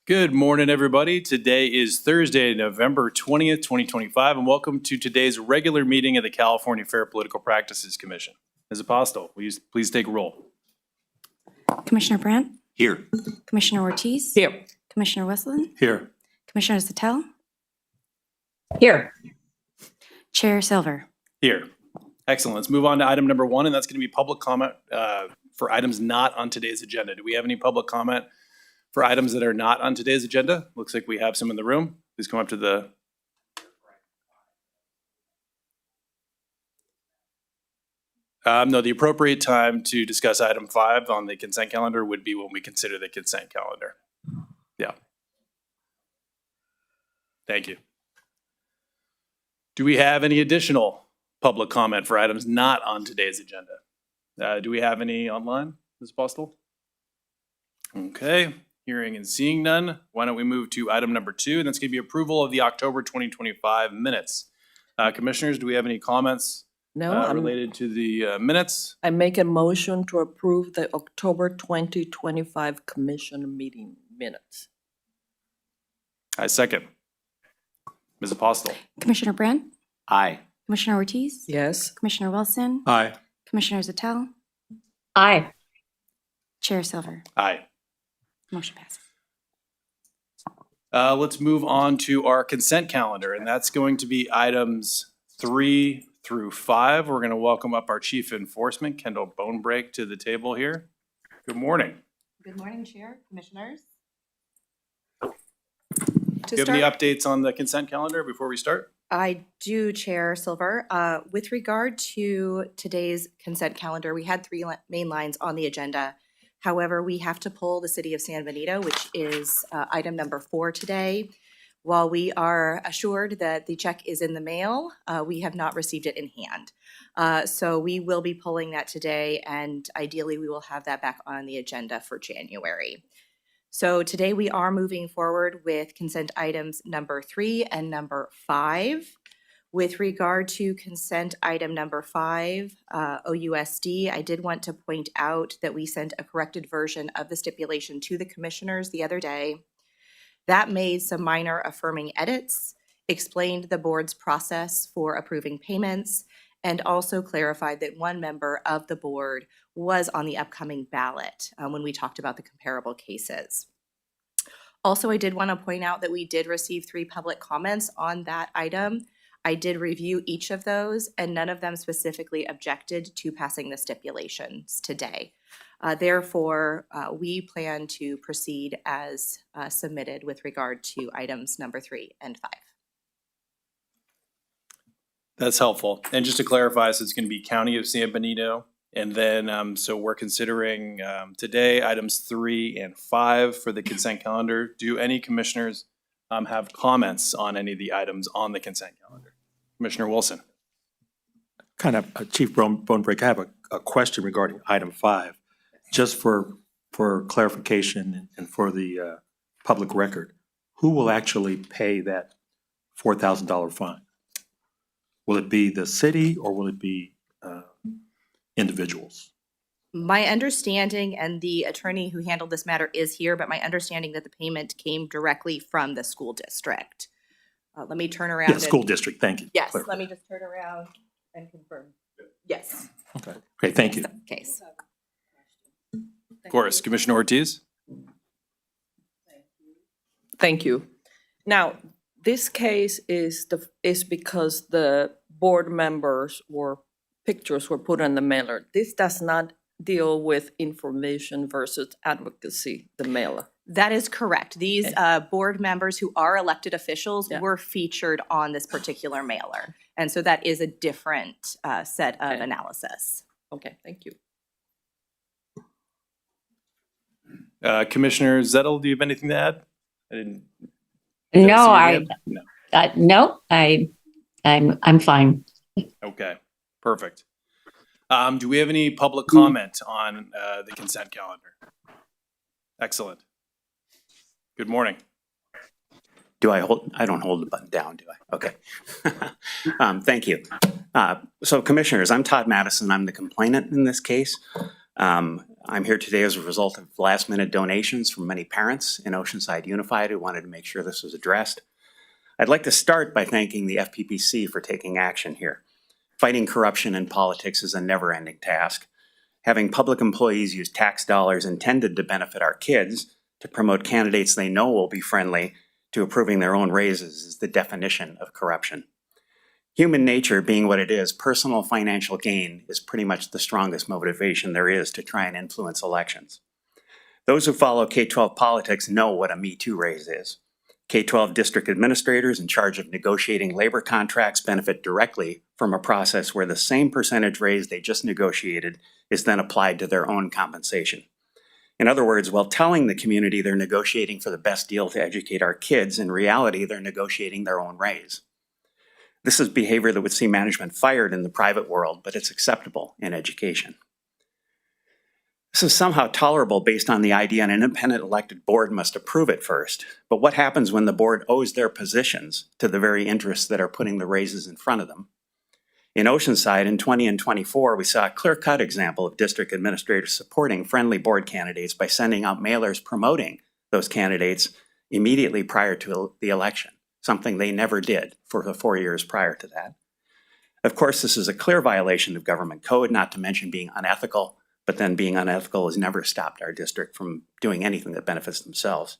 Good morning, everybody. Today is Thursday, November 20th, 2025, and welcome to today's regular meeting of the California Fair Political Practices Commission. Ms. Apostle, will you please take roll? Commissioner Brandt? Here. Commissioner Ortiz? Here. Commissioner Westland? Here. Commissioner Zattel? Here. Chair Silver? Here. Excellent. Let's move on to item number 1, and that's going to be public comment for items not on today's agenda. Do we have any public comment for items that are not on today's agenda? Looks like we have some in the room. Please come up to the... No, the appropriate time to discuss item 5 on the consent calendar would be when we consider the consent calendar. Yeah. Thank you. Do we have any additional public comment for items not on today's agenda? Do we have any online, Ms. Postel? Okay, hearing and seeing none, why don't we move to item number 2, and that's going to be approval of the October 2025 minutes. Commissioners, do we have any comments related to the minutes? I make a motion to approve the October 2025 commission meeting minutes. I second. Ms. Apostle? Commissioner Brandt? Aye. Commissioner Ortiz? Yes. Commissioner Wilson? Aye. Commissioner Zattel? Aye. Chair Silver? Aye. Motion passes. Let's move on to our consent calendar, and that's going to be items 3 through 5. We're going to welcome up our Chief Enforcement, Kendall Bonebrake, to the table here. Good morning. Good morning, Chair, Commissioners. Do you have any updates on the consent calendar before we start? I do, Chair Silver. With regard to today's consent calendar, we had 3 main lines on the agenda. However, we have to pull the City of San Benito, which is item number 4 today. While we are assured that the check is in the mail, we have not received it in hand. So we will be pulling that today, and ideally we will have that back on the agenda for January. So today we are moving forward with consent items number 3 and number 5. With regard to consent item number 5, OUSD, I did want to point out that we sent a corrected version of the stipulation to the commissioners the other day. That made some minor affirming edits, explained the board's process for approving payments, and also clarified that one member of the board was on the upcoming ballot when we talked about the comparable cases. Also, I did want to point out that we did receive 3 public comments on that item. I did review each of those, and none of them specifically objected to passing the stipulations today. Therefore, we plan to proceed as submitted with regard to items number 3 and 5. That's helpful. And just to clarify, so it's going to be County of San Benito. And then, so we're considering today items 3 and 5 for the consent calendar. Do any commissioners have comments on any of the items on the consent calendar? Commissioner Wilson. Kind of, Chief Bonebrake, I have a question regarding item 5, just for clarification and for the public record. Who will actually pay that $4,000 fine? Will it be the city or will it be individuals? My understanding, and the attorney who handled this matter is here, but my understanding that the payment came directly from the school district. Let me turn around. Yeah, school district, thank you. Yes, Clear. let me just turn around and confirm. Yes. Okay, great, thank you. That's the case. Of course, Commissioner Ortiz. Thank you. Now, this case is because the board members or pictures were put on the mailer. This does not deal with information versus advocacy, the mailer. That is correct. These board members who are elected officials were featured on this particular mailer. And so that is a different set of analysis. Okay, thank you. Commissioner Zettel, do you have anything to add? I didn't. No, I'm fine. Okay, perfect. Do we have any public comment on the consent calendar? Excellent. Good morning. Do I hold? I don't hold the button down, do I? Okay. Thank you. So commissioners, I'm Todd Madison. I'm the complainant in this case. I'm here today as a result of last-minute donations from many parents in Oceanside Unified who wanted to make sure this was addressed. I'd like to start by thanking the FPPC for taking action here. Fighting corruption in politics is a never-ending task. Having public employees use tax dollars intended to benefit our kids to promote candidates they know will be friendly to approving their own raises is the definition of corruption. Human nature being what it is, personal financial gain is pretty much the strongest motivation there is to try and influence elections. Those who follow K-12 politics know what a Me Too raise is. K-12 district administrators in charge of negotiating labor contracts benefit directly from a process where the same percentage raise they just negotiated is then applied to their own compensation. In other words, while telling the community they're negotiating for the best deal to educate our kids, in reality, they're negotiating their own raise. This is behavior that would see management fired in the private world, but it's acceptable in education. This is somehow tolerable based on the idea an independent elected board must approve it first. But what happens when the board owes their positions to the very interests that are putting the raises in front of them? In Oceanside in 20 and 24, we saw a clear-cut example of district administrators supporting friendly board candidates by sending out mailers promoting those candidates immediately prior to the election, something they never did for the 4 years prior to that. Of course, this is a clear violation of government code, not to mention being unethical, but then being unethical has never stopped our district from doing anything that benefits themselves.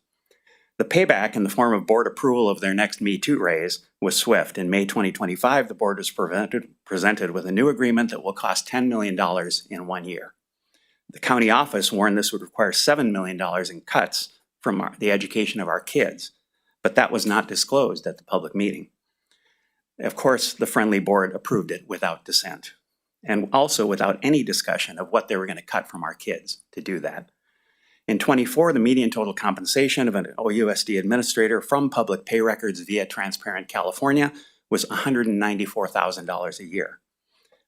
The payback in the form of board approval of their next Me Too raise was swift. In May 2025, the board was presented with a new agreement that will cost $10 million in 1 year. The county office warned this would require $7 million in cuts from the education of our kids, but that was not disclosed at the public meeting. Of course, the friendly board approved it without dissent, and also without any discussion of what they were going to cut from our kids to do that. In 24, the median total compensation of an OUSD administrator from public pay records via Transparent California was $194,000 a year.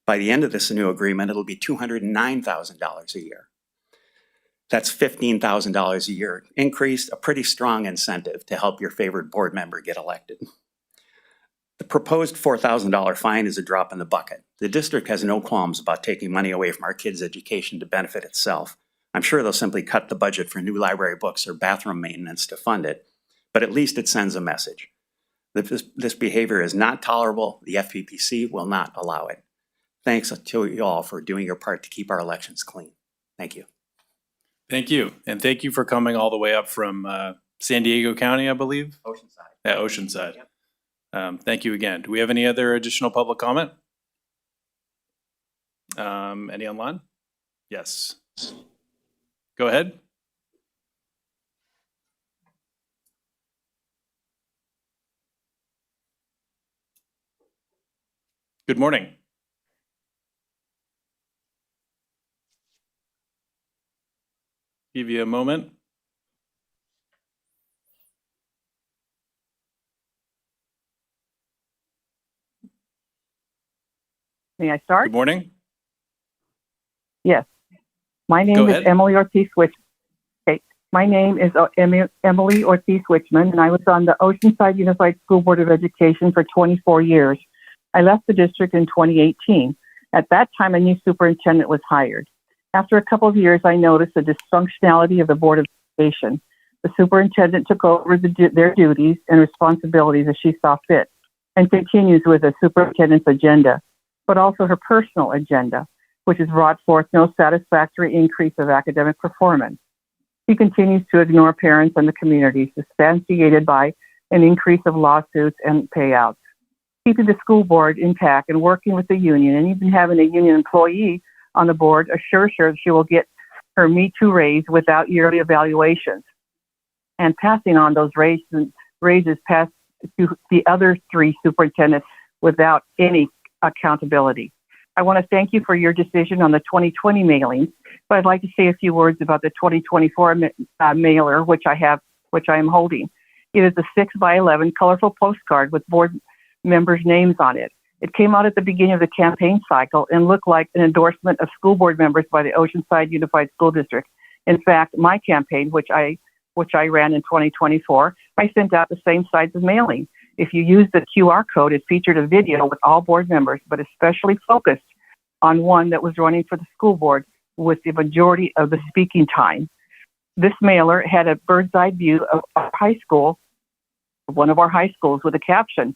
By the end of this new agreement, it'll be $209,000 a year. That's $15,000 a year increase, a pretty strong incentive to help your favorite board member get elected. The proposed $4,000 fine is a drop in the bucket. The district has no qualms about taking money away from our kids' education to benefit itself. I'm sure they'll simply cut the budget for new library books or bathroom maintenance to fund it, but at least it sends a message. This behavior is not tolerable. The FPPC will not allow it. Thanks to you all for doing your part to keep our elections clean. Thank you. Thank you. And thank you for coming all the way up from San Diego County, I believe? Oceanside. Yeah, Oceanside. Thank you again. Do we have any other additional public comment? Any online? Yes. Go ahead. Good morning. Give you a moment. May I start? Good morning. Yes. My Go name is ahead. Emily Ortiz Wich. Okay. My name is Emily Ortiz Wichman, and I was on the Oceanside Unified School Board of Education for 24 years. I left the district in 2018. At that time, a new superintendent was hired. After a couple of years, I noticed the dysfunctionality of the Board of Education. The superintendent took over their duties and responsibilities as she saw fit, and continues with the superintendent's agenda, but also her personal agenda, which has brought forth no satisfactory increase of academic performance. She continues to ignore parents and the community, substantiated by an increase of lawsuits and payouts. Keeping the school board intact and working with the union, and even having a union employee on the board, assures her that she will get her Me Too raise without yearly evaluations, and passing on those raises past to the other three superintendents without any accountability. I want to thank you for your decision on the 2020 mailings, but I'd like to say a few words about the 2024 mailer, which I am holding. It is a 6x11 colorful postcard with board members' names on it. It came out at the beginning of the campaign cycle and looked like an endorsement of school board members by the Oceanside Unified School District. In fact, my campaign, which I ran in 2024, I sent out the same size of mailing. If you use the QR code, it featured a video with all board members, but especially focused on one that was running for the school board, with the majority of the speaking time. This mailer had a bird's eye view of our high school, one of our high schools, with a caption,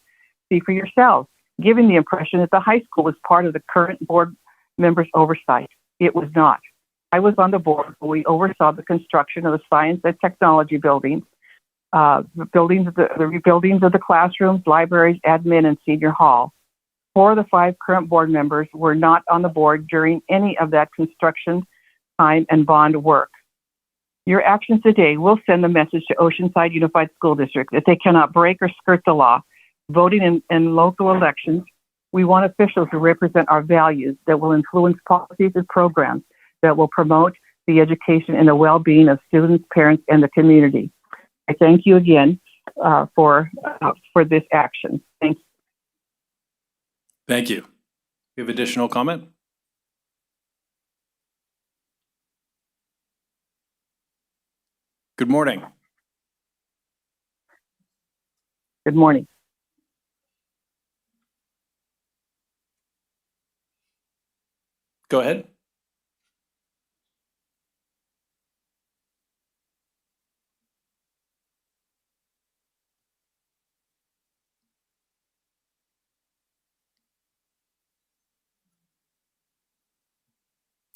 "See for yourselves," giving the impression that the high school was part of the current board members' oversight. It was not. I was on the board when we oversaw the construction of the Science and Technology building, the rebuildings of the classrooms, libraries, admin, and senior hall. 4 of the 5 current board members were not on the board during any of that construction time and bond work. Your actions today will send a message to Oceanside Unified School District that they cannot break or skirt the law. Voting in local elections, we want officials who represent our values that will influence policies and programs that will promote the education and the well-being of students, parents, and the community. I thank you again for this action. Thank you. Thank you. You have additional comment? Good morning. Good morning. Go ahead.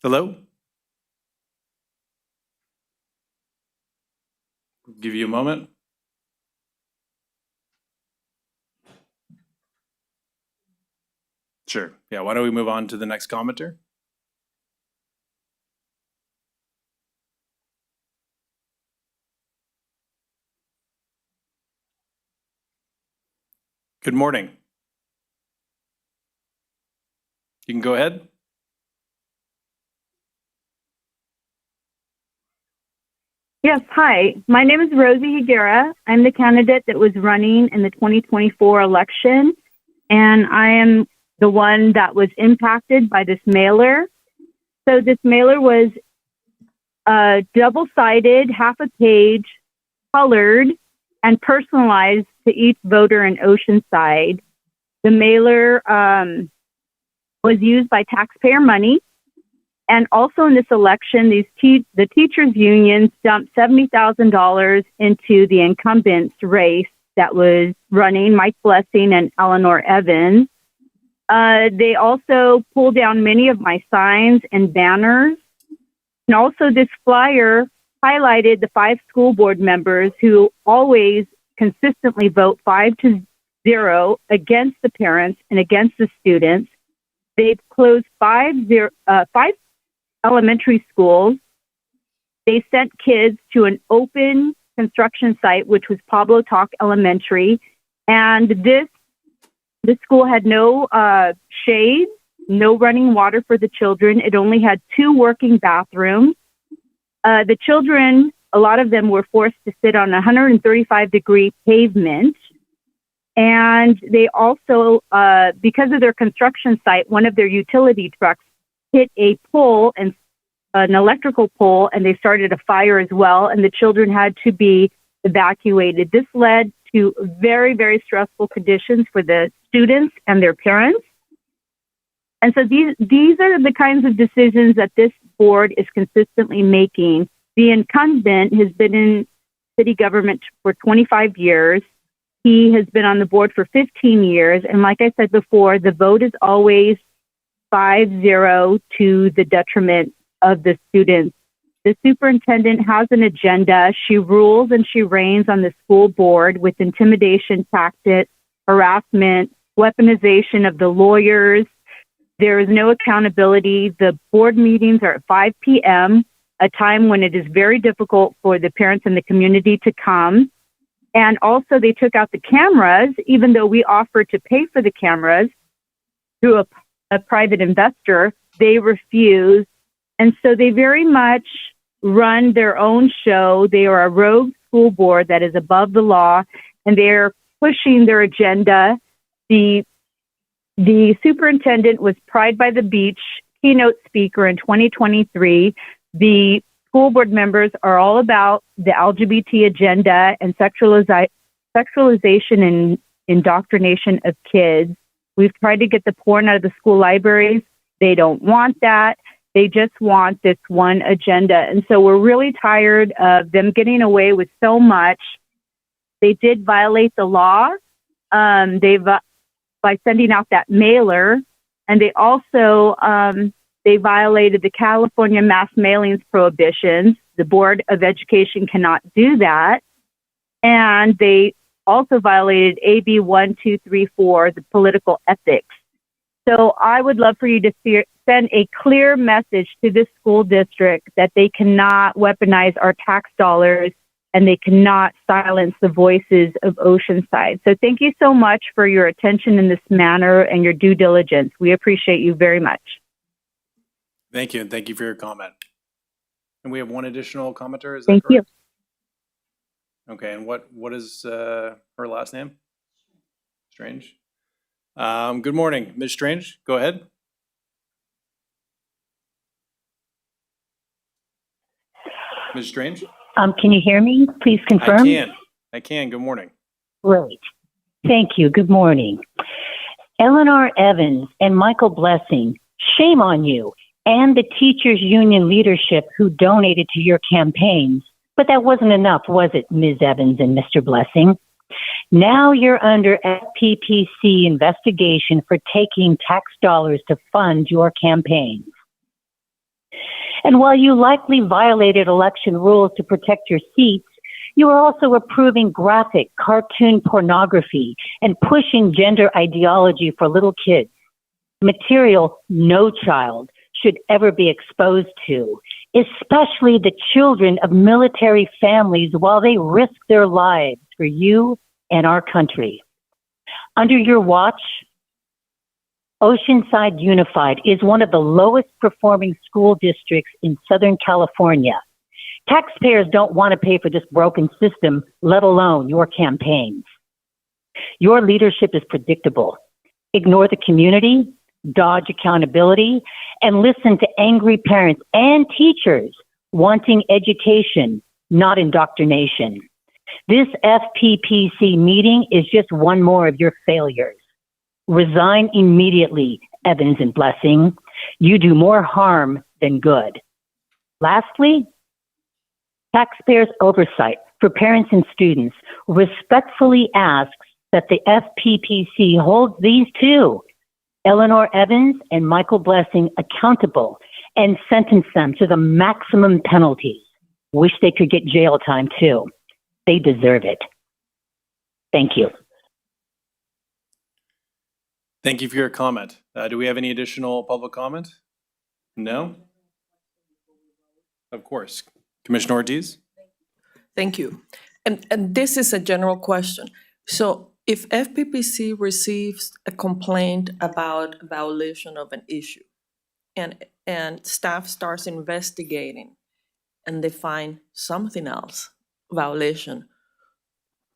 Hello? Give you a moment. Sure. Yeah, why don't we move on to the next commenter? Good morning. You can go ahead. Yes, hi. My name is Rosie Higuera. I'm the candidate that was running in the 2024 election, and I am the one that was impacted by this mailer. So this mailer was double-sided, half a page, colored, and personalized to each voter in Oceanside. The mailer was used by taxpayer money. And also in this election, the teachers' unions dumped $70,000 into the incumbents' race that was running, Mike Blessing and Eleanor Evans. They also pulled down many of my signs and banners. And also this flyer highlighted the 5 school board members who always consistently vote 5-0 against the parents and against the students. They've closed 5 elementary schools. They sent kids to an open construction site, which was Pablo Talk Elementary. And this school had no shade, no running water for the children. It only had 2 working bathrooms. The children, a lot of them were forced to sit on 135-degree pavement. And they also, because of their construction site, one of their utility trucks hit a pole, and an electrical pole, and they started a fire as well, and the children had to be evacuated. This led to very, very stressful conditions for the students and their parents. And so these are the kinds of decisions that this board is consistently making. The incumbent has been in city government for 25 years. He has been on the board for 15 years. And like I said before, the vote is always 5-0 to the detriment of the students. The superintendent has an agenda. She rules and she reigns on the school board with intimidation tactics, harassment, weaponization of the lawyers. There is no accountability. The board meetings are at 5 p.m., a time when it is very difficult for the parents and the community to come. And also they took out the cameras, even though we offered to pay for the cameras through a private investor, they refused. And so they very much run their own show. They are a rogue school board that is above the law, and they're pushing their agenda. The superintendent was Pride by the Beach keynote speaker in 2023. The school board members are all about the LGBT agenda and sexualization and indoctrination of kids. We've tried to get the porn out of the school libraries. They don't want that. They just want this one agenda. And so we're really tired of them getting away with so much. They did violate the law. By sending out that mailer, and they also they violated the California mass mailings prohibitions. The Board of Education cannot do that, and they also violated AB 1234, the political ethics. So I would love for you to send a clear message to this school district that they cannot weaponize our tax dollars and they cannot silence the voices of Oceanside. So thank you so much for your attention in this manner and your due diligence. We appreciate you very much. Thank you, and thank you for your comment. And we have one additional commenter, is that Thank you. correct? Okay, and what is her last name? Strange. Good morning, Ms. Strange, go ahead. Ms. Strange? Can you hear me? Please confirm. I can, good morning. Great. Thank you. Good morning. Eleanor Evans and Michael Blessing, shame on you and the teachers union leadership who donated to your campaigns. But that wasn't enough, was it, Ms. Evans and Mr. Blessing? Now you're under FPPC investigation for taking tax dollars to fund your campaigns. And while you likely violated election rules to protect your seats, you are also approving graphic cartoon pornography and pushing gender ideology for little kids, material no child should ever be exposed to, especially the children of military families while they risk their lives for you and our country. Under your watch, Oceanside Unified is one of the lowest performing school districts in Southern California. Taxpayers don't want to pay for this broken system, let alone your campaigns. Your leadership is predictable. Ignore the community, dodge accountability, and listen to angry parents and teachers wanting education, not indoctrination. This FPPC meeting is just one more of your failures. Resign immediately, Evans and Blessing. You do more harm than good. Lastly, taxpayers' oversight for parents and students respectfully asks that the FPPC holds these two, Eleanor Evans and Michael Blessing, accountable and sentence them to the maximum penalties. Wish they could get jail time too. They deserve it. Thank you. Thank you for your comment. Do we have any additional public comment? No? Of course. Commissioner Ortiz? Thank you. And this is a general question. So if FPPC receives a complaint about a violation of an issue and staff starts investigating and they find something else, violation,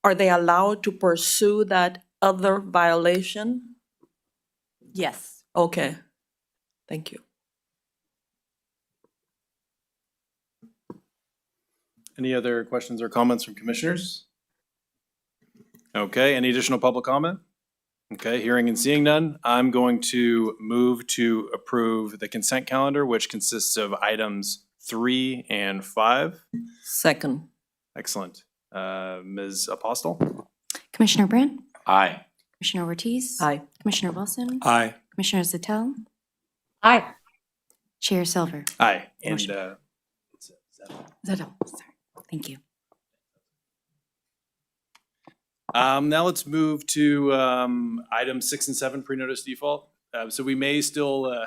are they allowed to pursue that other violation? Yes. Okay, thank you. Any other questions or comments from commissioners? Okay, any additional public comment? Okay, hearing and seeing none, I'm going to move to approve the consent calendar, which consists of items 3 and 5. Second. Excellent. Ms. Apostle? Commissioner Brandt? Aye. Commissioner Ortiz? Aye. Commissioner Wilson? Aye. Commissioner Zettel? Aye. Chair Silver? Aye. And Motion. Zettel, sorry. Thank you. now let's move to items 6 and 7, pre-notice default. So we may still,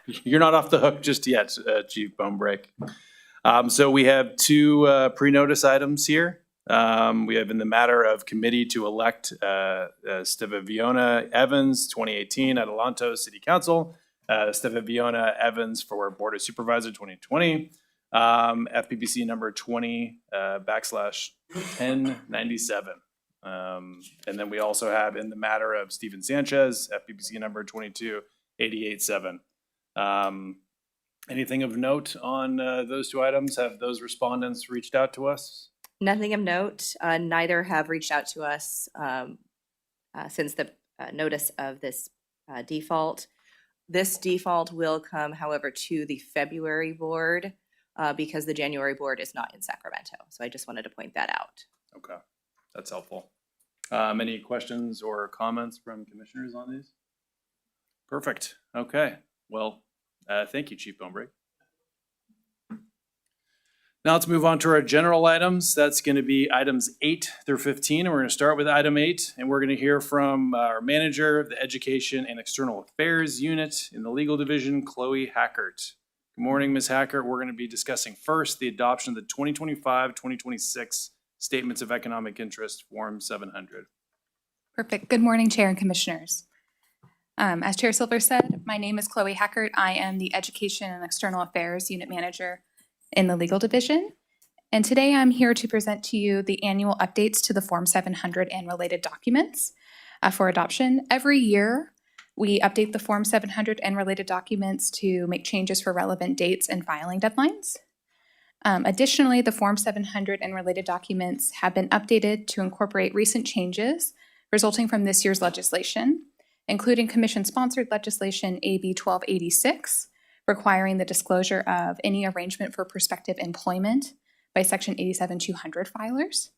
you're not off the hook just yet, Chief Bonebreak. So we have 2 pre-notice items here. We have in the matter of committee to elect Steviona Evans, 2018, Adelanto City Council. Steviona Evans for Board of Supervisor, 2020. FPPC number 20/1097. And then we also have in the matter of Steven Sanchez, FPPC number 22887. Anything of note on those 2 items? Have those respondents reached out to us? Nothing of note. Neither have reached out to us since the notice of this default. This default will come, however, to the February board because the January board is not in Sacramento. So I just wanted to point that out. Okay, that's helpful. Any questions or comments from commissioners on these? Perfect. Okay. Well, thank you, Chief Bonebreak. Now let's move on to our general items. That's going to be items 8 through 15. And we're going to start with item 8, and we're going to hear from our manager of the Education and External Affairs Unit in the Legal Division, Chloe Hackert. Good morning, Ms. Hackert. We're going to be discussing first the adoption of the 2025-2026 Statements of Economic Interest, Form 700. Perfect. Good morning, Chair and Commissioners. As Chair Silver said, my name is Chloe Hackert. I am the Education and External Affairs Unit Manager in the Legal Division. And today I'm here to present to you the annual updates to the Form 700 and related documents for adoption. Every year, we update the Form 700 and related documents to make changes for relevant dates and filing deadlines. Additionally, the Form 700 and related documents have been updated to incorporate recent changes resulting from this year's legislation, including Commission-sponsored legislation AB 1286, requiring the disclosure of any arrangement for prospective employment by Section 87-200 filers,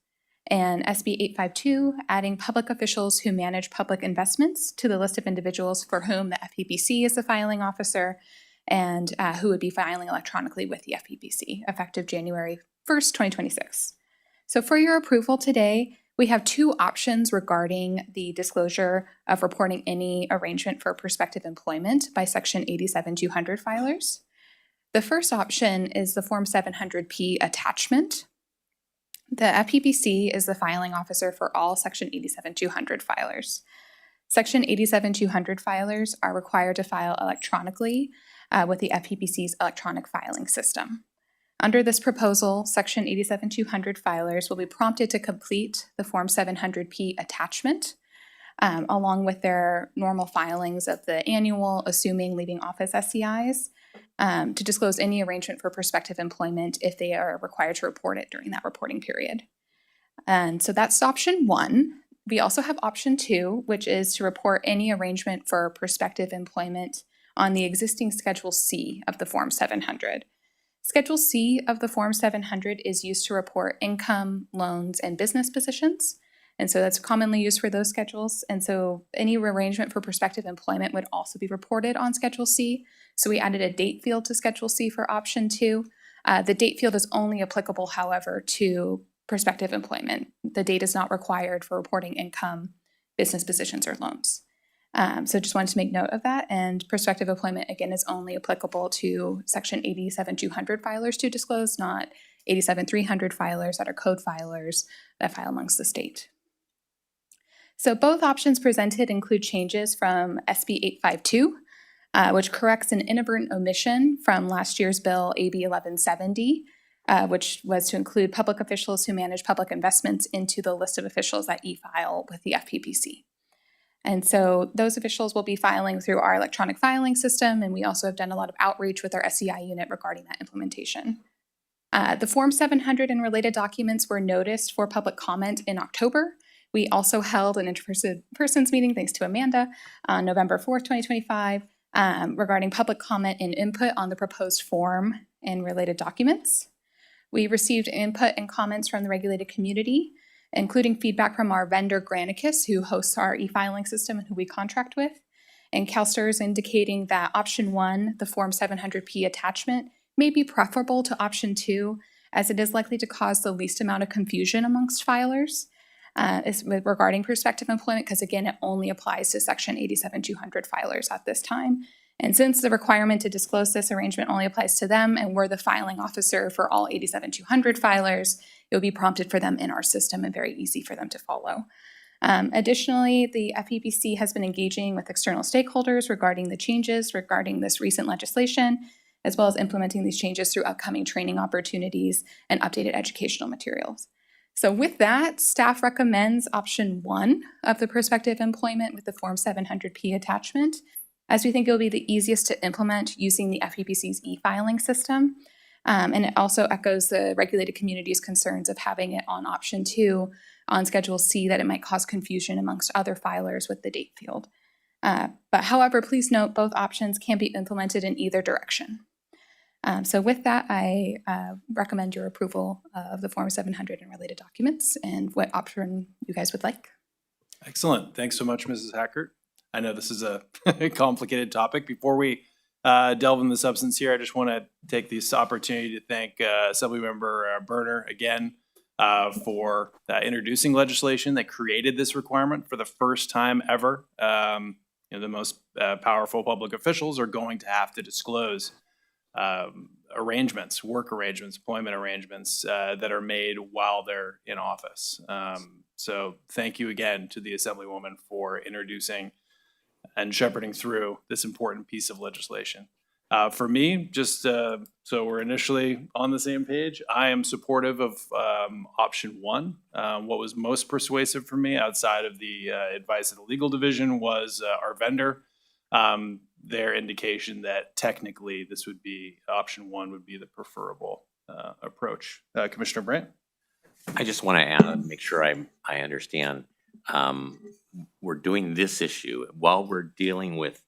and SB 852, adding public officials who manage public investments to the list of individuals for whom the FPPC is the filing officer and who would be filing electronically with the FPPC, effective January 1st, 2026. So for your approval today, we have two options regarding the disclosure of reporting any arrangement for prospective employment by Section 87-200 filers. The first option is the Form 700P attachment. The FPPC is the filing officer for all Section 87-200 filers. Section 87-200 filers are required to file electronically with the FPPC's electronic filing system. Under this proposal, Section 87-200 filers will be prompted to complete the Form 700P attachment along with their normal filings of the annual assuming leaving office SCIs to disclose any arrangement for prospective employment if they are required to report it during that reporting period. And so that's option one. We also have option two, which is to report any arrangement for prospective employment on the existing Schedule C of the Form 700. Schedule C of the Form 700 is used to report income, loans, and business positions. And so that's commonly used for those schedules. And so any arrangement for prospective employment would also be reported on Schedule C. So we added a date field to Schedule C for option two. The date field is only applicable, however, to prospective employment. The date is not required for reporting income, business positions, or loans. So just wanted to make note of that. And prospective employment, again, is only applicable to Section 87-200 filers to disclose, not 87-300 filers that are code filers that file amongst the state. So both options presented include changes from SB 852, which corrects an inadvertent omission from last year's bill, AB 1170, which was to include public officials who manage public investments into the list of officials that e-file with the FPPC. And so those officials will be filing through our electronic filing system, and we also have done a lot of outreach with our SCI unit regarding that implementation. The Form 700 and related documents were noticed for public comment in October. We also held an interested persons meeting, thanks to Amanda, on November 4th, 2025, regarding public comment and input on the proposed form and related documents. We received input and comments from the regulated community, including feedback from our vendor Granicus, who hosts our e-filing system and who we contract with, and CalSTRS indicating that option one, the Form 700P attachment, may be preferable to option two, as it is likely to cause the least amount of confusion amongst filers regarding prospective employment, because again, it only applies to Section 87-200 filers at this time. And since the requirement to disclose this arrangement only applies to them, and we're the filing officer for all 87-200 filers, it will be prompted for them in our system and very easy for them to follow. Additionally, the FPPC has been engaging with external stakeholders regarding the changes regarding this recent legislation, as well as implementing these changes through upcoming training opportunities and updated educational materials. So with that, staff recommends option one of the prospective employment with the Form 700P attachment, as we think it will be the easiest to implement using the FPPC's e-filing system. And it also echoes the regulated community's concerns of having it on option two on Schedule C, that it might cause confusion amongst other filers with the date field. But however, please note both options can be implemented in either direction. So with that, I recommend your approval of the Form 700 and related documents and what option you guys would like. Excellent. Thanks so much, Mrs. Hackert. I know this is a complicated topic. Before we delve into the substance here, I just want to take this opportunity to thank Assemblymember Berner again for introducing legislation that created this requirement for the first time ever. The most powerful public officials are going to have to disclose arrangements, work arrangements, employment arrangements that are made while they're in office. So thank you again to the Assemblywoman for introducing and shepherding through this important piece of legislation. For me, just so we're initially on the same page, I am supportive of option one. What was most persuasive for me outside of the advice of the legal division was our vendor. Their indication that technically this would be, option one would be the preferable approach. Commissioner Brandt? I just want to make sure I understand. We're doing this issue while we're dealing with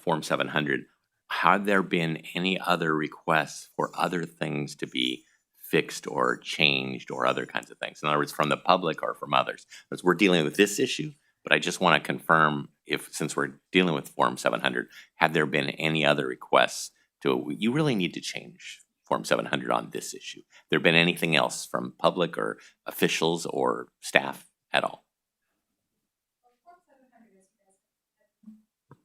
Form 700. Have there been any other requests for other things to be fixed or changed or other kinds of things? In other words, from the public or from others? Because we're dealing with this issue, but I just want to confirm if, since we're dealing with Form 700, have there been any other requests to, you really need to change Form 700 on this issue? There been anything else from public or officials or staff at all?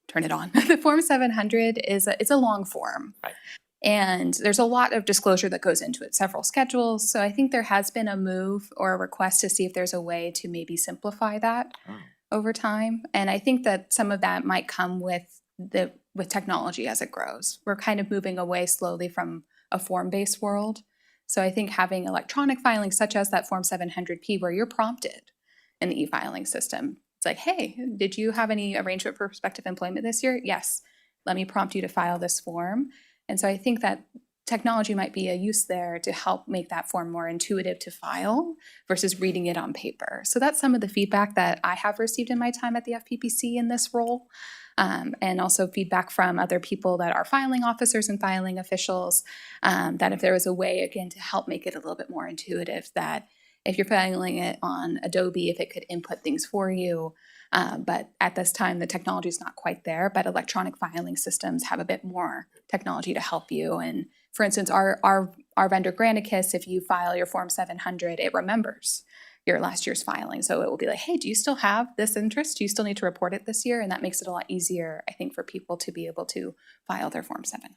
Turn it on. The Form 700 it's a long form. Right. And there's a lot of disclosure that goes into it, several schedules. So I think there has been a move or a request to see if there's a way to maybe simplify that over time. And I think that some of that might come with technology as it grows. We're kind of moving away slowly from a form-based world. So I think having electronic filing such as that Form 700P where you're prompted in the e-filing system, it's like, hey, did you have any arrangement for prospective employment this year? Yes. Let me prompt you to file this form. And so I think that technology might be a use there to help make that form more intuitive to file versus reading it on paper. So that's some of the feedback that I have received in my time at the FPPC in this role. And also feedback from other people that are filing officers and filing officials, that if there was a way, again, to help make it a little bit more intuitive, that if you're filing it on Adobe, if it could input things for you. But at this time, the technology is not quite there, but electronic filing systems have a bit more technology to help you. And for instance, our vendor Granicus, if you file your Form 700, it remembers your last year's filing. So it will be like, hey, do you still have this interest? Do you still need to report it this year? And that makes it a lot easier, I think, for people to be able to file their Form 700.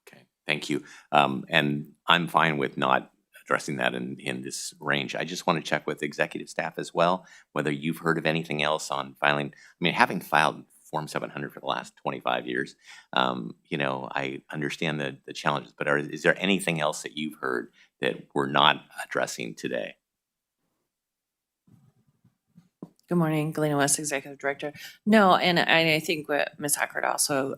Okay, thank you. And I'm fine with not addressing that in this range. I just want to check with executive staff as well, whether you've heard of anything else on filing. I mean, having filed Form 700 for the last 25 years, I understand the challenges, but is there anything else that you've heard that we're not addressing today? Good morning, Galena West, Executive Director. No, and I think what Ms. Hackert also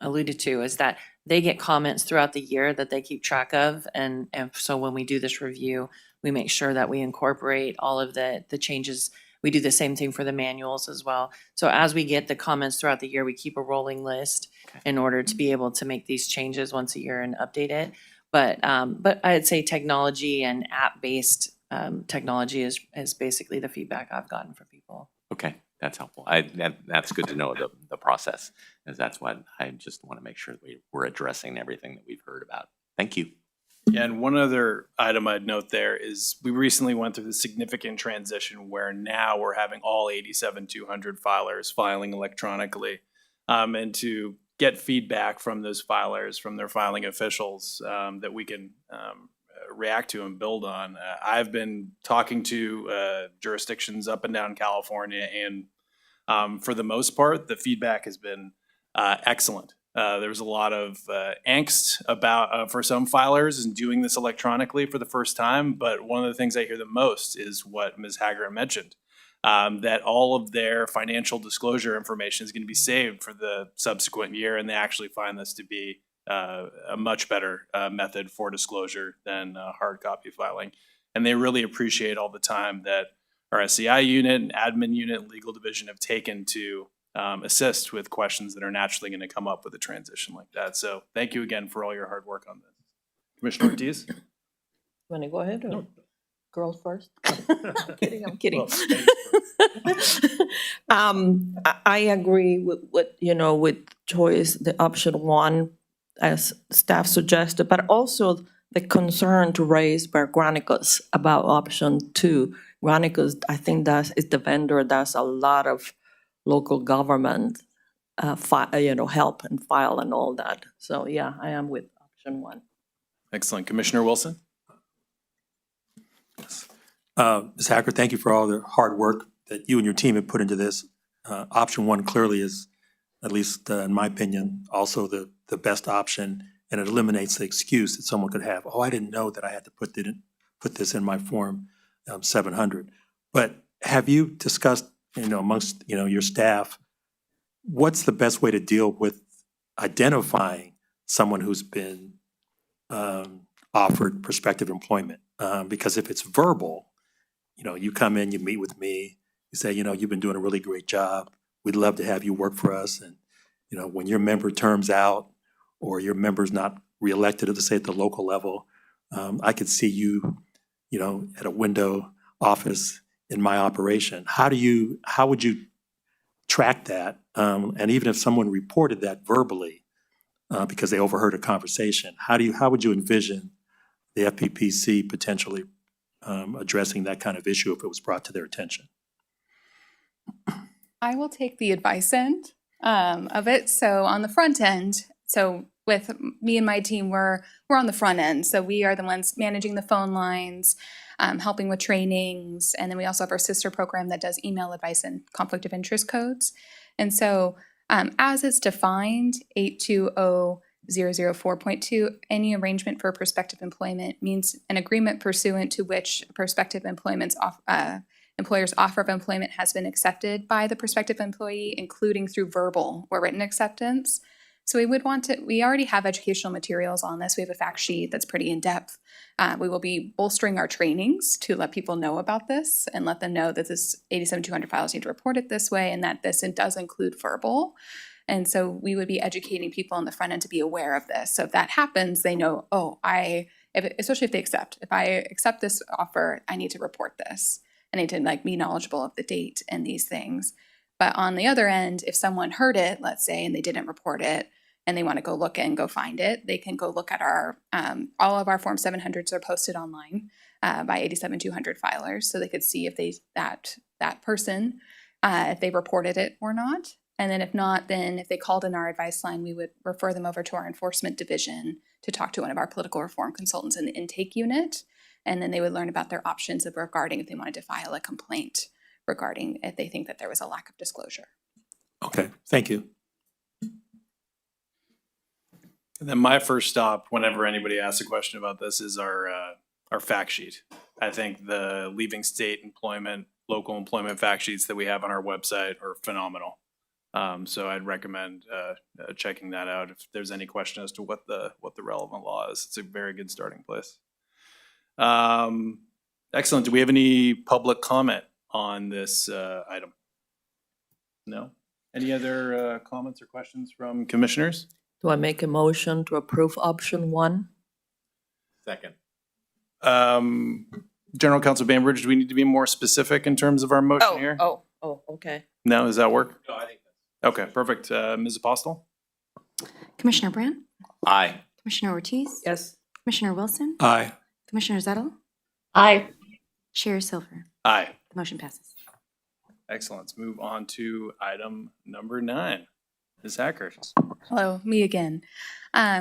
alluded to is that they get comments throughout the year that they keep track of. And so when we do this review, we make sure that we incorporate all of the changes. We do the same thing for the manuals as well. So as we get the comments throughout the year, we keep a rolling list in order to be able to make these changes once a year and update it. But I'd say technology and app-based technology is basically the feedback I've gotten from people. Okay, that's helpful. That's good to know the process, because that's what I just want to make sure that we're addressing everything that we've heard about. Thank you. Yeah, and one other item I'd note there is we recently went through the significant transition where now we're having all 87,200 filers filing electronically. And to get feedback from those filers, from their filing officials, that we can react to and build on. I've been talking to jurisdictions up and down California, and for the most part, the feedback has been excellent. There's a lot of angst about for some filers in doing this electronically for the first time, but one of the things I hear the most is what Ms. Haggart mentioned, that all of their financial disclosure information is going to be saved for the subsequent year, and they actually find this to be a much better method for disclosure than hard copy filing. And they really appreciate all the time that our SCI unit and admin unit and legal division have taken to assist with questions that are naturally going to come up with a transition like that. So thank you again for all your hard work on this. Commissioner Ortiz? Want to go ahead or girls first? I'm kidding. I agree with what, with choice, the option one, as staff suggested, but also the concern to raise by Granicus about option two. Granicus, I think is the vendor that's a lot of local government, help and file and all that. So yeah, I am with option one. Excellent. Commissioner Wilson? Ms. Hacker, thank you for all the hard work that you and your team have put into this. Option one clearly is, at least in my opinion, also the best option, and it eliminates the excuse that someone could have. Oh, I didn't know that I had to put this in my Form 700. But have you discussed, amongst, your staff, what's the best way to deal with identifying someone who's been offered prospective employment? Because if it's verbal, you come in, you meet with me, you say, you've been doing a really great job. We'd love to have you work for us. And, when your member terms out or your member's not reelected, let's say at the local level, I could see you, at a window office in my operation. How would you track that? And even if someone reported that verbally, because they overheard a conversation, how would you envision the FPPC potentially addressing that kind of issue if it was brought to their attention? I will take the advice end of it. So on the front end, so with me and my team, we're on the front end. So we are the ones managing the phone lines, helping with trainings. And then we also have our sister program that does email advice and conflict of interest codes. And so as it's defined, 820.004.2, any arrangement for prospective employment means an agreement pursuant to which prospective employer's offer of employment has been accepted by the prospective employee, including through verbal or written acceptance. So we already have educational materials on this. We have a fact sheet that's pretty in-depth. We will be bolstering our trainings to let people know about this and let them know that this 87-200 files need to report it this way and that this does include verbal. And so we would be educating people on the front end to be aware of this. So if that happens, they know, especially if they accept. If I accept this offer, I need to report this. I need to be knowledgeable of the date and these things. But on the other end, if someone heard it, let's say, and they didn't report it, and they want to go look and go find it, they can go look at our, all of our Form 700s are posted online by 87-200 filers. So they could see if that person, if they reported it or not. And then if not, then if they called in our advice line, we would refer them over to our enforcement division to talk to one of our political reform consultants in the intake unit. And then they would learn about their options regarding if they wanted to file a complaint regarding if they think that there was a lack of disclosure. Okay, thank you. And then my first stop, whenever anybody asks a question about this, is our fact sheet. I think the leaving state employment, local employment fact sheets that we have on our website are phenomenal. So I'd recommend checking that out if there's any question as to what the relevant law is. It's a very good starting place. Excellent. Do we have any public comment on this item? No? Any other comments or questions from commissioners? Do I make a motion to approve option one? Second. General Counsel Bainbridge, do we need to be more specific in terms of our motion here? Okay. No, does that work? No, I think Okay, perfect. Ms. Apostle? Commissioner Brandt, aye. Commissioner Ortiz, Yes. Commissioner Wilson, Aye. Commissioner Zettel, Aye. Chair Silver. Aye. The motion passes. Excellent. Let's move on to item number 9. Ms. Hacker? Hello, me again.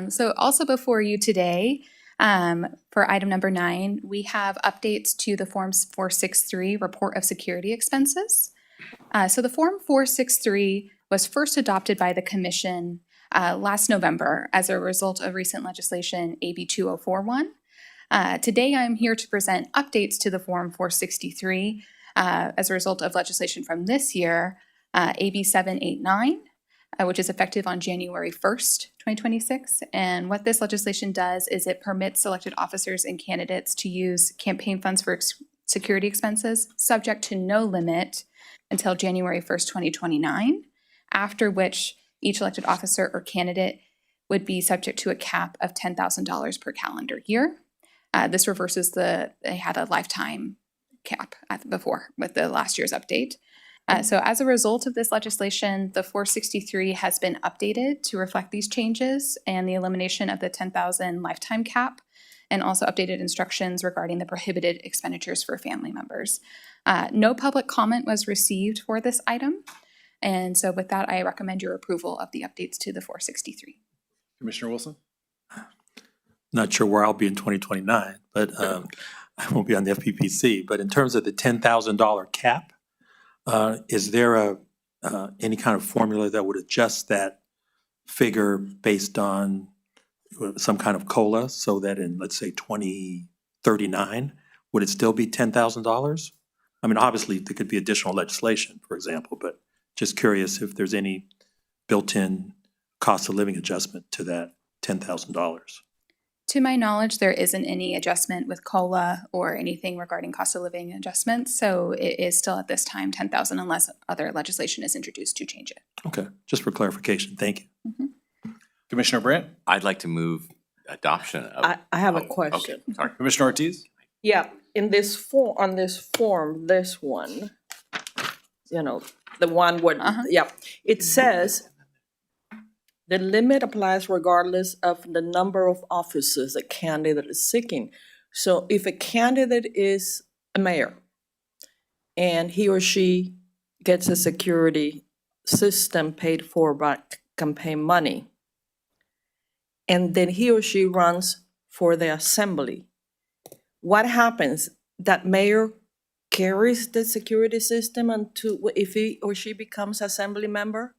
So also before you today, for item number 9, we have updates to the Form 463 Report of Security Expenses. So the Form 463 was first adopted by the Commission last November as a result of recent legislation AB 2041. Today I'm here to present updates to the Form 463 as a result of legislation from this year, AB 789. Which is effective on January 1st, 2026. And what this legislation does is it permits selected officers and candidates to use campaign funds for security expenses subject to no limit until January 1st, 2029. after which each elected officer or candidate would be subject to a cap of $10,000 per calendar year. This reverses they had a lifetime cap before with the last year's update. So as a result of this legislation, the 463 has been updated to reflect these changes and the elimination of the 10,000 lifetime cap, and also updated instructions regarding the prohibited expenditures for family members. No public comment was received for this item. And so with that, I recommend your approval of the updates to the 463. Commissioner Wilson? Not sure where I'll be in 2029, but I won't be on the FPPC. But in terms of the $10,000 cap, is there any kind of formula that would adjust that figure based on some kind of COLA so that in, let's say, 2039, would it still be $10,000? I mean, obviously, there could be additional legislation, for example, but just curious if there's any built-in cost of living adjustment to that $10,000. To my knowledge, there isn't any adjustment with COLA or anything regarding cost of living adjustments. So it is still at this time 10,000 unless other legislation is introduced to change it. Okay, just for clarification, thank you. Commissioner Brandt? I'd like to move adoption of. I have a oh, question. Okay, sorry. Commissioner Ortiz? Yeah, in this form, on this form, this one, you know, the one where, yeah, it says the limit applies regardless of the number of offices a candidate is seeking. So if a candidate is a mayor and he or she gets a security system paid for by campaign money, and then he or she runs for the assembly, what happens? That mayor carries the security system until if he or she becomes assembly member?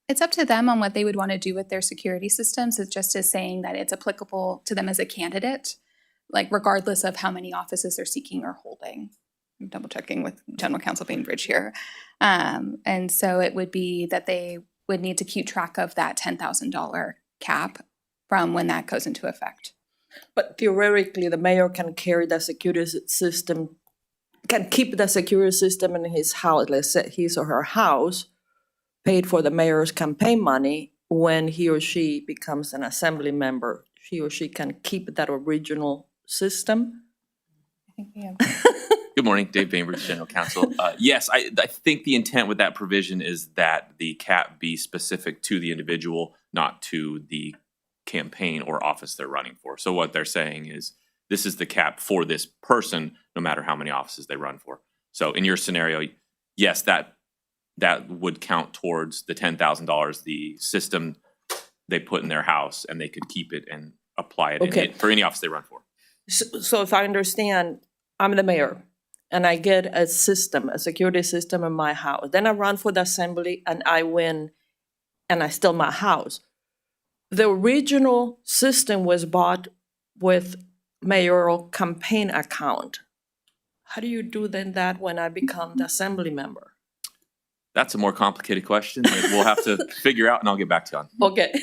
It's up to them on what they would want to do with their security systems. It's just as saying that it's applicable to them as a candidate, like regardless of how many offices they're seeking or holding. I'm double checking with General Counsel Bainbridge here. And so it would be that they would need to keep track of that $10,000 cap from when that goes into effect. But theoretically, the mayor can carry the security system, can keep the security system in his house, let's say his or her house, paid for the mayor's campaign money. When he or she becomes an assembly member, he or she can keep that original system. I think we have. Good morning, Dave Bainbridge, General Counsel. Yes, I think the intent with that provision is that the cap be specific to the individual, not to the campaign or office they're running for. So what they're saying is this is the cap for this person, no matter how many offices they run for. So in your scenario, yes, that would count towards the $10,000, the system they put in their house, and they could keep it and apply it Okay. for any office they run for. So if I understand, I'm the mayor and I get a system, a security system in my house. Then I run for the assembly and I win and I steal my house. The original system was bought with mayoral campaign account. How do you do then that when I become the assembly member? That's a more complicated question that we'll have to figure out, and I'll get back to you on. Okay,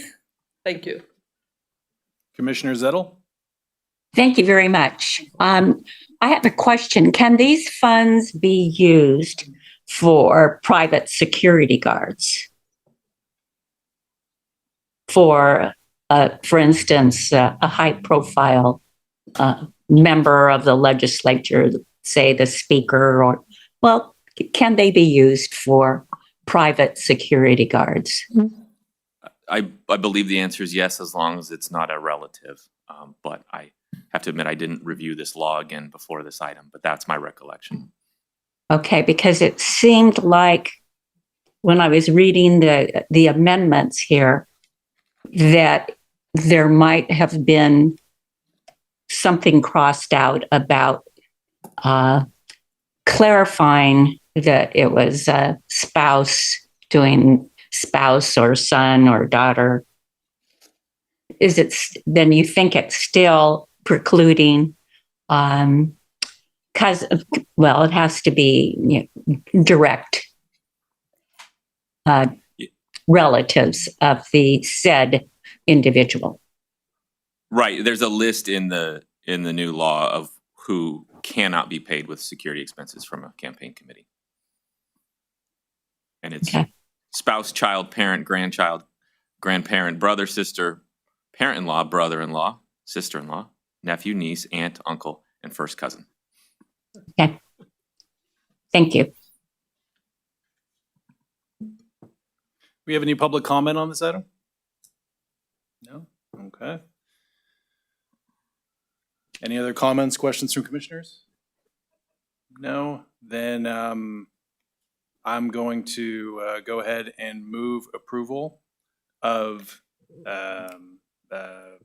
thank you. Commissioner Zettel? Thank you very much. I have a question. Can these funds be used for private security guards? For instance, a high-profile member of the legislature, say the speaker, or, well, can they be used for private security guards? I believe the answer is yes, as long as it's not a relative. But I have to admit, I didn't review this law again before this item, but that's my recollection. Okay, because it seemed like when I was reading the amendments here, that there might have been something crossed out about clarifying that it was a spouse doing spouse or son or daughter. Is it, then you think it's still precluding, because, well, it has to be direct relatives of the said individual. Right. There's a list in the new law of who cannot be paid with security expenses from a campaign committee. And it's spouse, child, parent, grandchild, grandparent, brother, sister, parent-in-law, brother-in-law, sister-in-law, nephew, niece, aunt, uncle, and first cousin. Okay. Thank you. We have any public comment on this item? No? Okay. Any other comments, questions from commissioners? No? Then I'm going to go ahead and move approval of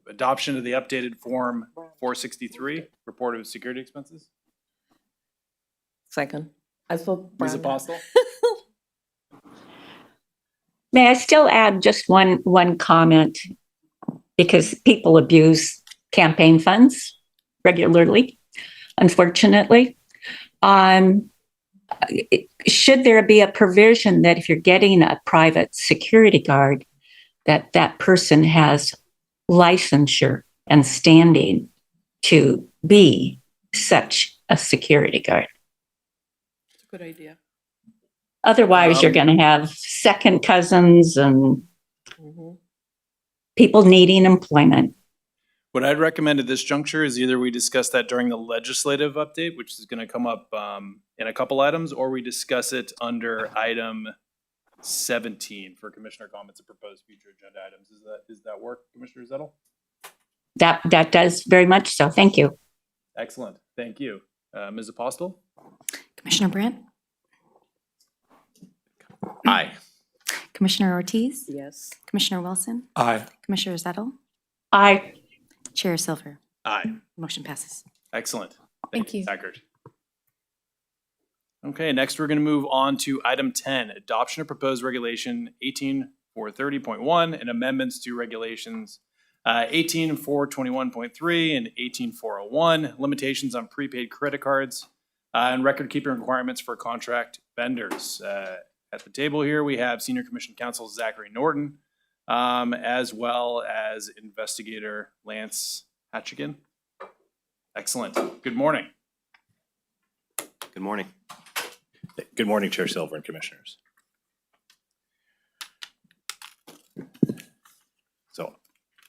adoption of the updated Form 463, Report of Security Expenses. Second. I thought Ms. Brandon- Apostle? May I still add just one comment? Because people abuse campaign funds regularly, unfortunately. Should there be a provision that if you're getting a private security guard, that that person has licensure and standing to be such a security guard? It's a good idea. Otherwise, you're going to have second cousins and people needing employment. What I'd recommend at this juncture is either we discuss that during the legislative update, which is going to come up in a couple items, or we discuss it under item 17 for commissioner comments and proposed future agenda items. Does that work, Commissioner Zettel? That does very much so. Thank you. Excellent. Thank you. Ms. Apostle? Commissioner Brandt, Aye. Commissioner Ortiz, Yes. Commissioner Wilson, Aye. Commissioner Zettel, Aye. Chair Silver. Aye. Motion passes. Excellent. Thank you. Ms. Eckert. Okay, next we're going to move on to item 10, adoption of proposed regulation 18430.1 and amendments to regulations 18421.3 and 18401, limitations on prepaid credit cards and record keeping requirements for contract vendors. At the table here, we have Senior Commission Counsel Zachary Norton, as well as Investigator Lance Hatchigan. Excellent. Good morning. Good morning. Good morning, Chair Silver and Commissioners. So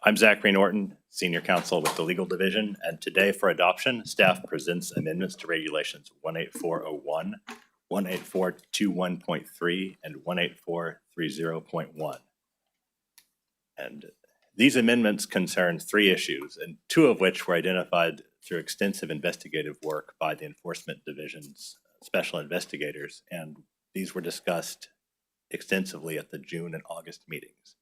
I'm Zachary Norton, Senior Counsel with the Legal Division, and today for adoption, staff presents amendments to regulations 18401, 18421.3, and 18430.1. And these amendments concern 3 issues, and 2 of which were identified through extensive investigative work by the Enforcement Division's special investigators, and these were discussed extensively at the June and August meetings.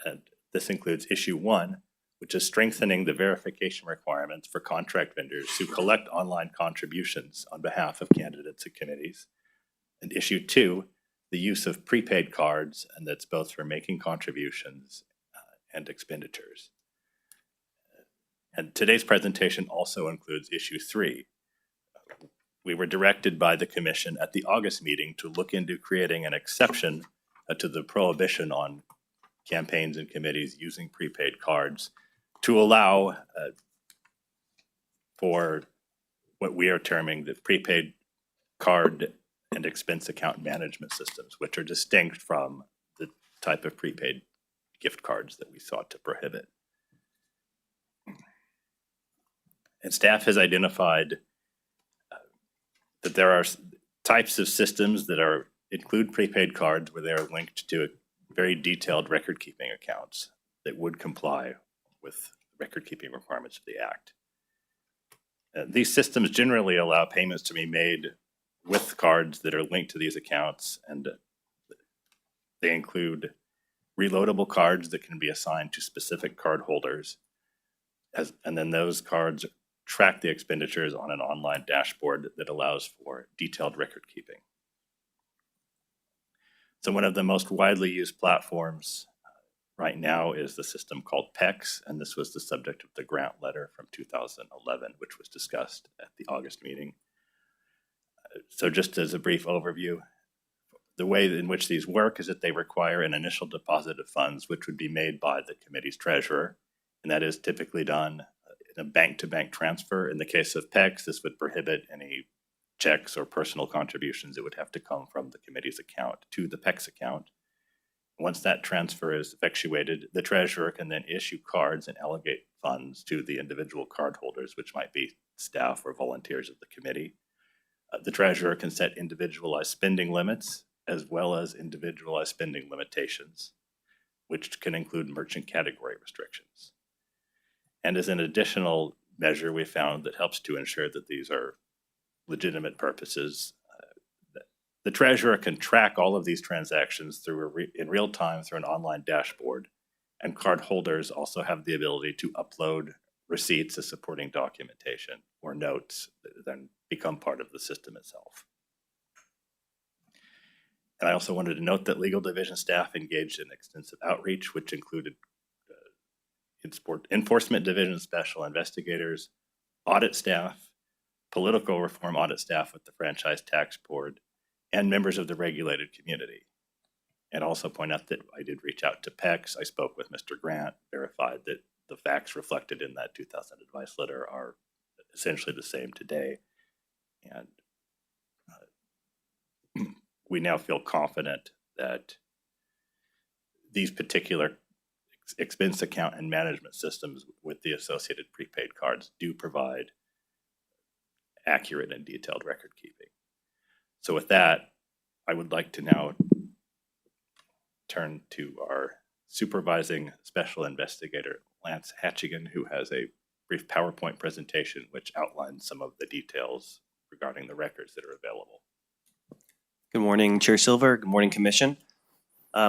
And this includes issue 1, which is strengthening the verification requirements for contract vendors who collect online contributions on behalf of candidates and committees. And issue 2, the use of prepaid cards, and that's both for making contributions and expenditures. And today's presentation also includes issue 3. We were directed by the Commission at the August meeting to look into creating an exception to the prohibition on campaigns and committees using prepaid cards to allow for what we are terming the prepaid card and expense account management systems, which are distinct from the type of prepaid gift cards that we sought to prohibit. And staff has identified that there are types of systems that include prepaid cards where they are linked to very detailed record-keeping accounts that would comply with record-keeping requirements of the Act. These systems generally allow payments to be made with cards that are linked to these accounts, and they include reloadable cards that can be assigned to specific card holders, and then those cards track the expenditures on an online dashboard that allows for detailed record keeping. So one of the most widely used platforms right now is the system called PEX, and this was the subject of the grant letter from 2011, which was discussed at the August meeting. So just as a brief overview, the way in which these work is that they require an initial deposit of funds, which would be made by the committee's treasurer, and that is typically done in a bank-to-bank transfer. In the case of PEX, this would prohibit any checks or personal contributions that would have to come from the committee's account to the PEX account. Once that transfer is effectuated, the treasurer can then issue cards and allocate funds to the individual cardholders, which might be staff or volunteers of the committee. The treasurer can set individualized spending limits as well as individualized spending limitations, which can include merchant category restrictions. And as an additional measure, we found that helps to ensure that these are legitimate purposes, the treasurer can track all of these transactions in real time through an online dashboard, and cardholders also have the ability to upload receipts as supporting documentation or notes that then become part of the system itself. And I also wanted to note that legal division staff engaged in extensive outreach, which included enforcement division special investigators, audit staff, political reform audit staff with the Franchise Tax Board, and members of the regulated community. And also point out that I did reach out to PEX. I spoke with Mr. Grant, verified that the facts reflected in that 2000 advice letter are essentially the same today. And we now feel confident that these particular expense account and management systems with the associated prepaid cards do provide accurate and detailed record keeping. So with that, I would like to now turn to our supervising special investigator, Lance Hatchigan, who has a brief PowerPoint presentation which outlines some of the details regarding the records that are available. Good morning, Chair Silver. Good morning, Commission.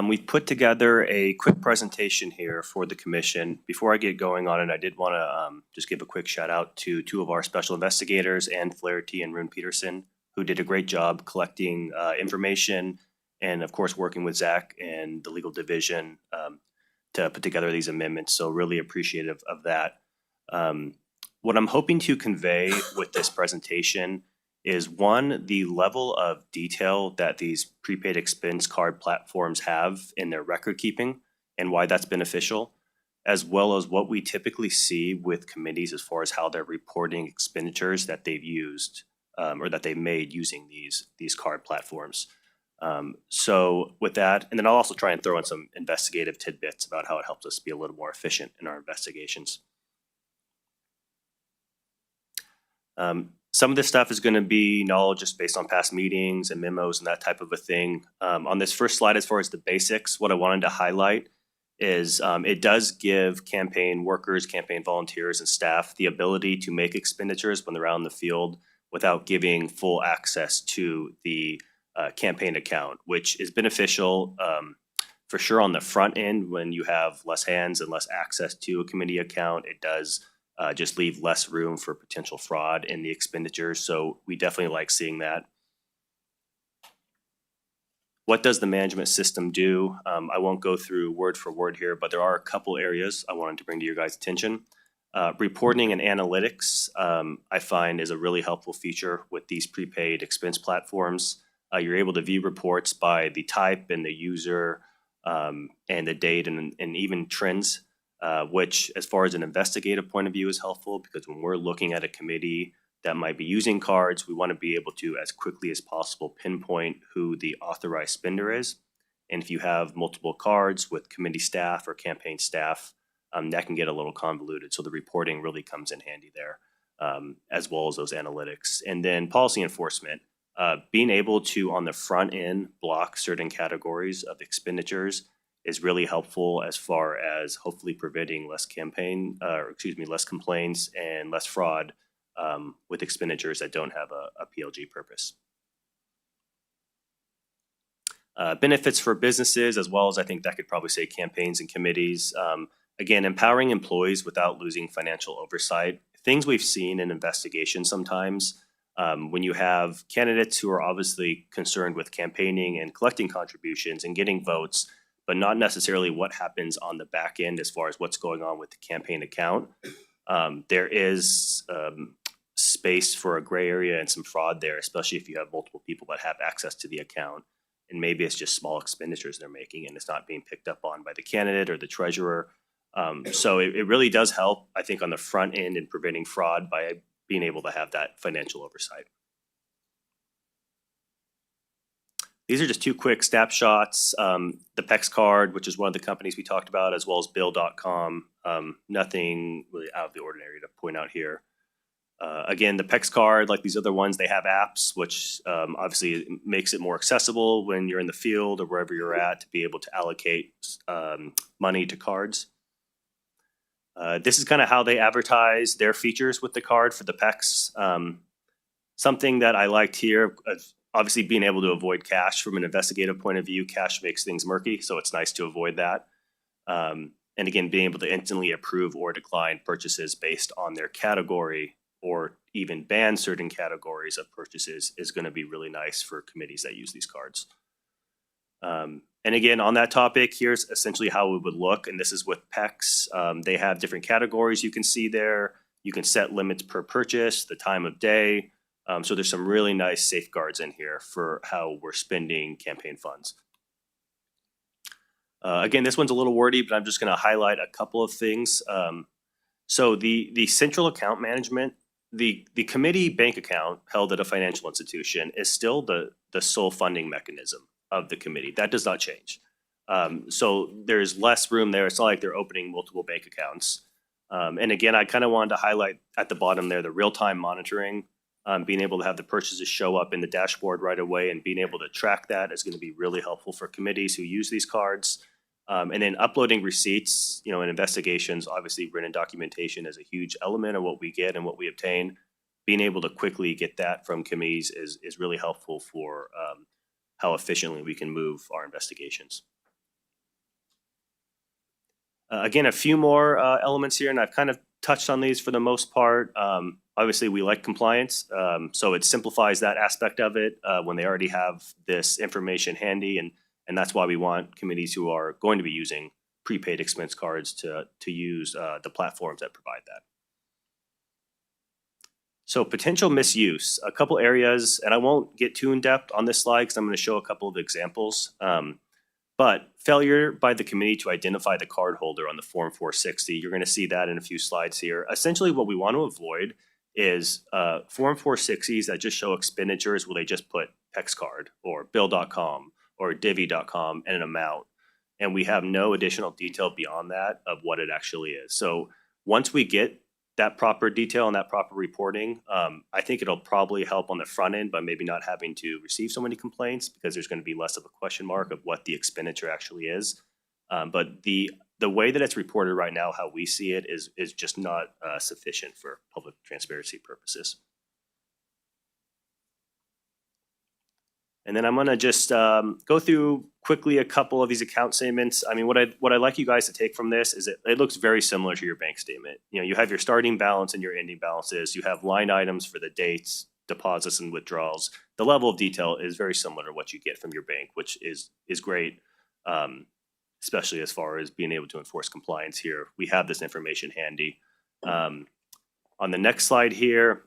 We've put together a quick presentation here for the Commission. Before I get going on it, I did want to just give a quick shout out to two of our special investigators, Ann Flaherty and Rune Peterson, who did a great job collecting information and, of course, working with Zach and the legal division to put together these amendments. So really appreciative of that. What I'm hoping to convey with this presentation is, one, the level of detail that these prepaid expense card platforms have in their record keeping and why that's beneficial, as well as what we typically see with committees as far as how they're reporting expenditures that they've used or that they made using these card platforms. So with that, and then I'll also try and throw in some investigative tidbits about how it helps us be a little more efficient in our investigations. Some of this stuff is going to be knowledge just based on past meetings and memos and that type of a thing. On this first slide, as far as the basics, what I wanted to highlight is it does give campaign workers, campaign volunteers, and staff the ability to make expenditures when they're out in the field without giving full access to the campaign account, which is beneficial for sure on the front end when you have less hands and less access to a committee account. It does just leave less room for potential fraud in the expenditures. So we definitely like seeing that. What does the management system do? I won't go through word for word here, but there are a couple areas I wanted to bring to your guys' attention. Reporting and analytics, I find, is a really helpful feature with these prepaid expense platforms. You're able to view reports by the type and the user and the date and even trends, which as far as an investigative point of view is helpful, because when we're looking at a committee that might be using cards, we want to be able to, as quickly as possible, pinpoint who the authorized spender is. And if you have multiple cards with committee staff or campaign staff, that can get a little convoluted. So the reporting really comes in handy there, as well as those analytics. And then policy enforcement, being able to, on the front end, block certain categories of expenditures is really helpful as far as hopefully preventing less complaints and less fraud with expenditures that don't have a PLG purpose. Benefits for businesses, as well as I think that could probably say campaigns and committees. Again, empowering employees without losing financial oversight. Things we've seen in investigations sometimes when you have candidates who are obviously concerned with campaigning and collecting contributions and getting votes, but not necessarily what happens on the back end as far as what's going on with the campaign account. There is space for a gray area and some fraud there, especially if you have multiple people that have access to the account. And maybe it's just small expenditures they're making and it's not being picked up on by the candidate or the treasurer. So it really does help, I think, on the front end in preventing fraud by being able to have that financial oversight. These are just two quick snapshots. The PEX card, which is one of the companies we talked about, as well as Bill.com. Nothing really out of the ordinary to point out here. Again, the PEX card, like these other ones, they have apps, which obviously makes it more accessible when you're in the field or wherever you're at to be able to allocate money to cards. This is kind of how they advertise their features with the card for the PEX. Something that I liked here, obviously being able to avoid cash from an investigative point of view. Cash makes things murky, so it's nice to avoid that. And again, being able to instantly approve or decline purchases based on their category or even ban certain categories of purchases is going to be really nice for committees that use these cards. And again, on that topic, here's essentially how it would look, and this is with PEX. They have different categories you can see there. You can set limits per purchase, the time of day. So there's some really nice safeguards in here for how we're spending campaign funds. Again, this one's a little wordy, but I'm just going to highlight a couple of things. So the central account management, the committee bank account held at a financial institution is still the sole funding mechanism of the committee. That does not change. So there's less room there. It's not like they're opening multiple bank accounts. And again, I kind of wanted to highlight at the bottom there the real-time monitoring. Being able to have the purchases show up in the dashboard right away and being able to track that is going to be really helpful for committees who use these cards. And then uploading receipts, in investigations, obviously written documentation is a huge element of what we get and what we obtain. Being able to quickly get that from committees is really helpful for how efficiently we can move our investigations. Again, a few more elements here, and I've kind of touched on these for the most part. Obviously, we like compliance, so it simplifies that aspect of it when they already have this information handy, and that's why we want committees who are going to be using prepaid expense cards to use the platforms that provide that. So potential misuse, a couple areas, and I won't get too in depth on this slide because I'm going to show a couple of examples. But failure by the committee to identify the card holder on the Form 460, you're going to see that in a few slides here. Essentially, what we want to avoid is Form 460s that just show expenditures where they just put PEX card or Bill.com or Divvy.com and an amount. And we have no additional detail beyond that of what it actually is. So once we get that proper detail and that proper reporting, I think it'll probably help on the front end by maybe not having to receive so many complaints because there's going to be less of a question mark of what the expenditure actually is. But the way that it's reported right now, how we see it, is just not sufficient for public transparency purposes. And then I'm going to just go through quickly a couple of these account statements. I mean, what I'd like you guys to take from this is it looks very similar to your bank statement. You have your starting balance and your ending balances. You have line items for the dates, deposits, and withdrawals. The level of detail is very similar to what you get from your bank, which is great, especially as far as being able to enforce compliance here. We have this information handy. On the next slide here,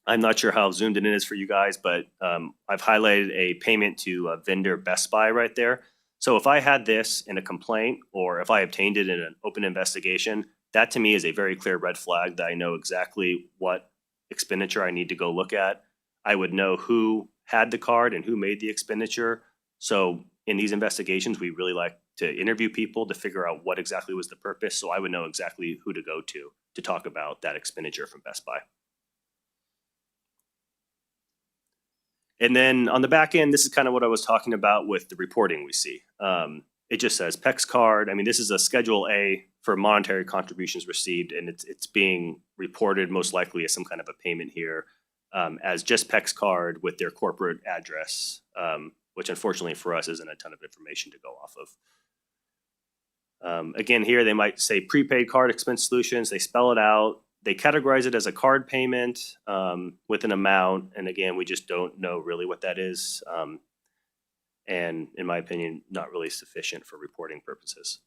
I'm not sure how zoomed in it is for you guys, but I've highlighted a payment to vendor Best Buy right there. So if I had this in a complaint or if I obtained it in an open investigation, that to me is a very clear red flag that I know exactly what expenditure I need to go look at. I would know who had the card and who made the expenditure. So in these investigations, we really like to interview people to figure out what exactly was the purpose. So I would know exactly who to go to talk about that expenditure from Best Buy. And then on the back end, this is kind of what I was talking about with the reporting we see. It just says PEX card. I mean, this is a Schedule A for monetary contributions received, and it's being reported most likely as some kind of a payment here as just PEX card with their corporate address, which unfortunately for us isn't a ton of information to go off of. Again, here they might say prepaid card expense solutions. They spell it out. They categorize it as a card payment with an amount. And again, we just don't know really what that is. And in my opinion, not really sufficient for reporting purposes.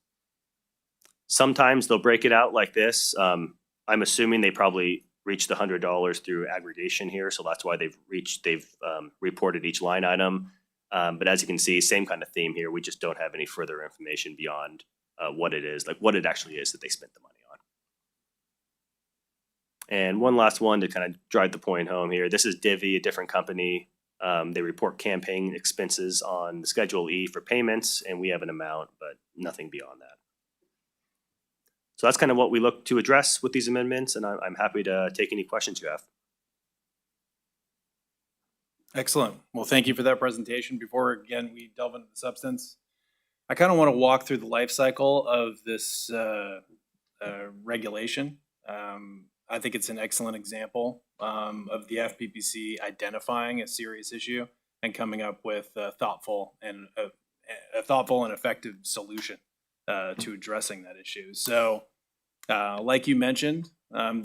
Sometimes they'll break it out like this. I'm assuming they probably reached the $100 through aggregation here. So that's why they've reported each line item. But as you can see, same kind of theme here. We just don't have any further information beyond what it is, like what it actually is that they spent the money on. And one last one to kind of drive the point home here. This is Divvy, a different company. They report campaign expenses on Schedule E for payments, and we have an amount, but nothing beyond that. So that's kind of what we look to address with these amendments, and I'm happy to take any questions you have. Excellent. Well, thank you for that presentation. Before, again, we delve into the substance, I kind of want to walk through the life cycle of this regulation. I think it's an excellent example of the FPPC identifying a serious issue and coming up with a thoughtful and effective solution to addressing that issue. So, like you mentioned,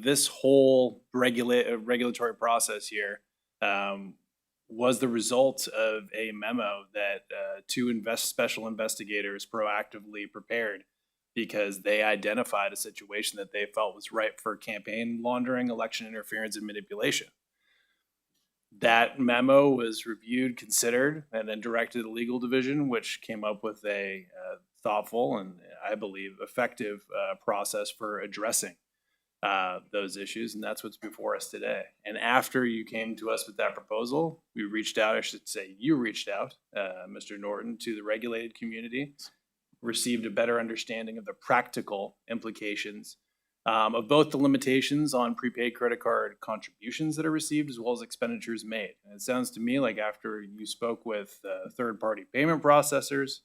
this whole regulatory process here was the result of a memo that two special investigators proactively prepared because they identified a situation that they felt was ripe for campaign laundering, election interference, and manipulation. That memo was reviewed, considered, and then directed to the legal division, which came up with a thoughtful and, I believe, effective process for addressing those issues, and that's what's before us today. And after you came to us with that proposal, we reached out, I should say you reached out, Mr. Norton, to the regulated community, received a better understanding of the practical implications of both the limitations on prepaid credit card contributions that are received as well as expenditures made. And it sounds to me like after you spoke with third-party payment processors,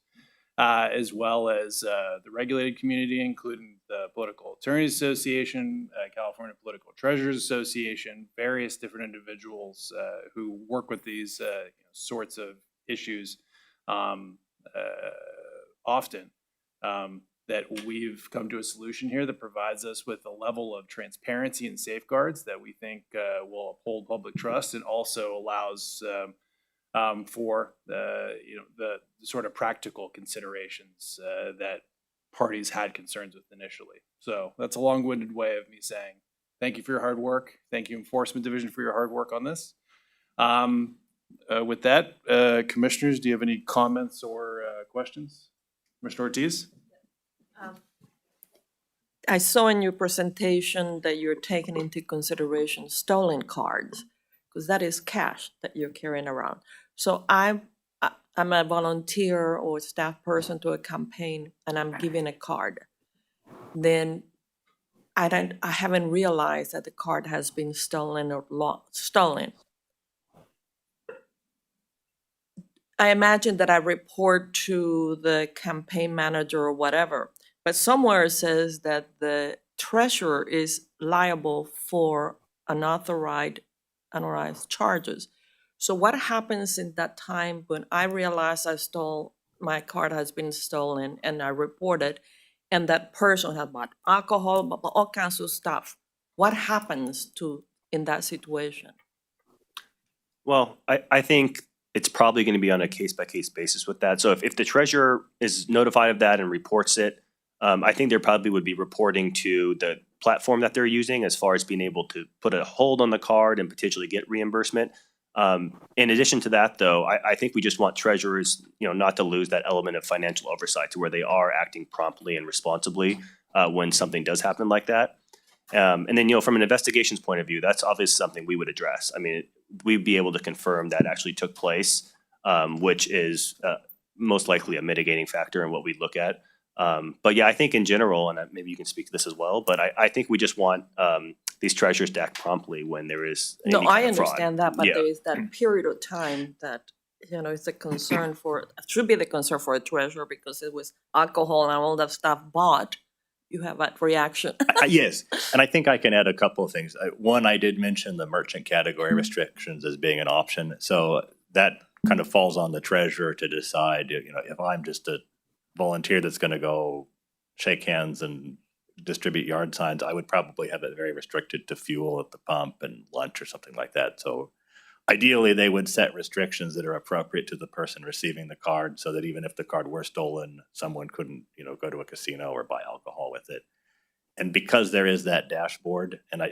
as well as the regulated community, including the Political Attorneys Association, California Political Treasurers Association, various different individuals who work with these sorts of issues often, that we've come to a solution here that provides us with a level of transparency and safeguards that we think will uphold public trust and also allows for the sort of practical considerations that parties had concerns with initially. So that's a long-winded way of me saying thank you for your hard work. Thank you, Enforcement Division, for your hard work on this. With that, commissioners, do you have any comments or questions? Commissioner Ortiz? I saw in your presentation that you're taking into consideration stolen cards, because that is cash that you're carrying around. So I'm a volunteer or staff person to a campaign, and I'm given a card. Then I haven't realized that the card has been stolen or stolen. I imagine that I report to the campaign manager or whatever, but somewhere it says that the treasurer is liable for unauthorized charges. So what happens in that time when I realize my card has been stolen and I report it, and that person had bought alcohol, all kinds of stuff? What happens in that situation? Well, I think it's probably going to be on a case-by-case basis with that. So if the treasurer is notified of that and reports it, I think there probably would be reporting to the platform that they're using as far as being able to put a hold on the card and potentially get reimbursement. In addition to that, though, I think we just want treasurers, not to lose that element of financial oversight to where they are acting promptly and responsibly when something does happen like that. And then, from an investigations point of view, that's obviously something we would address. I mean, we'd be able to confirm that actually took place, which is most likely a mitigating factor in what we look at. But yeah, I think in general, and maybe you can speak to this as well, but I think we just want these treasurers to act promptly when there is any No, kind I of fraud. understand that, but Yeah. there is that period of time that, it's a concern should be the concern for a treasurer, because it was alcohol and all that stuff bought. You have that reaction. Yes, and I think I can add a couple of things. One, I did mention the merchant category restrictions as being an option. So that kind of falls on the treasurer to decide, if I'm just a volunteer that's going to go shake hands and distribute yard signs, I would probably have it very restricted to fuel at the pump and lunch or something like that. So ideally, they would set restrictions that are appropriate to the person receiving the card so that even if the card were stolen, someone couldn't, go to a casino or buy alcohol with it. And because there is that dashboard, and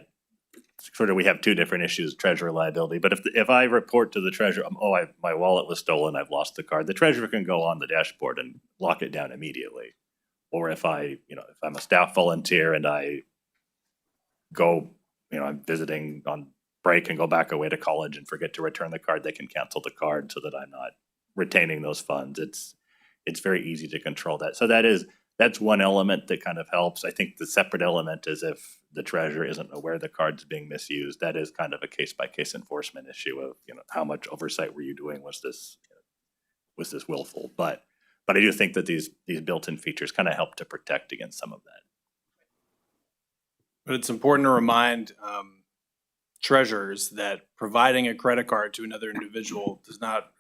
we have two different issues, treasurer liability, but if I report to the treasurer, my wallet was stolen, I've lost the card, the treasurer can go on the dashboard and lock it down immediately. Or if if I'm a staff volunteer and I go, I'm visiting on break and go back away to college and forget to return the card, they can cancel the card so that I'm not retaining those funds. It's very easy to control that. So that's one element that kind of helps. I think the separate element is if the treasurer isn't aware the card's being misused, that is kind of a case-by-case enforcement issue of, how much oversight were you doing? Was this willful? But I do think that these built-in features kind of help to protect against some of that. But it's important to remind treasurers that providing a credit card to another individual does not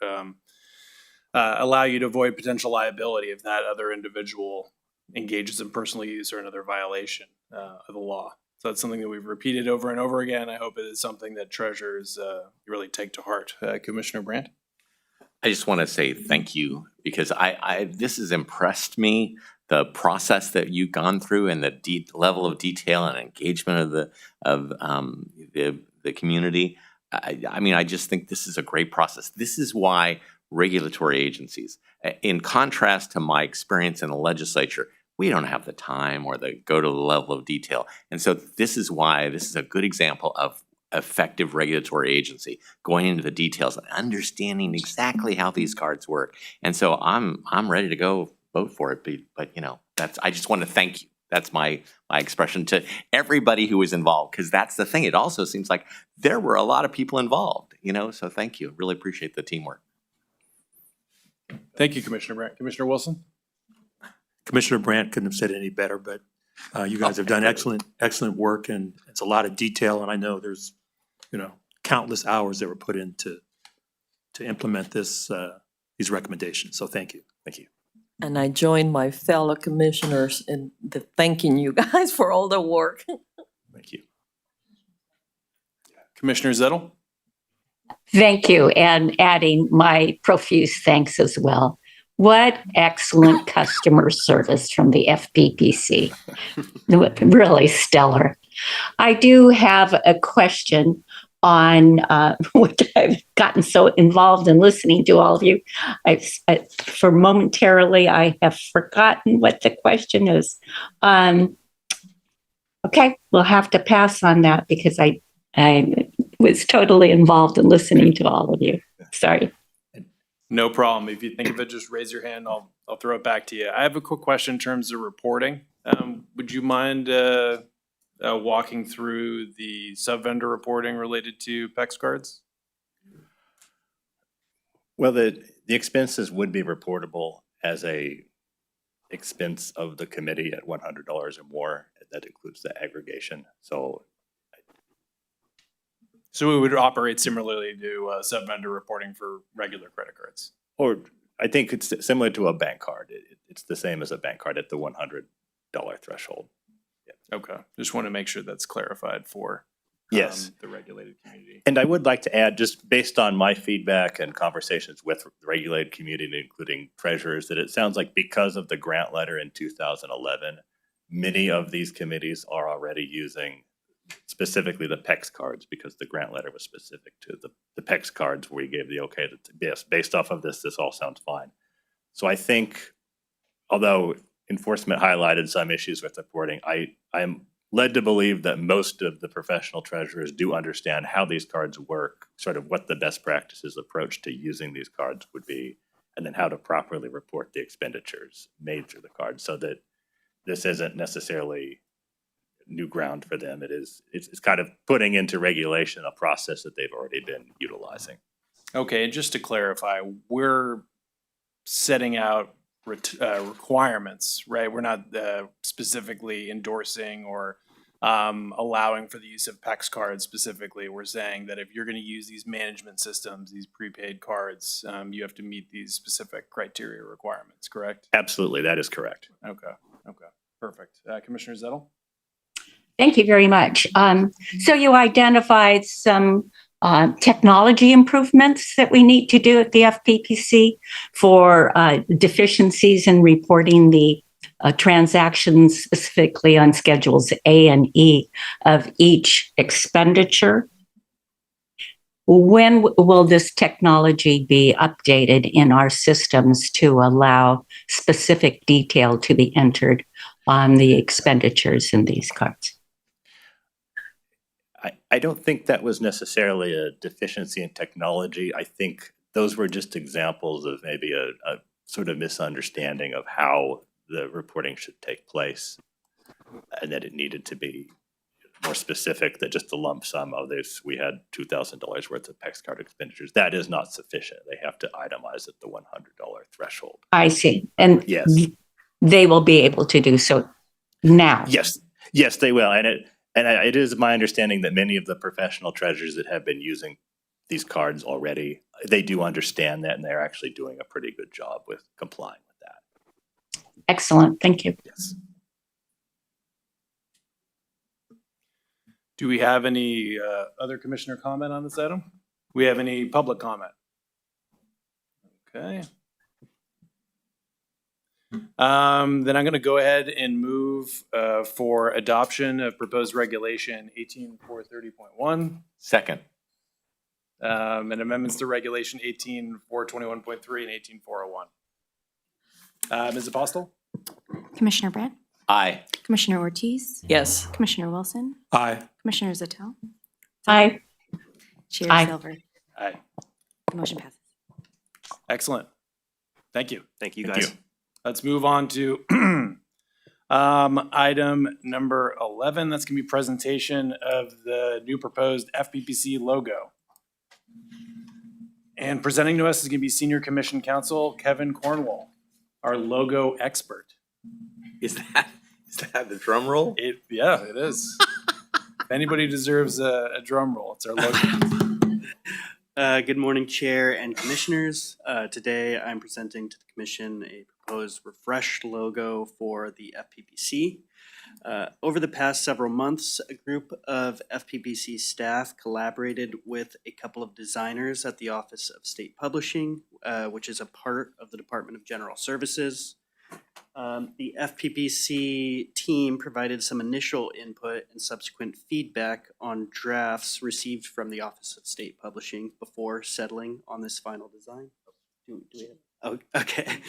allow you to avoid potential liability if that other individual engages in personal use or another violation of the law. So that's something that we've repeated over and over again. I hope it is something that treasurers really take to heart. Commissioner Brandt? I just want to say thank you because this has impressed me, the process that you've gone through and the level of detail and engagement of the community. I just think this is a great process. This is why regulatory agencies, in contrast to my experience in the legislature, we don't have the time or go to the level of detail. And so this is why this is a good example of effective regulatory agency, going into the details and understanding exactly how these cards work. And so I'm ready to go vote for it. But I just want to thank you. That's my expression to everybody who was involved, because that's the thing. It also seems like there were a lot of people involved, so thank you. Really appreciate the teamwork. Thank you, Commissioner Brandt. Commissioner Wilson? Commissioner Brandt couldn't have said it any better, but you guys have done excellent work, and it's a lot of detail, and I know there's, countless hours that were put in to implement these recommendations. So thank you. Thank you. And I join my fellow commissioners in thanking you guys for all the work. Thank you. Commissioner Zettel? Thank you, and adding my profuse thanks as well. What excellent customer service from the FPPC. Really stellar. I do have a question on which I've gotten so involved in listening to all of you. For momentarily, I have forgotten what the question is. Okay, we'll have to pass on that because I was totally involved in listening to all of you. Sorry. No problem. If you think of it, just raise your hand. I'll throw it back to you. I have a quick question in terms of reporting. Would you mind walking through the sub-vendor reporting related to PEX cards? Well, the expenses would be reportable as a expense of the committee at $100 or more. That includes the aggregation. So we would operate similarly to sub-vendor reporting for regular credit cards. Or I think it's similar to a bank card. It's the same as a bank card at the $100 threshold. Yeah. Okay. Just want to make sure that's clarified for yes, the regulated community. And I would like to add, just based on my feedback and conversations with the regulated community, including treasurers, that it sounds like because of the grant letter in 2011, many of these committees are already using specifically the PEX cards because the grant letter was specific to the PEX cards where we gave the okay that yes, based off of this all sounds fine. So I think, although enforcement highlighted some issues with reporting, I am led to believe that most of the professional treasurers do understand how these cards work, sort of what the best practices approach to using these cards would be, and then how to properly report the expenditures made through the card so that this isn't necessarily new ground for them. It's kind of putting into regulation a process that they've already been utilizing. Okay, and just to clarify, we're setting out requirements, right? We're not specifically endorsing or allowing for the use of PEX cards specifically. We're saying that if you're going to use these management systems, these prepaid cards, you have to meet these specific criteria requirements, correct? Absolutely, that is correct. Okay, perfect. Commissioner Zettel? Thank you very much. So you identified some technology improvements that we need to do at the FPPC for deficiencies in reporting the transactions specifically on Schedules A and E of each expenditure. When will this technology be updated in our systems to allow specific detail to be entered on the expenditures in these cards? I don't think that was necessarily a deficiency in technology. I think those were just examples of maybe a sort of misunderstanding of how the reporting should take place, and that it needed to be more specific than just a lump sum of this. We had $2,000 worth of PEX card expenditures. That is not sufficient. They have to itemize at the $100 threshold. I see. And Yes. they will be able to do so now. Yes, they will. And it is my understanding that many of the professional treasurers that have been using these cards already, they do understand that, and they're actually doing a pretty good job with complying with that. Excellent. Thank you. Yes. Do we have any other commissioner comment on this item? We have any public comment? Okay. Then I'm going to go ahead and move for adoption of proposed regulation 18430.1. Second. And amendments to regulation 18421.3 and 18401. Ms. Apostle? Commissioner Brett? Aye. Commissioner Ortiz? Yes. Commissioner Wilson? Aye. Commissioner Zettel? Aye. Chair Aye. Silver? Aye. The motion passes. Excellent. Thank you. Thank you, Thank guys. you. Let's move on to item number 11. That's going to be presentation of the new proposed FPPC logo. And presenting to us is going to be Senior Commission Counsel Kevin Cornwall, our logo expert. Is that the drum roll? Yeah, it is. If anybody deserves a drum roll, it's our logo. Good morning, Chair and Commissioners. Today, I'm presenting to the Commission a proposed refreshed logo for the FPPC. Over the past several months, a group of FPPC staff collaborated with a couple of designers at the Office of State Publishing, which is a part of the Department of General Services. The FPPC team provided some initial input and subsequent feedback on drafts received from the Office of State Publishing before settling on this final design. Do we have? Oh, okay.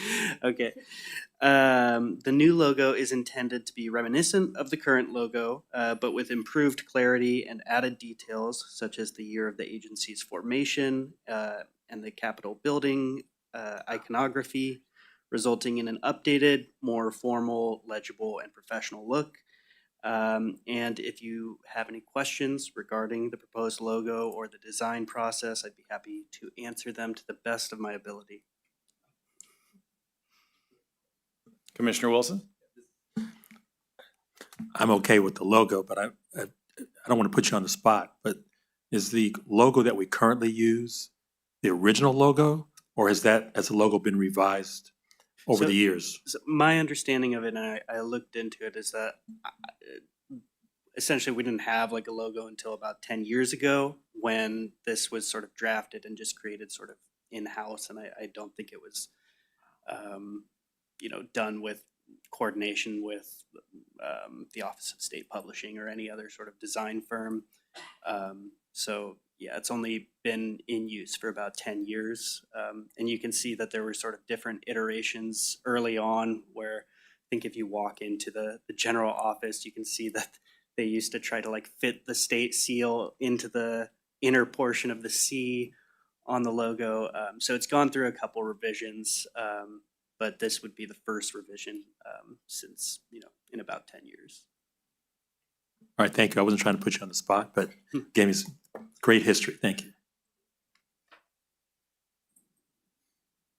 The new logo is intended to be reminiscent of the current logo, but with improved clarity and added details such as the year of the agency's formation and the Capitol building iconography, resulting in an updated, more formal, legible, and professional look. And if you have any questions regarding the proposed logo or the design process, I'd be happy to answer them to the best of my ability. Commissioner Wilson? I'm okay with the logo, but I don't want to put you on the spot, but is the logo that we currently use the original logo, or has the logo been revised over the years? So my understanding of it, and I looked into it, is that essentially we didn't have like a logo until about 10 years ago when this was sort of drafted and just created sort of in-house, and I don't think it was done with coordination with the Office of State Publishing or any other sort of design firm. So yeah, it's only been in use for about 10 years. And you can see that there were sort of different iterations early on where I think if you walk into the general office, you can see that they used to try to like fit the state seal into the inner portion of the C on the logo. So it's gone through a couple revisions, but this would be the first revision since, in about 10 years. All right, thank you. I wasn't trying to put you on the spot, but gave me some great history. Thank you.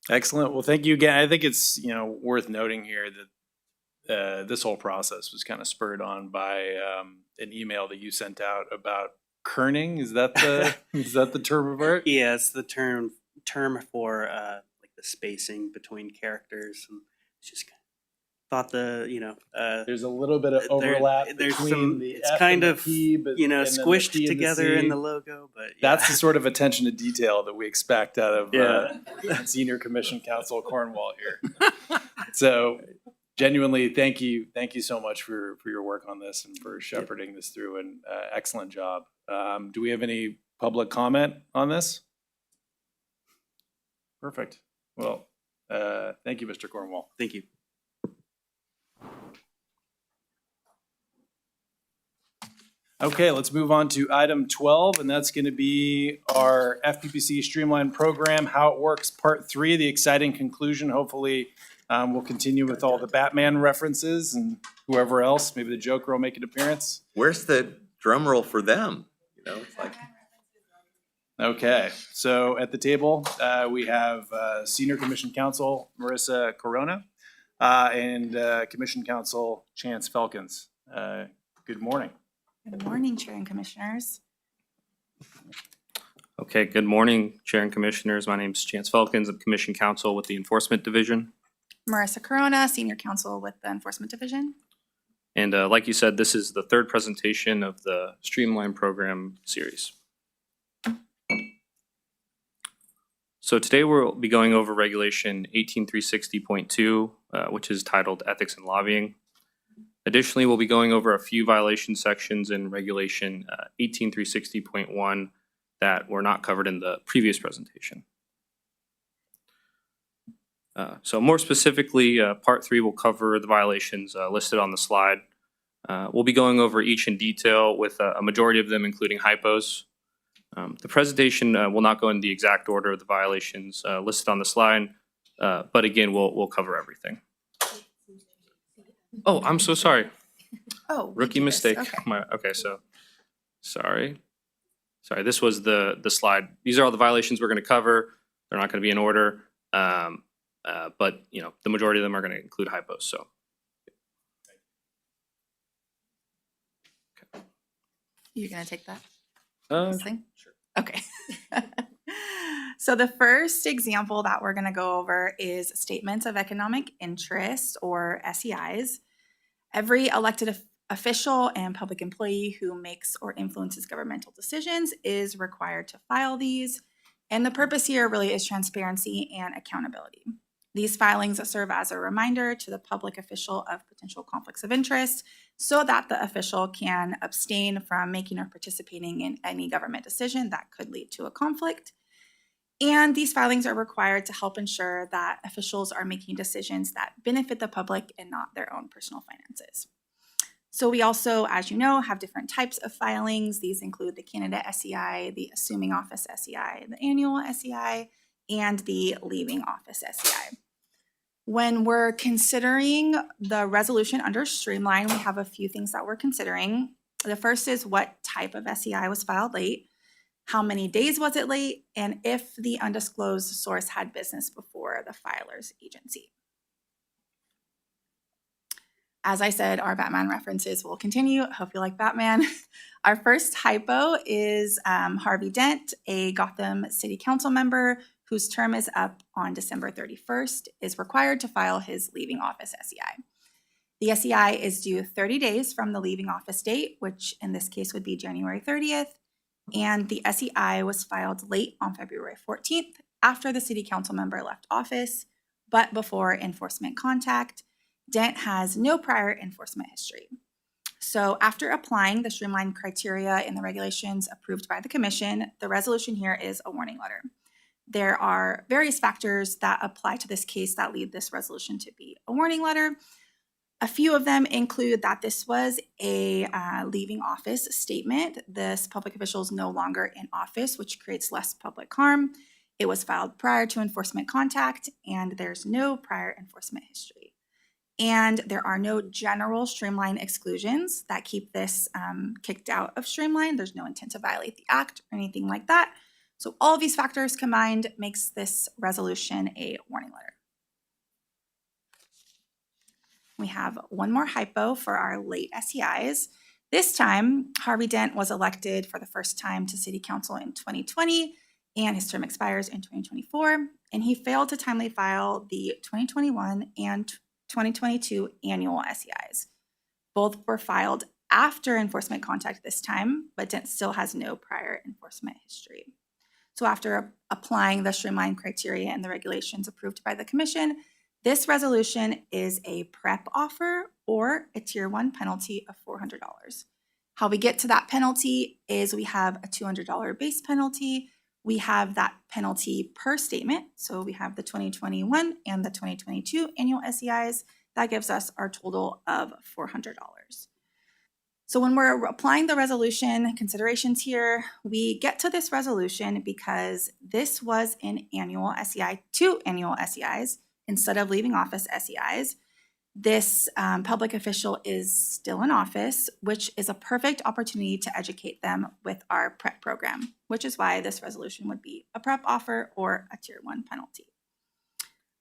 Excellent. Well, thank you again. I think it's, worth noting here that this whole process was kind of spurred on by an email that you sent out about kerning. Is that the term of art? Yeah, it's the term for like the spacing between characters, and it's just thought there's a little bit of overlap between the it's F kind and of the P, but and then the squished P and the together in C. the logo, but yeah. That's the sort of attention to detail that we expect out of Senior Commission Counsel Cornwall here. So genuinely, thank you so much for your work on this and for shepherding this through, and excellent job. Do we have any public comment on this? Perfect. Well, thank you, Mr. Cornwall. Thank you. Okay, let's move on to item 12, and that's going to be our FPPC Streamline Program, How It Works, Part 3, the exciting conclusion. Hopefully, we'll continue with all the Batman references and whoever else. Maybe the Joker will make an appearance. Where's the drum roll for them? You know, it's like. Okay, so at the table, we have Senior Commission Counsel Marissa Corona and Commission Counsel Chance Felkins. Good morning. Good morning, Chair and Commissioners. Okay, good morning, Chair and Commissioners. My name is Chance Felkins. I'm Commission Counsel with the Enforcement Division. Marissa Corona, Senior Counsel with the Enforcement Division. And like you said, this is the third presentation of the Streamline Program series. So today we'll be going over Regulation 18360.2, which is titled Ethics and Lobbying. Additionally, we'll be going over a few violation sections in Regulation 18360.1 that were not covered in the previous presentation. So more specifically, Part 3 will cover the violations listed on the slide. We'll be going over each in detail with a majority of them including hypos. The presentation will not go in the exact order of the violations listed on the slide, but again, we'll cover everything. Oh, I'm so sorry. Oh. Rookie mistake. Okay, so sorry. This was the slide. These are all the violations we're going to cover. They're not going to be in order, but you know the majority of them are going to include hypos. So. You're going to take that? Sure. Okay. So the first example that we're going to go over is statements of economic interest, or SEIs. Every elected official and public employee who makes or influences governmental decisions is required to file these. And the purpose here really is transparency and accountability. These filings serve as a reminder to the public official of potential conflicts of interest so that the official can abstain from making or participating in any government decision that could lead to a conflict. And these filings are required to help ensure that officials are making decisions that benefit the public and not their own personal finances. So we also, as you know, have different types of filings. These include the candidate SEI, the assuming office SEI, the annual SEI, and the leaving office SEI. When we're considering the resolution under Streamline, we have a few things that we're considering. The first is what type of SEI was filed late, how many days was it late, and if the undisclosed source had business before the filer's agency. As I said, our Batman references will continue. I hope you like Batman. Our first hypo is Harvey Dent, a Gotham City Council member whose term is up on December 31st, is required to file his leaving office SEI. The SEI is due 30 days from the leaving office date, which in this case would be January 30th. And the SEI was filed late on February 14th after the city council member left office, but before enforcement contact. Dent has no prior enforcement history. So after applying the streamlined criteria in the regulations approved by the commission, the resolution here is a warning letter. There are various factors that apply to this case that lead this resolution to be a warning letter. A few of them include that this was a leaving office statement. This public official is no longer in office, which creates less public harm. It was filed prior to enforcement contact, and there's no prior enforcement history. And there are no general Streamline exclusions that keep this kicked out of Streamline. There's no intent to violate the act or anything like that. So all of these factors combined makes this resolution a warning letter. We have one more hypo for our late SEIs. This time, Harvey Dent was elected for the first time to City Council in 2020, and his term expires in 2024, and he failed to timely file the 2021 and 2022 annual SEIs. Both were filed after enforcement contact this time, but Dent still has no prior enforcement history. So after applying the streamlined criteria and the regulations approved by the commission, this resolution is a prep offer or a tier 1 penalty of $400. How we get to that penalty is we have a $200 base penalty. We have that penalty per statement. So we have the 2021 and the 2022 annual SEIs. That gives us our total of $400. So when we're applying the resolution considerations here, we get to this resolution because this was an annual SEI, 2 annual SEIs instead of leaving office SEIs. This public official is still in office, which is a perfect opportunity to educate them with our PrEP program, which is why this resolution would be a PrEP offer or a Tier 1 penalty.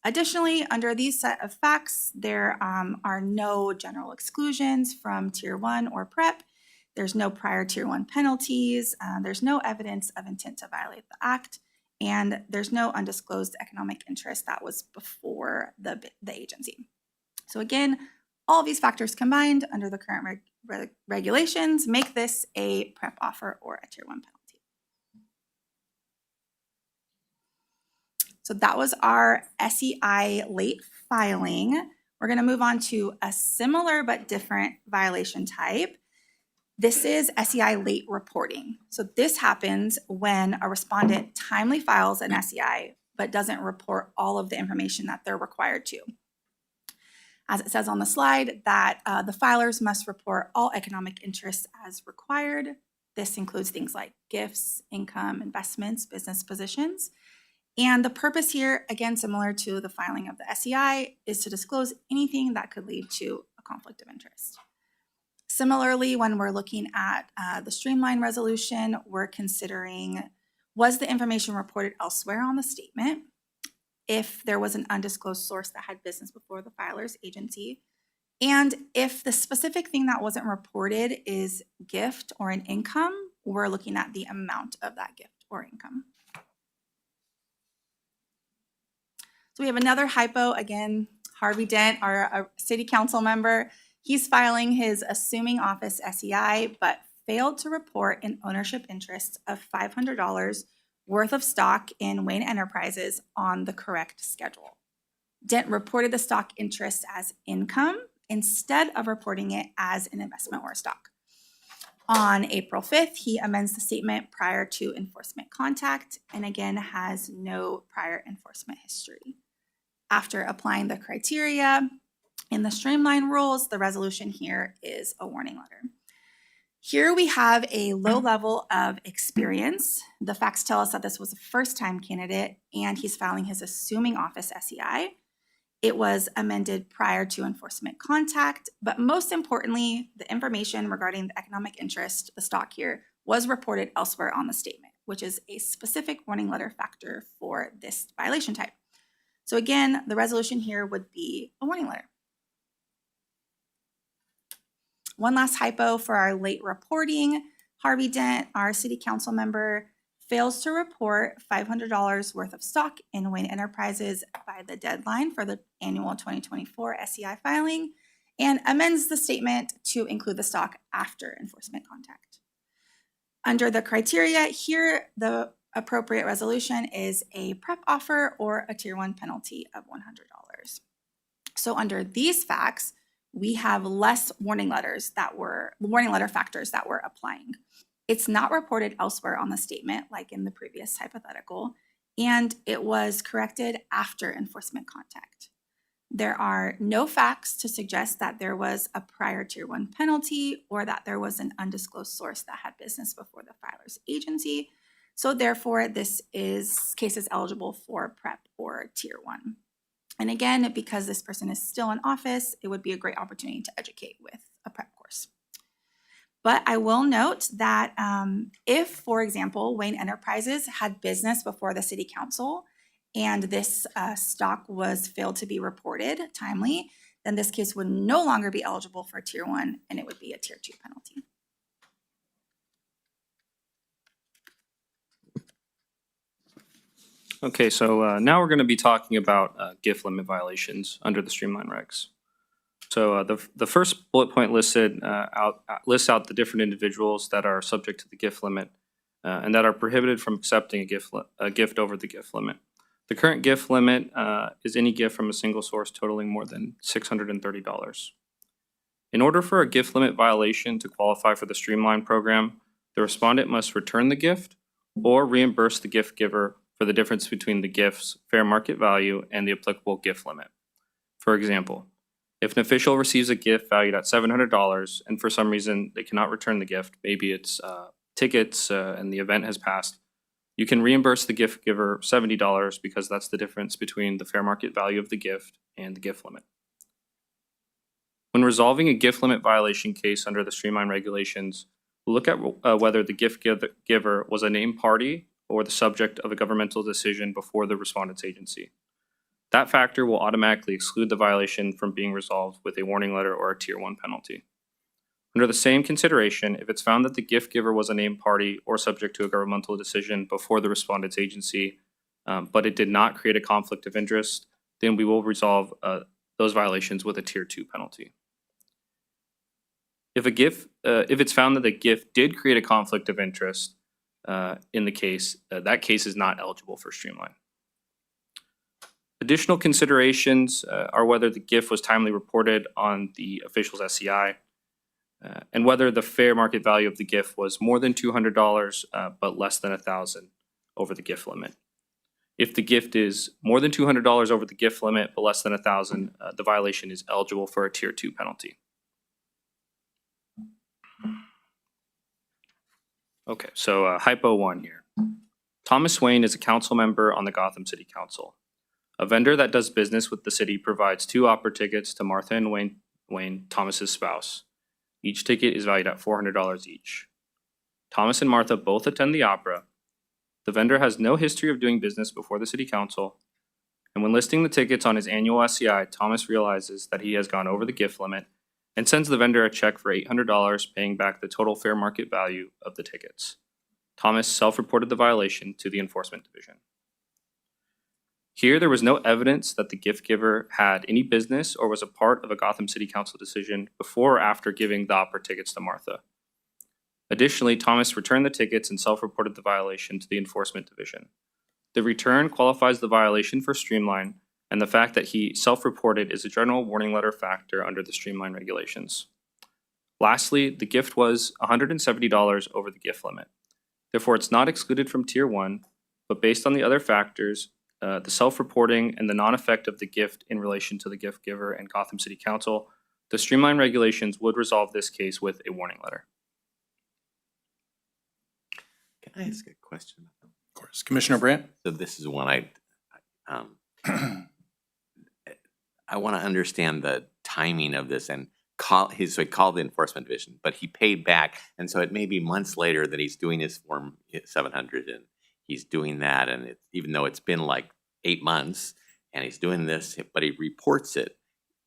Additionally, under these set of facts, there are no general exclusions from Tier 1 or PrEP. There's no prior Tier 1 penalties. There's no evidence of intent to violate the act. And there's no undisclosed economic interest that was before the agency. So again, all of these factors combined under the current regulations make this a PrEP offer or a Tier 1 penalty. So that was our SEI late filing. We're going to move on to a similar but different violation type. This is SEI late reporting. So this happens when a respondent timely files an SEI but doesn't report all of the information that they're required to. As it says on the slide, that the filers must report all economic interests as required. This includes things like gifts, income, investments, business positions. And the purpose here, again, similar to the filing of the SEI, is to disclose anything that could lead to a conflict of interest. Similarly, when we're looking at the streamline resolution, we're considering, was the information reported elsewhere on the statement? If there was an undisclosed source that had business before the filer's agency, and if the specific thing that wasn't reported is gift or an income, we're looking at the amount of that gift or income. So we have another hypo, again, Harvey Dent, our city council member. He's filing his assuming office SEI, but failed to report an ownership interest of $500 worth of stock in Wayne Enterprises on the correct schedule. Dent reported the stock interest as income instead of reporting it as an investment or a stock. On April 5th, he amends the statement prior to enforcement contact and again has no prior enforcement history. After applying the criteria in the streamline rules, the resolution here is a warning letter. Here we have a low level of experience. The facts tell us that this was a first-time candidate and he's filing his assuming office SEI. It was amended prior to enforcement contact, but most importantly, the information regarding the economic interest, the stock here, was reported elsewhere on the statement, which is a specific warning letter factor for this violation type. So again, the resolution here would be a warning letter. One last hypo for our late reporting. Harvey Dent, our city council member, fails to report $500 worth of stock in Wayne Enterprises by the deadline for the annual 2024 SEI filing and amends the statement to include the stock after enforcement contact. Under the criteria here, the appropriate resolution is a PrEP offer or a Tier 1 penalty of $100. So under these facts, we have less warning letter factors that we're applying. It's not reported elsewhere on the statement, like in the previous hypothetical, and it was corrected after enforcement contact. There are no facts to suggest that there was a prior Tier 1 penalty or that there was an undisclosed source that had business before the filer's agency. So therefore, this case is eligible for PrEP or Tier 1. And again, because this person is still in office, it would be a great opportunity to educate with a PrEP course. But I will note that if, for example, Wayne Enterprises had business before the city council and this stock was failed to be reported timely, then this case would no longer be eligible for Tier 1 and it would be a Tier 2 penalty. Okay, so now we're going to be talking about gift limit violations under the streamline regs. So the first bullet point lists out the different individuals that are subject to the gift limit and that are prohibited from accepting a gift over the gift limit. The current gift limit is any gift from a single source totaling more than $630. In order for a gift limit violation to qualify for the streamline program, the respondent must return the gift or reimburse the gift giver for the difference between the gift's fair market value and the applicable gift limit. For example, If an official receives a gift valued at $700 and for some reason they cannot return the gift, maybe it's tickets and the event has passed, you can reimburse the gift giver $70 because that's the difference between the fair market value of the gift and the gift limit. When resolving a gift limit violation case under the streamline regulations, we'll look at whether the gift giver was a named party or the subject of a governmental decision before the respondent's agency. That factor will automatically exclude the violation from being resolved with a warning letter or a Tier 1 penalty. Under the same consideration, if it's found that the gift giver was a named party or subject to a governmental decision before the respondent's agency, but it did not create a conflict of interest, then we will resolve those violations with a Tier 2 penalty. If it's found that the gift did create a conflict of interest in the case, that case is not eligible for streamline. Additional considerations are whether the gift was timely reported on the official's SCI, and whether the fair market value of the gift was more than $200 but less than $1,000 over the gift limit. If the gift is more than $200 over the gift limit but less than $1,000, the violation is eligible for a Tier 2 penalty. Okay, so Hypo 1 here. Thomas Swain is a council member on the Gotham City Council. A vendor that does business with the city provides 2 opera tickets to Martha and Wayne, Thomas's spouse. Each ticket is valued at $400 each. Thomas and Martha both attend the opera. The vendor has no history of doing business before the city council, and when listing the tickets on his annual SCI, Thomas realizes that he has gone over the gift limit and sends the vendor a check for $800, paying back the total fair market value of the tickets. Thomas self-reported the violation to the Enforcement Division. Here, there was no evidence that the gift giver had any business or was a part of a Gotham City Council decision before or after giving the opera tickets to Martha. Additionally, Thomas returned the tickets and self-reported the violation to the Enforcement Division. The return qualifies the violation for streamline, and the fact that he self-reported is a general warning letter factor under the streamline regulations. Lastly, the gift was $170 over the gift limit. Therefore, it's not excluded from Tier 1, but based on the other factors, the self-reporting and the non-effect of the gift in relation to the gift giver and Gotham City Council, the streamline regulations would resolve this case with a warning letter. Can I ask a question? Of course. Commissioner Brandt? So this is one I want to understand the timing of this and so he called the Enforcement Division, but he paid back. And so it may be months later that he's doing his Form 700 and he's doing that. And even though it's been like 8 months and he's doing this, but he reports it.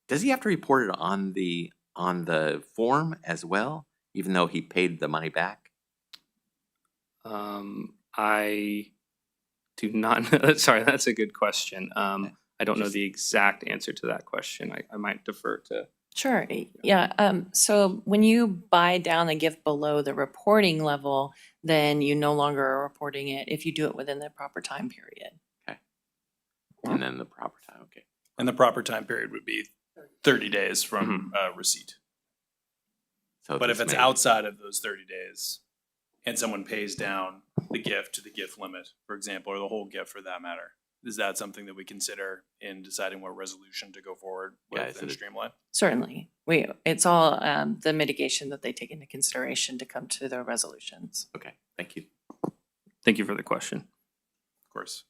Does he have to report it on the form as well, even though he paid the money back? I do not know. Sorry, that's a good question. I don't know the exact answer to that question. I might defer to. Sure, yeah. So when you buy down the gift below the reporting level, then you no longer are reporting it if you do it within the proper time period. Okay. And then the proper time, okay. And the proper time period would be 30 days from receipt. So But if this it's may- outside of those 30 days and someone pays down the gift to the gift limit, for example, or the whole gift for that matter, is that something that we consider in deciding what resolution to go forward Yeah, with is and it- streamline? Certainly, it's all the mitigation that they take into consideration to come to their resolutions. Okay, thank you. Thank you for the question. Of course.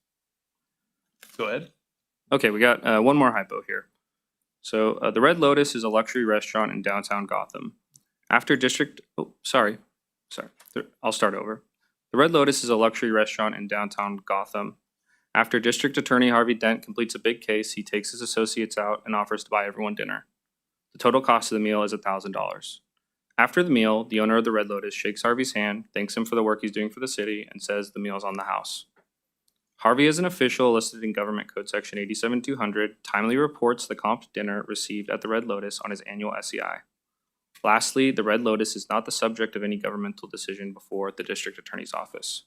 Go ahead. Okay, we got one more hypo here. So the Red Lotus is a luxury restaurant in downtown Gotham. After district, I'll start over. The Red Lotus is a luxury restaurant in downtown Gotham. After District Attorney Harvey Dent completes a big case, he takes his associates out and offers to buy everyone dinner. The total cost of the meal is $1,000. After the meal, the owner of the Red Lotus shakes Harvey's hand, thanks him for the work he's doing for the city, and says the meal's on the house. Harvey, as an official listed in Government Code Section 87200, timely reports the comped dinner received at the Red Lotus on his annual SEI. Lastly, the Red Lotus is not the subject of any governmental decision before the District Attorney's Office.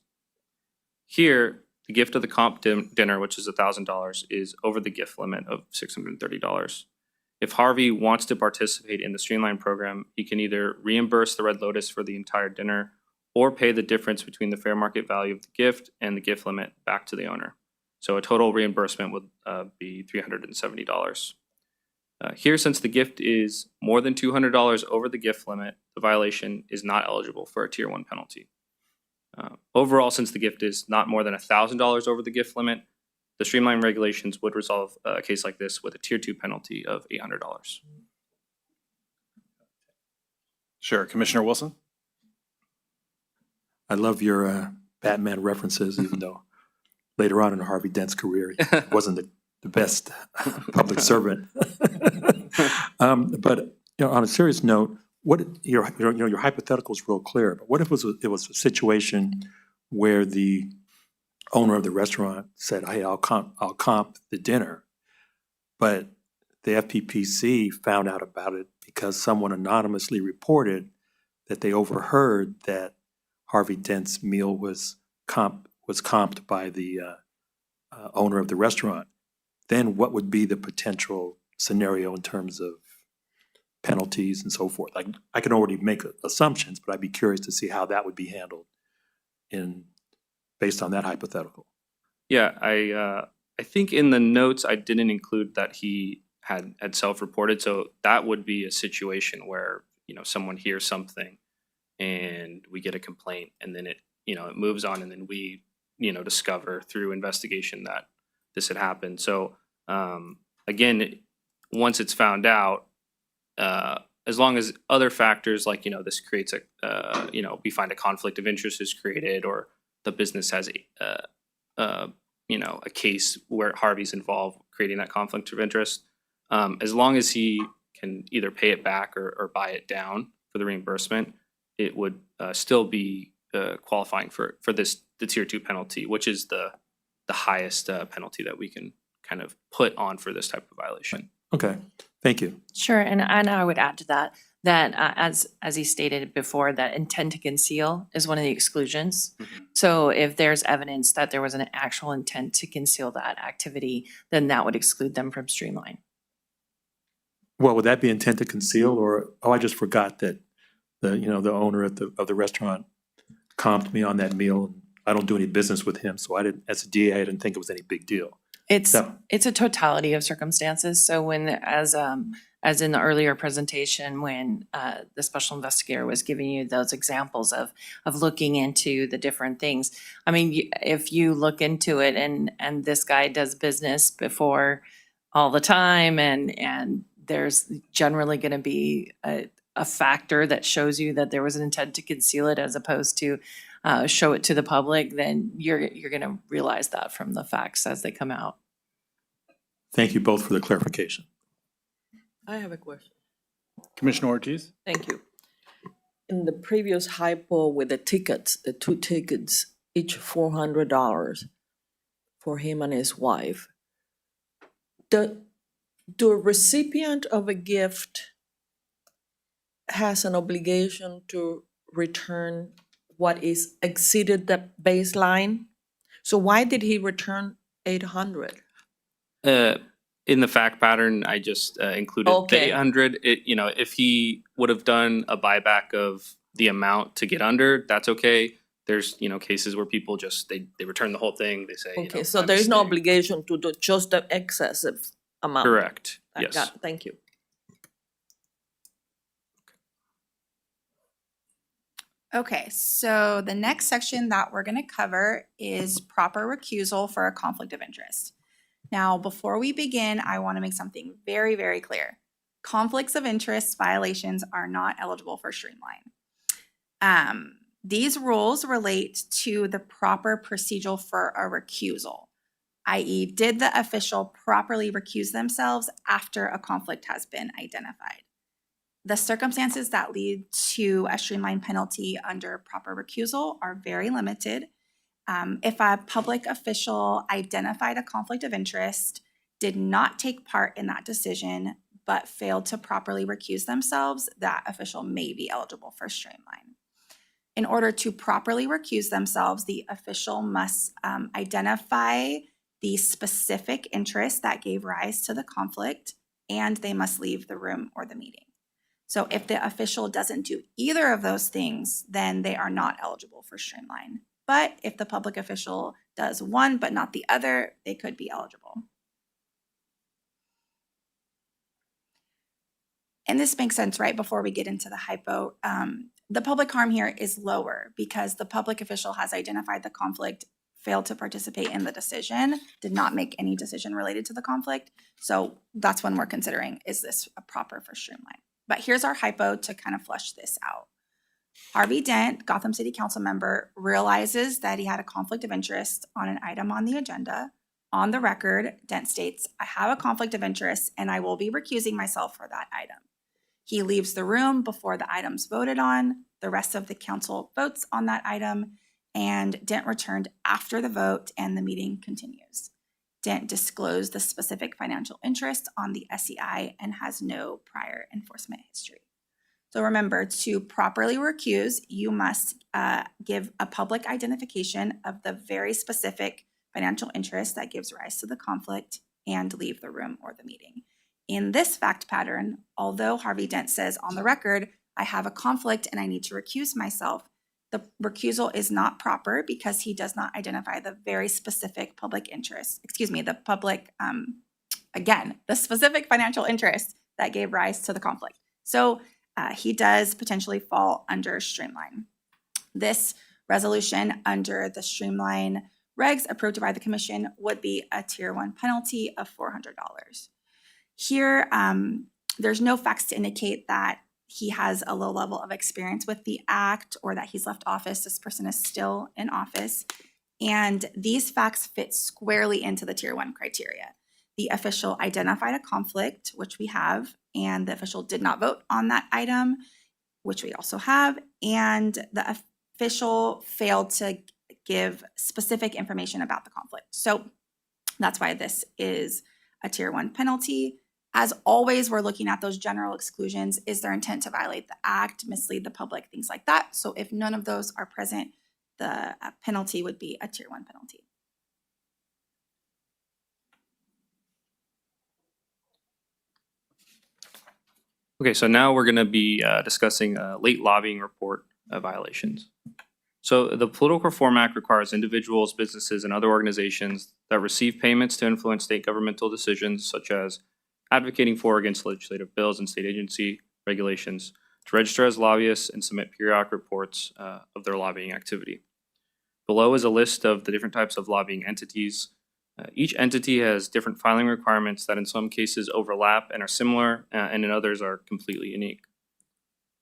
Here, the gift of the comp dinner, which is $1,000, is over the gift limit of $630. If Harvey wants to participate in the Streamline program, he can either reimburse the Red Lotus for the entire dinner or pay the difference between the fair market value of the gift and the gift limit back to the owner. So a total reimbursement would be $370. Here, since the gift is more than $200 over the gift limit, the violation is not eligible for a Tier 1 penalty. Overall, since the gift is not more than $1,000 over the gift limit, the streamlined regulations would resolve a case like this with a Tier 2 penalty of $800. Sure, Commissioner Wilson? I love your Batman references, even though later on in Harvey Dent's career, he wasn't the best public servant. But on a serious note, what your hypothetical is real clear. But what if it was a situation where the owner of the restaurant said, "Hey, I'll comp the dinner," but the FPPC found out about it because someone anonymously reported that they overheard that Harvey Dent's meal was comped by the owner of the restaurant. Then what would be the potential scenario in terms of penalties and so forth? Like, I can already make assumptions, but I'd be curious to see how that would be handled based on that hypothetical. Yeah, I think in the notes I didn't include that he had self-reported, so that would be a situation where someone hears something and we get a complaint, and then it moves on, and then we discover through investigation that this had happened. So again, once it's found out, as long as other factors like this creates we find a conflict of interest is created, or the business has a case where Harvey's involved, creating that conflict of interest, as long as he can either pay it back or buy it down for the reimbursement, it would still be qualifying for the Tier 2 penalty, which is the highest penalty that we can kind of put on for this type of violation. Okay, thank you. Sure, and I would add to that as he stated before, that intent to conceal is one of the exclusions. So if there's evidence that there was an actual intent to conceal that activity, then that would exclude them from Streamline. Well, would that be intent to conceal, or I just forgot that the owner of the restaurant comped me on that meal, and I don't do any business with him, so as a DA, I didn't think it was any big deal. It's a totality of circumstances. So when, as in the earlier presentation, when the special investigator was giving you those examples of looking into the different things, I mean, if you look into it and this guy does business before all the time, and there's generally going to be a factor that shows you that there was an intent to conceal it as opposed to show it to the public, then you're going to realize that from the facts as they come out. Thank you both for the clarification. I have a question. Commissioner Ortiz? Thank you. In the previous hypo with the tickets, the 2 tickets, each $400 for him and his wife, do a recipient of a gift has an obligation to return what is exceeded the baseline? So why did he return $800? In the fact pattern, I just included the 800. If he would have done a buyback of the amount to get under, that's okay. There's cases where people just they return the whole thing. They say Okay, so there is no obligation to do just the excessive amount. Correct. I Yes. got it. Thank you. Okay, so the next section that we're going to cover is proper recusal for a conflict of interest. Now, before we begin, I want to make something very, very clear. Conflicts of interest violations are not eligible for Streamline. These rules relate to the proper procedure for a recusal, i.e., did the official properly recuse themselves after a conflict has been identified? The circumstances that lead to a Streamline penalty under proper recusal are very limited. If a public official identified a conflict of interest, did not take part in that decision, but failed to properly recuse themselves, that official may be eligible for Streamline. In order to properly recuse themselves, the official must identify the specific interest that gave rise to the conflict, and they must leave the room or the meeting. So if the official doesn't do either of those things, then they are not eligible for Streamline. But if the public official does one but not the other, they could be eligible. And this makes sense right before we get into the hypo. The public harm here is lower because the public official has identified the conflict, failed to participate in the decision, did not make any decision related to the conflict. So that's when we're considering, is this a proper for streamline? But here's our hypo to kind of flesh this out. Harvey Dent, Gotham City Council member, realizes that he had a conflict of interest on an item on the agenda. On the record, Dent states, I have a conflict of interest and I will be recusing myself for that item. He leaves the room before the item's voted on. The rest of the council votes on that item, and Dent returned after the vote and the meeting continues. Dent disclosed the specific financial interest on the SEI and has no prior enforcement history. So remember, to properly recuse, you must give a public identification of the very specific financial interest that gives rise to the conflict and leave the room or the meeting. In this fact pattern, although Harvey Dent says on the record, I have a conflict and I need to recuse myself, the recusal is not proper because he does not identify the very specific public interest, the specific financial interest that gave rise to the conflict. So he does potentially fall under streamline. This resolution under the streamline regs approved by the commission would be a tier 1 penalty of $400. Here, there's no facts to indicate that he has a low level of experience with the act or that he's left office. This person is still in office. And these facts fit squarely into the tier 1 criteria. The official identified a conflict, which we have, and the official did not vote on that item, which we also have, and the official failed to give specific information about the conflict. So that's why this is a tier 1 penalty. As always, we're looking at those general exclusions. Is there intent to violate the act, mislead the public, things like that? So if none of those are present, the penalty would be a tier 1 penalty. Okay, so now we're going to be discussing late lobbying report violations. So the Political Reform Act requires individuals, businesses, and other organizations that receive payments to influence state governmental decisions, such as advocating for or against legislative bills and state agency regulations, to register as lobbyists and submit periodic reports of their lobbying activity. Below is a list of the different types of lobbying entities. Each entity has different filing requirements that in some cases overlap and are similar, and in others are completely unique.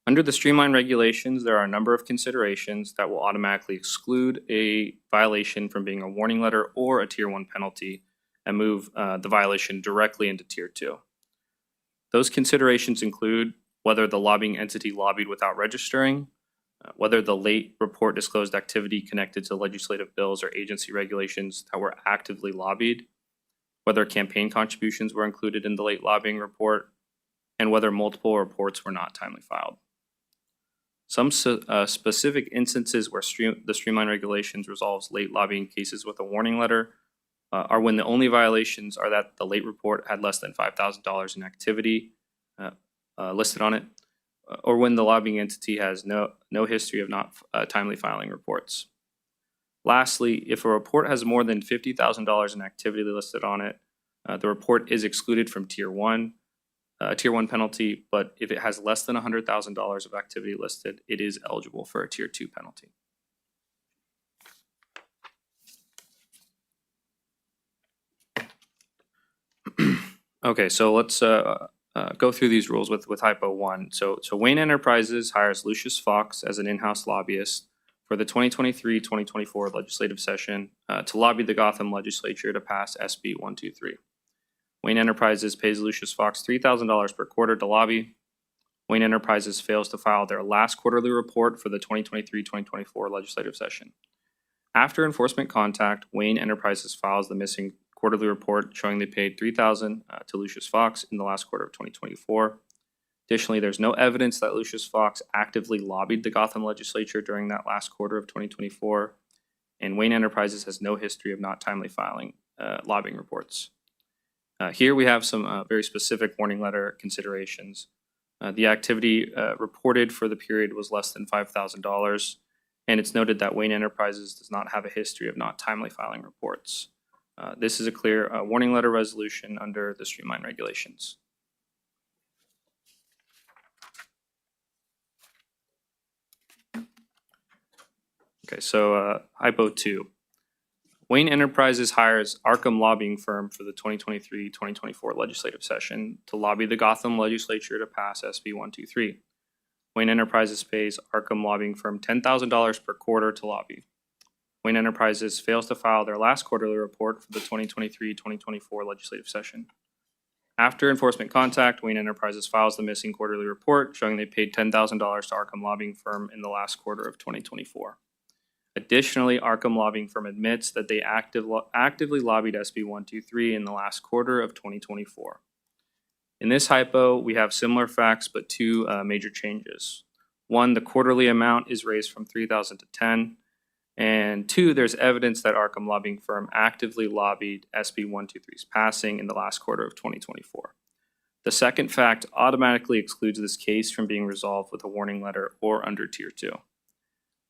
Under the streamline regulations, there are a number of considerations that will automatically exclude a violation from being a warning letter or a tier 1 penalty and move the violation directly into tier 2. Those considerations include whether the lobbying entity lobbied without registering, whether the late report disclosed activity connected to legislative bills or agency regulations that were actively lobbied, whether campaign contributions were included in the late lobbying report, and whether multiple reports were not timely filed. Some specific instances where the streamline regulations resolves late lobbying cases with a warning letter are when the only violations are that the late report had less than $5,000 in activity listed on it, or when the lobbying entity has no history of not timely filing reports. Lastly, if a report has more than $50,000 in activity listed on it, the report is excluded from tier 1 penalty, but if it has less than $100,000 of activity listed, it is eligible for a tier 2 penalty. Okay, so let's go through these rules with Hypo 1. So Wayne Enterprises hires Lucius Fox as an in-house lobbyist for the 2023-2024 legislative session to lobby the Gotham legislature to pass SB 123. Wayne Enterprises pays Lucius Fox $3,000 per quarter to lobby. Wayne Enterprises fails to file their last quarterly report for the 2023-2024 legislative session. After enforcement contact, Wayne Enterprises files the missing quarterly report showing they paid $3,000 to Lucius Fox in the last quarter of 2024. Additionally, there's no evidence that Lucius Fox actively lobbied the Gotham legislature during that last quarter of 2024, and Wayne Enterprises has no history of not timely filing lobbying reports. Here we have some very specific warning letter considerations. The activity reported for the period was less than $5,000, and it's noted that Wayne Enterprises does not have a history of not timely filing reports. This is a clear warning letter resolution under the streamline regulations. Okay, so hypo 2. Wayne Enterprises hires Arkham lobbying firm for the 2023-2024 legislative session to lobby the Gotham legislature to pass SB 123. Wayne Enterprises pays Arkham lobbying firm $10,000 per quarter to lobby. Wayne Enterprises fails to file their last quarterly report for the 2023-2024 legislative session. After enforcement contact, Wayne Enterprises files the missing quarterly report showing they paid $10,000 to Arkham lobbying firm in the last quarter of 2024. Additionally, Arkham lobbying firm admits that they actively lobbied SB 123 in the last quarter of 2024. In this hypo, we have similar facts but two major changes. One, the quarterly amount is raised from $3,000 to $10,000. And two, there's evidence that Arkham lobbying firm actively lobbied SB 123's passing in the last quarter of 2024. The second fact automatically excludes this case from being resolved with a warning letter or under Tier 2.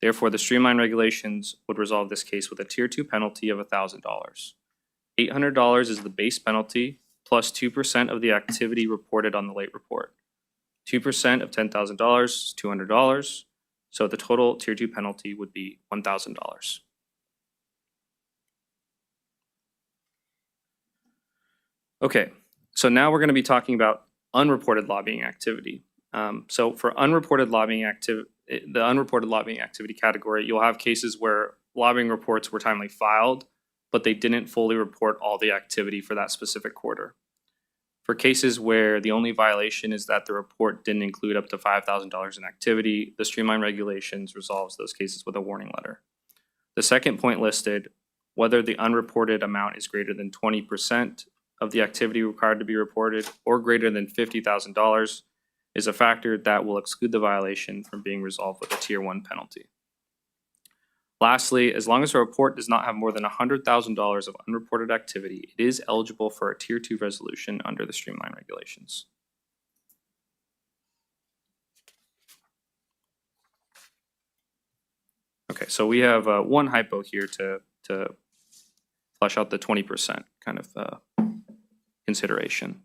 Therefore, the streamlined regulations would resolve this case with a Tier 2 penalty of $1,000. $800 is the base penalty plus 2% of the activity reported on the late report. 2% of $10,000 is $200. So the total Tier 2 penalty would be $1,000. Okay, so now we're going to be talking about unreported lobbying activity. So for unreported lobbying activity, the unreported lobbying activity category, you'll have cases where lobbying reports were timely filed, but they didn't fully report all the activity for that specific quarter. For cases where the only violation is that the report didn't include up to $5,000 in activity, the streamlined regulations resolves those cases with a warning letter. The second point listed, whether the unreported amount is greater than 20% of the activity required to be reported or greater than $50,000, is a factor that will exclude the violation from being resolved with a Tier 1 penalty. Lastly, as long as a report does not have more than $100,000 of unreported activity, it is eligible for a Tier 2 resolution under the streamlined regulations. Okay, so we have one hypo here to flesh out the 20% kind of consideration.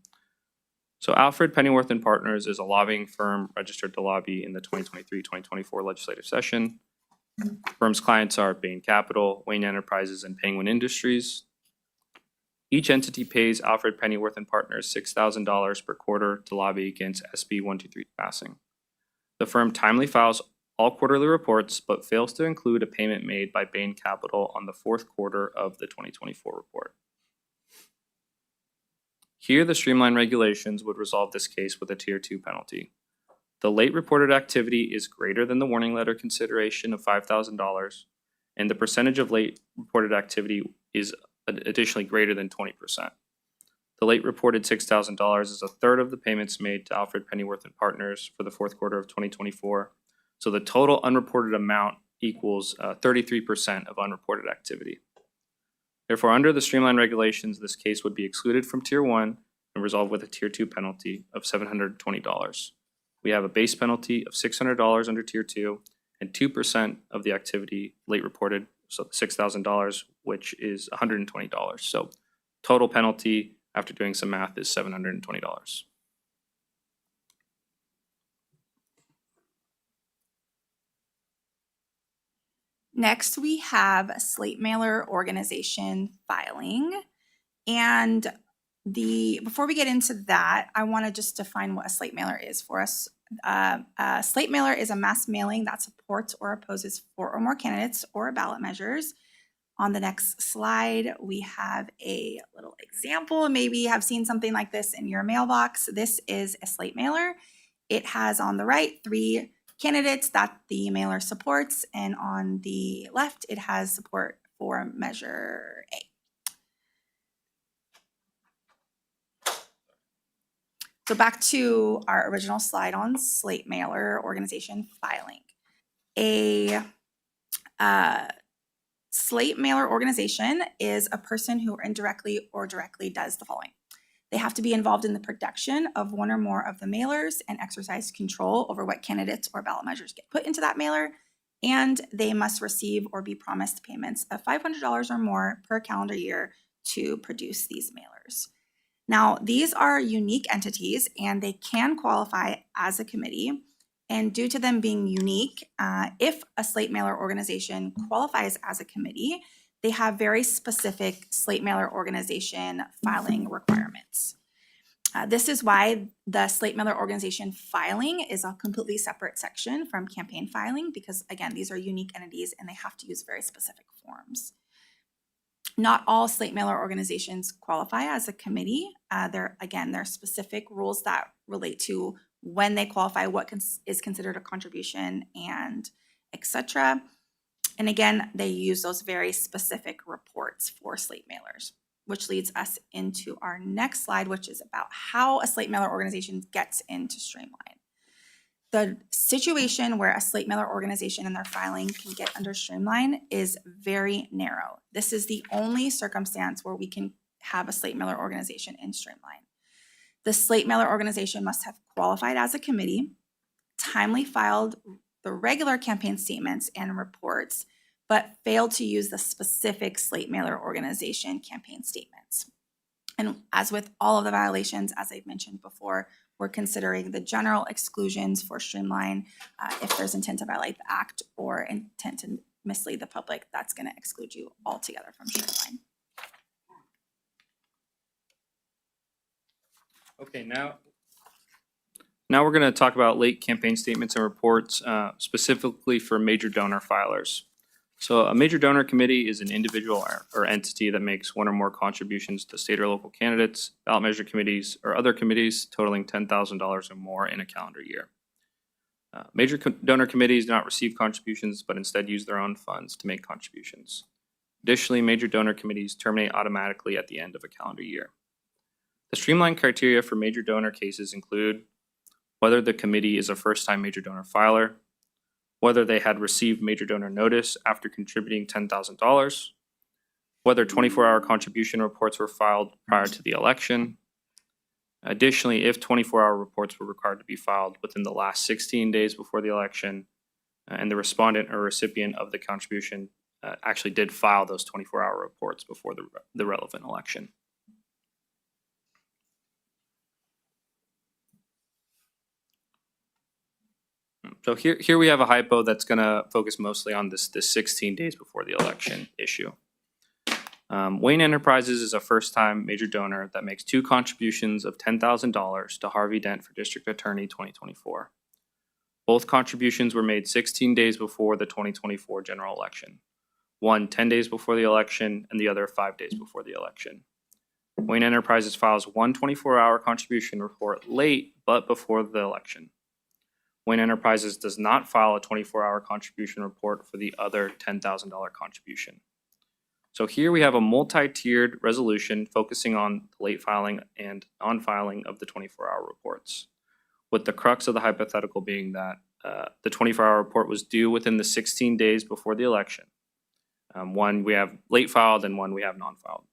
So Alfred Pennyworth and Partners is a lobbying firm registered to lobby in the 2023-2024 legislative session. The firm's clients are Bain Capital, Wayne Enterprises, and Penguin Industries. Each entity pays Alfred Pennyworth and Partners $6,000 per quarter to lobby against SB 123 passing. The firm timely files all quarterly reports, but fails to include a payment made by Bain Capital on the fourth quarter of the 2024 report. Here, the streamlined regulations would resolve this case with a Tier 2 penalty. The late reported activity is greater than the warning letter consideration of $5,000, and the percentage of late reported activity is additionally greater than 20%. The late reported $6,000 is a third of the payments made to Alfred Pennyworth and Partners for the fourth quarter of 2024. So the total unreported amount equals 33% of unreported activity. Therefore, under the streamlined regulations, this case would be excluded from Tier 1 and resolved with a Tier 2 penalty of $720. We have a base penalty of $600 under Tier 2 and 2% of the activity late reported, so $6,000, which is $120. So total penalty, after doing some math, is $720. Next, we have slate mailer organization filing. And before we get into that, I want to just define what a slate mailer is for us. A slate mailer is a mass mailing that supports or opposes 4 or more candidates or ballot measures. On the next slide, we have a little example. Maybe you have seen something like this in your mailbox. This is a slate mailer. It has on the right 3 candidates that the mailer supports, and on the left, it has support for Measure A. So back to our original slide on slate mailer organization filing. A slate mailer organization is a person who indirectly or directly does the following. They have to be involved in the production of 1 or more of the mailers and exercise control over what candidates or ballot measures get put into that mailer. And they must receive or be promised payments of $500 or more per calendar year to produce these mailers. Now, these are unique entities and they can qualify as a committee. And due to them being unique, if a slate mailer organization qualifies as a committee, they have very specific slate mailer organization filing requirements. This is why the slate mailer organization filing is a completely separate section from campaign filing, because again, these are unique entities and they have to use very specific forms. Not all slate mailer organizations qualify as a committee. There are specific rules that relate to when they qualify, what is considered a contribution, and etc. And again, they use those very specific reports for slate mailers, which leads us into our next slide, which is about how a slate mailer organization gets into Streamline. The situation where a slate mailer organization and their filing can get under Streamline is very narrow. This is the only circumstance where we can have a slate mailer organization in Streamline. The slate mailer organization must have qualified as a committee, timely filed the regular campaign statements and reports, but failed to use the specific slate mailer organization campaign statements. And as with all of the violations, as I've mentioned before, we're considering the general exclusions for Streamline. If there's intent to violate the act or intent to mislead the public, that's going to exclude you altogether from Streamline. Okay, now we're going to talk about late campaign statements and reports, specifically for major donor filers. So a major donor committee is an individual or entity that makes one or more contributions to state or local candidates, ballot measure committees, or other committees totaling $10,000 or more in a calendar year. Major donor committees do not receive contributions, but instead use their own funds to make contributions. Additionally, major donor committees terminate automatically at the end of a calendar year. The Streamline criteria for major donor cases include whether the committee is a first-time major donor filer, whether they had received major donor notice after contributing $10,000, whether 24-hour contribution reports were filed prior to the election. Additionally, if 24-hour reports were required to be filed within the last 16 days before the election, and the respondent or recipient of the contribution actually did file those 24-hour reports before the relevant election. So here we have a hypo that's going to focus mostly on this 16 days before the election issue. Wayne Enterprises is a first-time major donor that makes 2 contributions of $10,000 to Harvey Dent for District Attorney 2024. Both contributions were made 16 days before the 2024 general election. One 10 days before the election and the other 5 days before the election. Wayne Enterprises files one 24-hour contribution report late but before the election. Wayne Enterprises does not file a 24-hour contribution report for the other $10,000 contribution. So here we have a multi-tiered resolution focusing on the late filing and non-filing of the 24-hour reports, with the crux of the hypothetical being that the 24-hour report was due within the 16 days before the election. One we have late filed and one we have non-filed.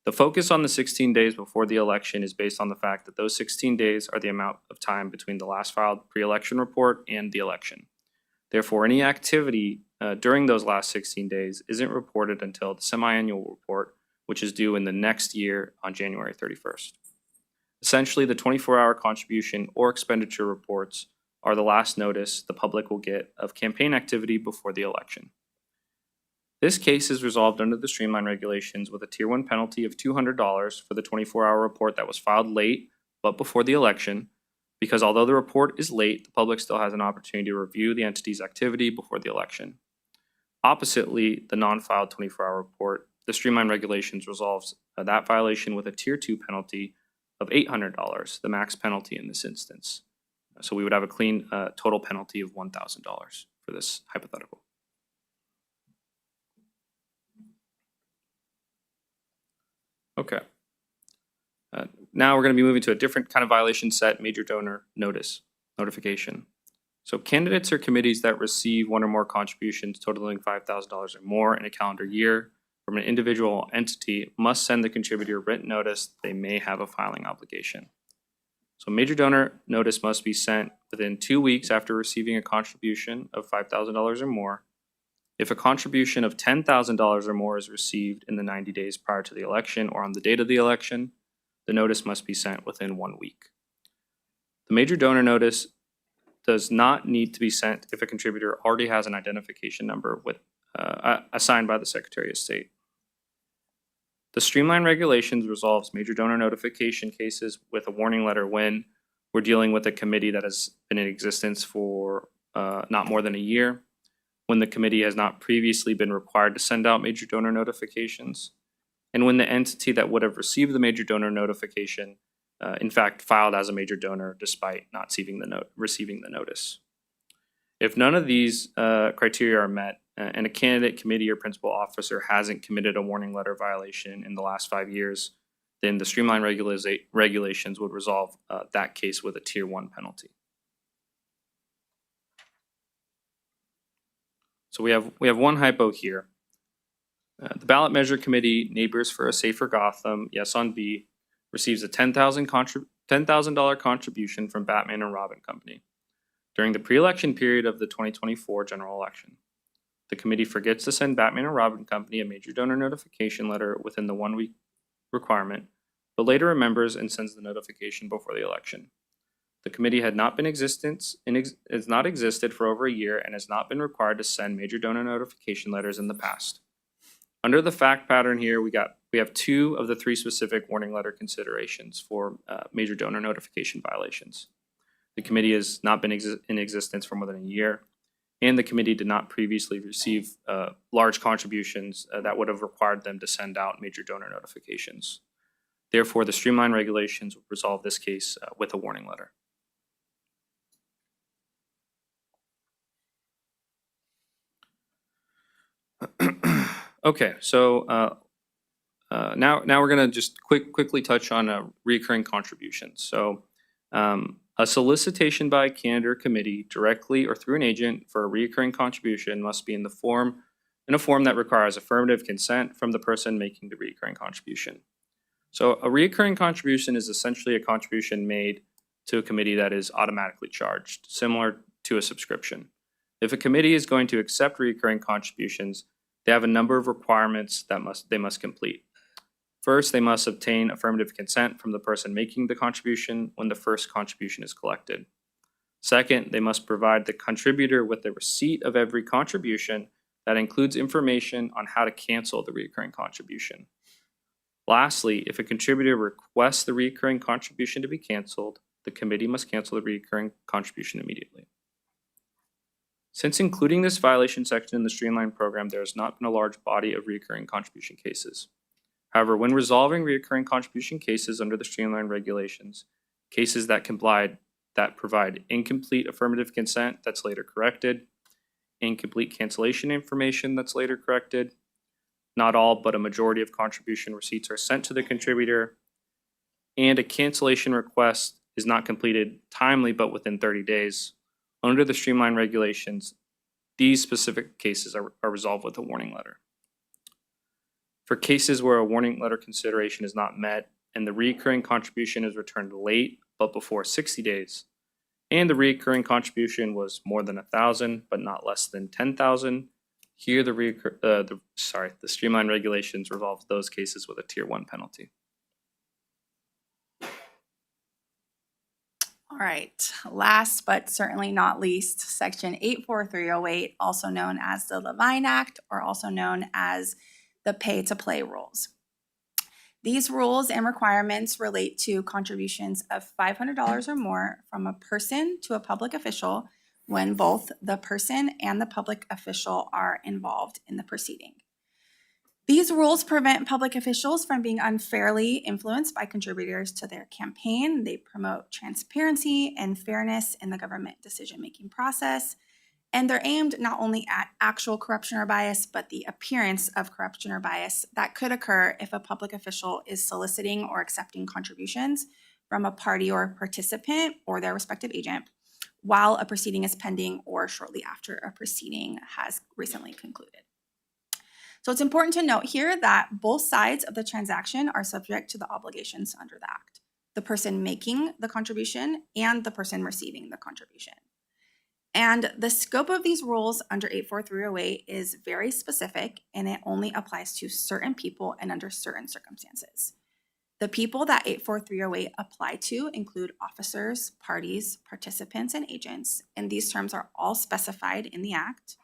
The focus on the 16 days before the election is based on the fact that those 16 days are the amount of time between the last filed pre-election report and the election. Therefore, any activity during those last 16 days isn't reported until the semi-annual report, which is due in the next year on January 31st. Essentially, the 24-hour contribution or expenditure reports are the last notice the public will get of campaign activity before the election. This case is resolved under the Streamline regulations with a Tier 1 penalty of $200 for the 24-hour report that was filed late but before the election, because although the report is late, the public still has an opportunity to review the entity's activity before the election. Oppositely, the non-filed 24-hour report, the Streamline regulations resolves that violation with a Tier 2 penalty of $800, the max penalty in this instance. So we would have a clean total penalty of $1,000 for this hypothetical. Okay. Now we're going to be moving to a different kind of violation set, major donor notification. So candidates or committees that receive one or more contributions totaling $5,000 or more in a calendar year from an individual entity must send the contributor written notice they may have a filing obligation. So major donor notice must be sent within 2 weeks after receiving a contribution of $5,000 or more. If a contribution of $10,000 or more is received in the 90 days prior to the election or on the date of the election, the notice must be sent within 1 week. The major donor notice does not need to be sent if a contributor already has an identification number with assigned by the Secretary of State. The streamlined regulations resolves major donor notification cases with a warning letter when we're dealing with a committee that has been in existence for not more than a year, when the committee has not previously been required to send out major donor notifications, and when the entity that would have received the major donor notification in fact filed as a major donor despite not receiving the notice. If none of these criteria are met, and a candidate, committee, or principal officer hasn't committed a warning letter violation in the last 5 years, then the streamlined regulations would resolve that case with a Tier 1 penalty. So we have one hypo here. The ballot measure committee, Neighbors for a Safer Gotham, Yes on B, receives a $10,000 contribution from Batman and Robin Company during the pre-election period of the 2024 general election. The committee forgets to send Batman and Robin Company a major donor notification letter within the 1 week requirement, but later remembers and sends the notification before the election. The committee had not been has not existed for over a year and has not been required to send major donor notification letters in the past. Under the fact pattern here, we have 2 of the 3 specific warning letter considerations for major donor notification violations. The committee has not been in existence for more than a year, and the committee did not previously receive large contributions that would have required them to send out major donor notifications. Therefore, the streamlined regulations would resolve this case with a warning letter. Okay, so now we're going to just quickly touch on recurring contributions. So a solicitation by a candidate or committee directly or through an agent for a recurring contribution must be in a form that requires affirmative consent from the person making the recurring contribution. So a recurring contribution is essentially a contribution made to a committee that is automatically charged, similar to a subscription. If a committee is going to accept recurring contributions, they have a number of requirements that they must complete. First, they must obtain affirmative consent from the person making the contribution when the first contribution is collected. Second, they must provide the contributor with the receipt of every contribution that includes information on how to cancel the recurring contribution. Lastly, if a contributor requests the recurring contribution to be canceled, the committee must cancel the recurring contribution immediately. Since including this violation section in the streamlined program, there has not been a large body of recurring contribution cases. However, when resolving recurring contribution cases under the streamlined regulations, cases that provide incomplete affirmative consent that's later corrected, incomplete cancellation information that's later corrected, not all but a majority of contribution receipts are sent to the contributor, and a cancellation request is not completed timely but within 30 days, under the streamlined regulations, these specific cases are resolved with a warning letter. For cases where a warning letter consideration is not met and the recurring contribution is returned late but before 60 days, and the recurring contribution was more than 1,000 but not less than 10,000, here the streamlined regulations resolves those cases with a Tier 1 penalty. All right, last but certainly not least, Section 84308, also known as the Levine Act, or also known as the pay-to-play rules. These rules and requirements relate to contributions of $500 or more from a person to a public official when both the person and the public official are involved in the proceeding. These rules prevent public officials from being unfairly influenced by contributors to their campaign. They promote transparency and fairness in the government decision-making process. And they're aimed not only at actual corruption or bias, but the appearance of corruption or bias that could occur if a public official is soliciting or accepting contributions from a party or participant or their respective agent while a proceeding is pending or shortly after a proceeding has recently concluded. So it's important to note here that both sides of the transaction are subject to the obligations under the Act, the person making the contribution and the person receiving the contribution. And the scope of these rules under 84308 is very specific, and it only applies to certain people and under certain circumstances. The people that 84308 apply to include officers, parties, participants, and agents, and these terms are all specified in the Act.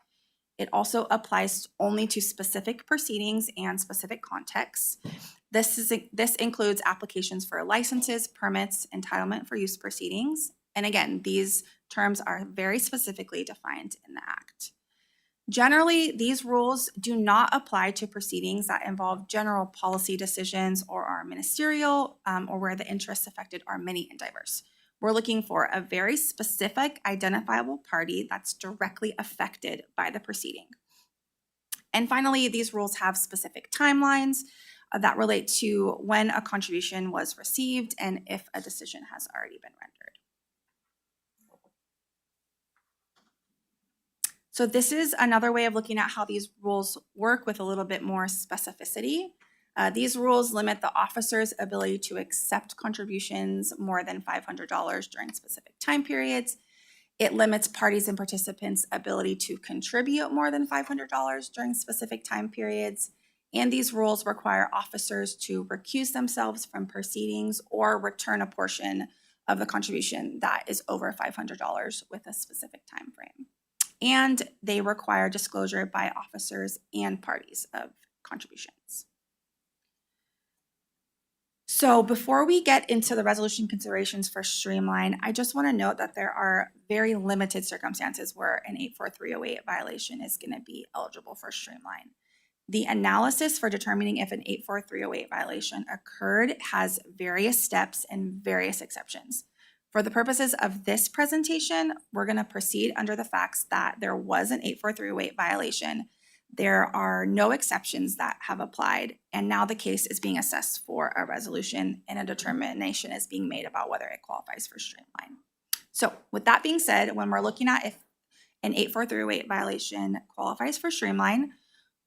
It also applies only to specific proceedings and specific contexts. This includes applications for licenses, permits, entitlement for use proceedings. And again, these terms are very specifically defined in the Act. Generally, these rules do not apply to proceedings that involve general policy decisions or are ministerial or where the interests affected are many and diverse. We're looking for a very specific identifiable party that's directly affected by the proceeding. And finally, these rules have specific timelines that relate to when a contribution was received and if a decision has already been rendered. So this is another way of looking at how these rules work with a little bit more specificity. These rules limit the officer's ability to accept contributions more than $500 during specific time periods. It limits parties and participants' ability to contribute more than $500 during specific time periods. And these rules require officers to recuse themselves from proceedings or return a portion of the contribution that is over $500 with a specific time frame. And they require disclosure by officers and parties of contributions. So before we get into the resolution considerations for Streamline, I just want to note that there are very limited circumstances where an 84308 violation is going to be eligible for Streamline. The analysis for determining if an 84308 violation occurred has various steps and various exceptions. For the purposes of this presentation, we're going to proceed under the facts that there was an 84308 violation. There are no exceptions that have applied, and now the case is being assessed for a resolution and a determination is being made about whether it qualifies for Streamline. So with that being said, when we're looking at if an 84308 violation qualifies for Streamline,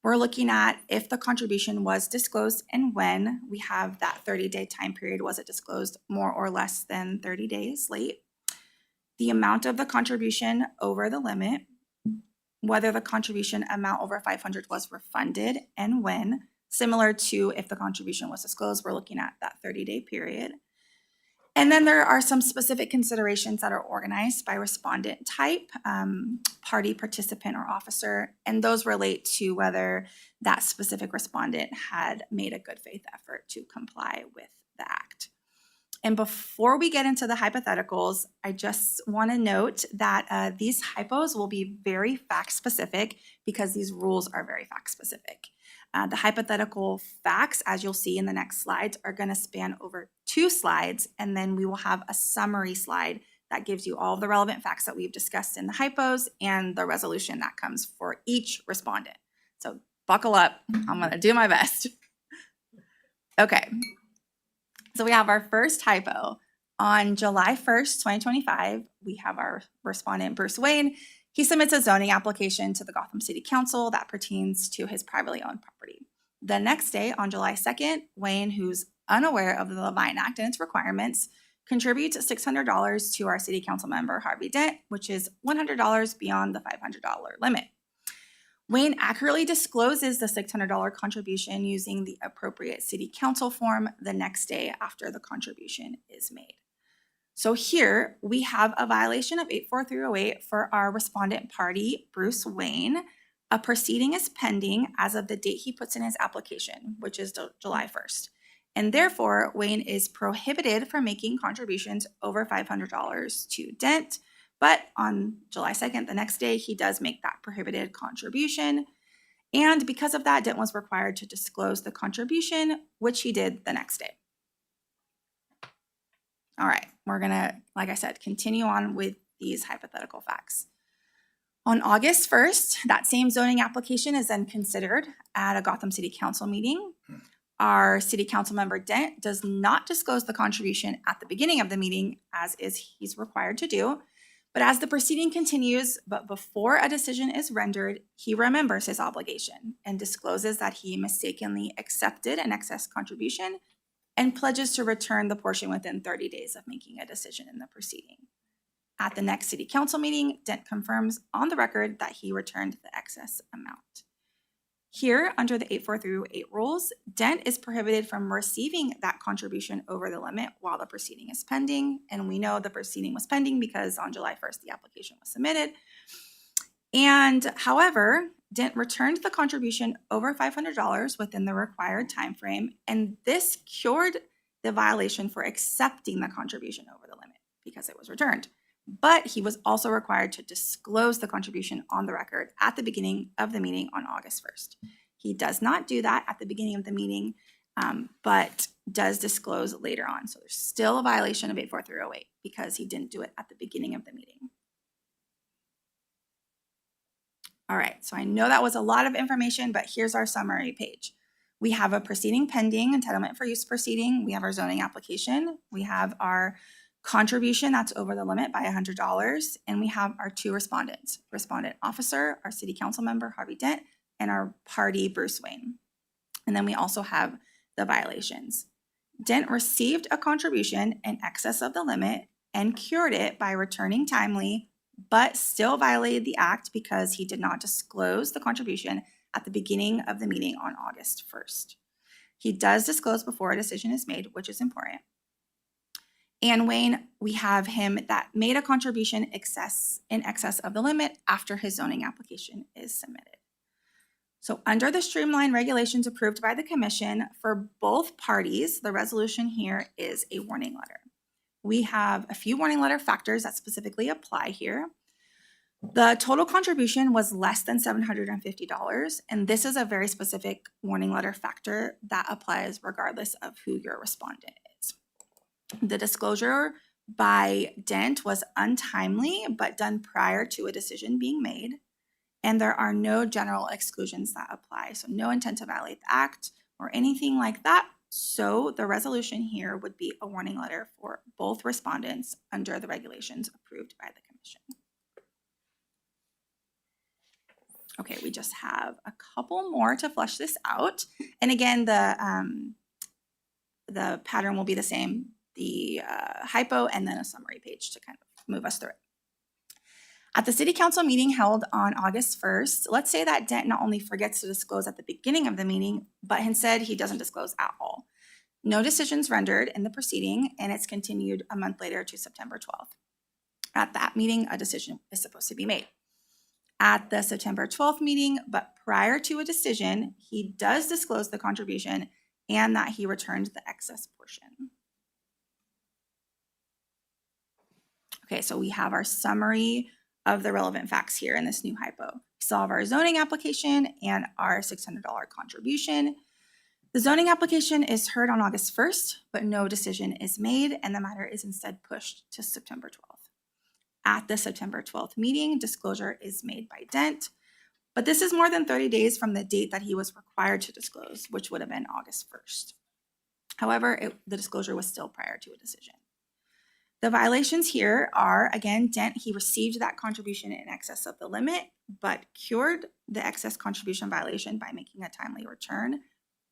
we're looking at if the contribution was disclosed and when. We have that 30-day time period. Was it disclosed more or less than 30 days late? The amount of the contribution over the limit, whether the contribution amount over 500 was refunded and when. Similar to if the contribution was disclosed, we're looking at that 30-day period. And then there are some specific considerations that are organized by respondent type, party, participant, or officer, and those relate to whether that specific respondent had made a good faith effort to comply with the Act. And before we get into the hypotheticals, I just want to note that these hypos will be very fact specific because these rules are very fact specific. The hypothetical facts, as you'll see in the next slides, are going to span over 2 slides, and then we will have a summary slide that gives you all of the relevant facts that we've discussed in the hypos and the resolution that comes for each respondent. So buckle up, I'm going to do my best. Okay, so we have our first hypo. On July 1st, 2025, we have our respondent, Bruce Wayne. He submits a zoning application to the Gotham City Council that pertains to his privately owned property. The next day, on July 2nd, Wayne, who's unaware of the Levine Act and its requirements, contributes $600 to our City Council member, Harvey Dent, which is $100 beyond the $500 limit. Wayne accurately discloses the $600 contribution using the appropriate City Council form the next day after the contribution is made. So here we have a violation of 84308 for our respondent party, Bruce Wayne. A proceeding is pending as of the date he puts in his application, which is July 1st. And therefore, Wayne is prohibited from making contributions over $500 to Dent. But on July 2nd, the next day, he does make that prohibited contribution. And because of that, Dent was required to disclose the contribution, which he did the next day. All right, we're gonna, like I said, continue on with these hypothetical facts. On August 1st, that same zoning application is then considered at a Gotham City Council meeting. Our City Council member Dent does not disclose the contribution at the beginning of the meeting, as he's required to do. But as the proceeding continues, but before a decision is rendered, he remembers his obligation and discloses that he mistakenly accepted an excess contribution and pledges to return the portion within 30 days of making a decision in the proceeding. At the next City Council meeting, Dent confirms on the record that he returned the excess amount. Here, under the 8438 rules, Dent is prohibited from receiving that contribution over the limit while the proceeding is pending. And we know the proceeding was pending because on July 1st, the application was submitted. And however, Dent returned the contribution over $500 within the required time frame, and this cured the violation for accepting the contribution over the limit because it was returned. But he was also required to disclose the contribution on the record at the beginning of the meeting on August 1st. He does not do that at the beginning of the meeting, but does disclose later on. So there's still a violation of 84308 because he didn't do it at the beginning of the meeting. All right, so I know that was a lot of information, but here's our summary page. We have a proceeding pending, entitlement for use proceeding. We have our zoning application. We have our contribution that's over the limit by $100. And we have our two respondents, respondent officer, our city council member, Harvey Dent, and our party, Bruce Wayne. And then we also have the violations. Dent received a contribution in excess of the limit and cured it by returning timely, but still violated the act because he did not disclose the contribution at the beginning of the meeting on August 1st. He does disclose before a decision is made, which is important. And Wayne, we have him that made a contribution in excess of the limit after his zoning application is submitted. So under the streamlined regulations approved by the commission for both parties, the resolution here is a warning letter. We have a few warning letter factors that specifically apply here. The total contribution was less than $750, and this is a very specific warning letter factor that applies regardless of who your respondent is. The disclosure by Dent was untimely, but done prior to a decision being made, and there are no general exclusions that apply, so no intent to violate the act or anything like that. So the resolution here would be a warning letter for both respondents under the regulations approved by the commission. Okay, we just have a couple more to flesh this out. And again, the pattern will be the same, the hypo and then a summary page to kind of move us through it. At the city council meeting held on August 1st, let's say that Dent not only forgets to disclose at the beginning of the meeting, but instead he doesn't disclose at all. No decisions rendered in the proceeding, and it's continued a month later to September 12th. At that meeting, a decision is supposed to be made. At the September 12th meeting, but prior to a decision, he does disclose the contribution and that he returned the excess portion. Okay, so we have our summary of the relevant facts here in this new hypo. We still have our zoning application and our $600 contribution. The zoning application is heard on August 1st, but no decision is made, and the matter is instead pushed to September 12th. At the September 12th meeting, disclosure is made by Dent, but this is more than 30 days from the date that he was required to disclose, which would have been August 1st. However, the disclosure was still prior to a decision. The violations here are, again, Dent, he received that contribution in excess of the limit, but cured the excess contribution violation by making a timely return.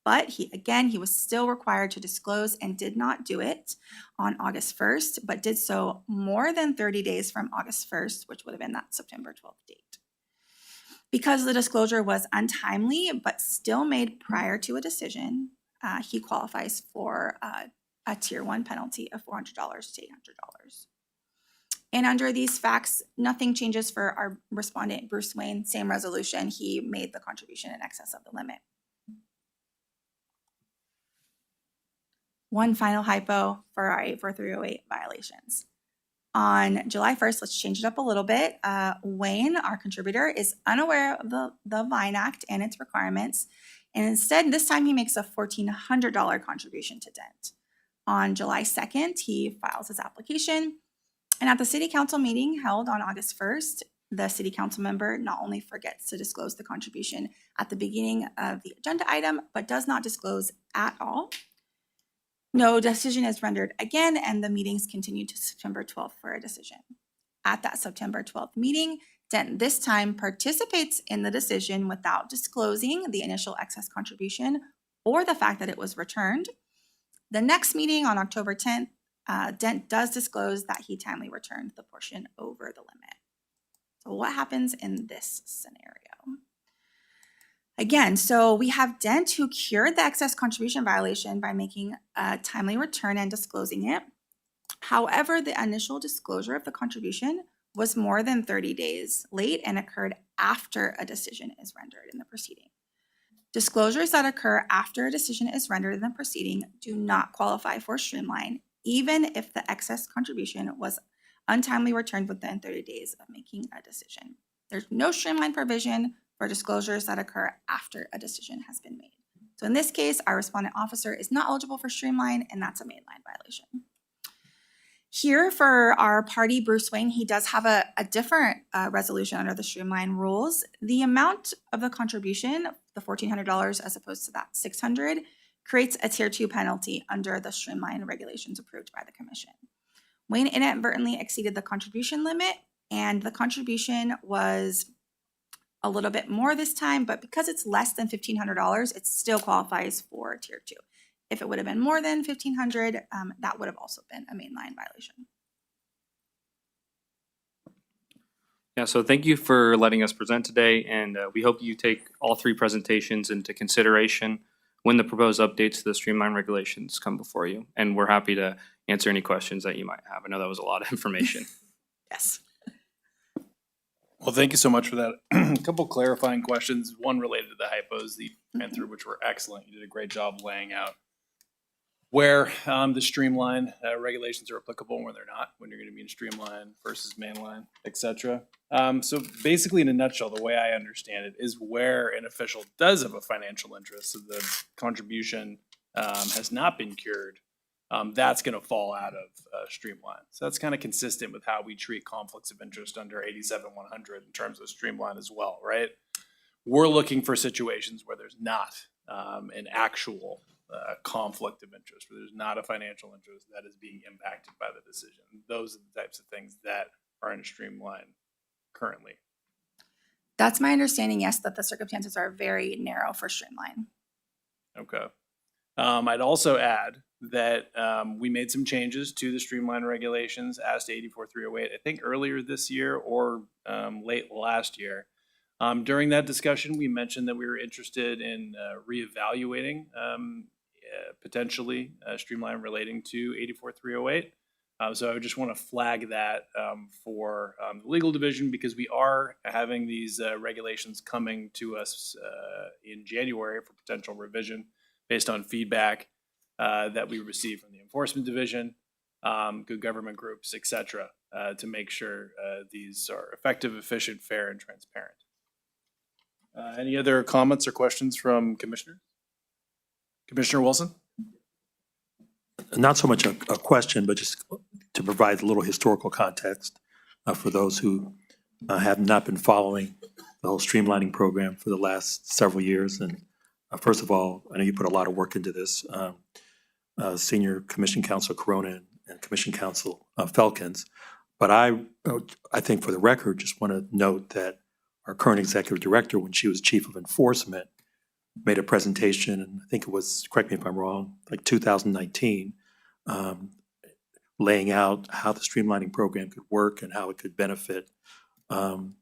But he was still required to disclose and did not do it on August 1st, but did so more than 30 days from August 1st, which would have been that September 12th date. Because the disclosure was untimely, but still made prior to a decision, he qualifies for a tier 1 penalty of $400 to $800. And under these facts, nothing changes for our respondent, Bruce Wayne, same resolution. He made the contribution in excess of the limit. One final hypo for our 84308 violations. On July 1st, let's change it up a little bit. Wayne, our contributor, is unaware of the Vine Act and its requirements. And instead, this time he makes a $1,400 contribution to Dent. On July 2nd, he files his application. And at the city council meeting held on August 1st, the city council member not only forgets to disclose the contribution at the beginning of the agenda item, but does not disclose at all. No decision is rendered again, and the meetings continue to September 12th for a decision. At that September 12th meeting, Dent this time participates in the decision without disclosing the initial excess contribution or the fact that it was returned. The next meeting on October 10th, Dent does disclose that he timely returned the portion over the limit. So what happens in this scenario? Again, so we have Dent who cured the excess contribution violation by making a timely return and disclosing it. However, the initial disclosure of the contribution was more than 30 days late and occurred after a decision is rendered in the proceeding. Disclosures that occur after a decision is rendered in the proceeding do not qualify for streamline, even if the excess contribution was untimely returned within 30 days of making a decision. There's no streamline provision for disclosures that occur after a decision has been made. So in this case, our respondent officer is not eligible for streamline, and that's a mainline violation. Here for our party, Bruce Wayne, he does have a different resolution under the streamline rules. The amount of the contribution, the $1,400 as opposed to that $600, creates a tier 2 penalty under the streamline regulations approved by the commission. Wayne inadvertently exceeded the contribution limit, and the contribution was a little bit more this time, but because it's less than $1,500, it still qualifies for tier 2. If it would have been more than $1,500, that would have also been a mainline violation. Yeah, so thank you for letting us present today, and we hope you take all three presentations into consideration when the proposed updates to the streamline regulations come before you. And we're happy to answer any questions that you might have. I know that was a lot of information. Yes. Well, thank you so much for that. A couple clarifying questions, one related to the hypos that you ran through, which were excellent. You did a great job laying out where the streamline regulations are applicable and where they're not, when you're going to be in streamline versus mainline, et cetera. So basically, in a nutshell, the way I understand it is where an official does have a financial interest, so the contribution has not been cured, that's going to fall out of streamline. So that's kind of consistent with how we treat conflicts of interest under 87-100 in terms of streamline as well, right? We're looking for situations where there's not an actual conflict of interest, where there's not a financial interest that is being impacted by the decision. Those are the types of things that are in a streamline currently. That's my understanding, yes, that the circumstances are very narrow for streamline. Okay. I'd also add that we made some changes to the streamline regulations as to 84-308, I think earlier this year or late last year. During that discussion, we mentioned that we were interested in reevaluating potentially streamline relating to 84-308. So I just want to flag that for the legal division, because we are having these regulations coming to us in January for potential revision based on feedback that we receive from the enforcement division, good government groups, et cetera, to make sure these are effective, efficient, fair, and transparent. Any other comments or questions from commissioners? Commissioner Wilson? Not so much a question, but just to provide a little historical context for those who have not been following the whole streamlining program for the last several years. And first of all, I know you put a lot of work into this. Senior Commission Counsel Corona and Commission Counsel Felkins. But I think for the record, just want to note that our current executive director, when she was chief of enforcement, made a presentation, and I think it was, correct me if I'm wrong, like 2019, laying out how the streamlining program could work and how it could benefit, the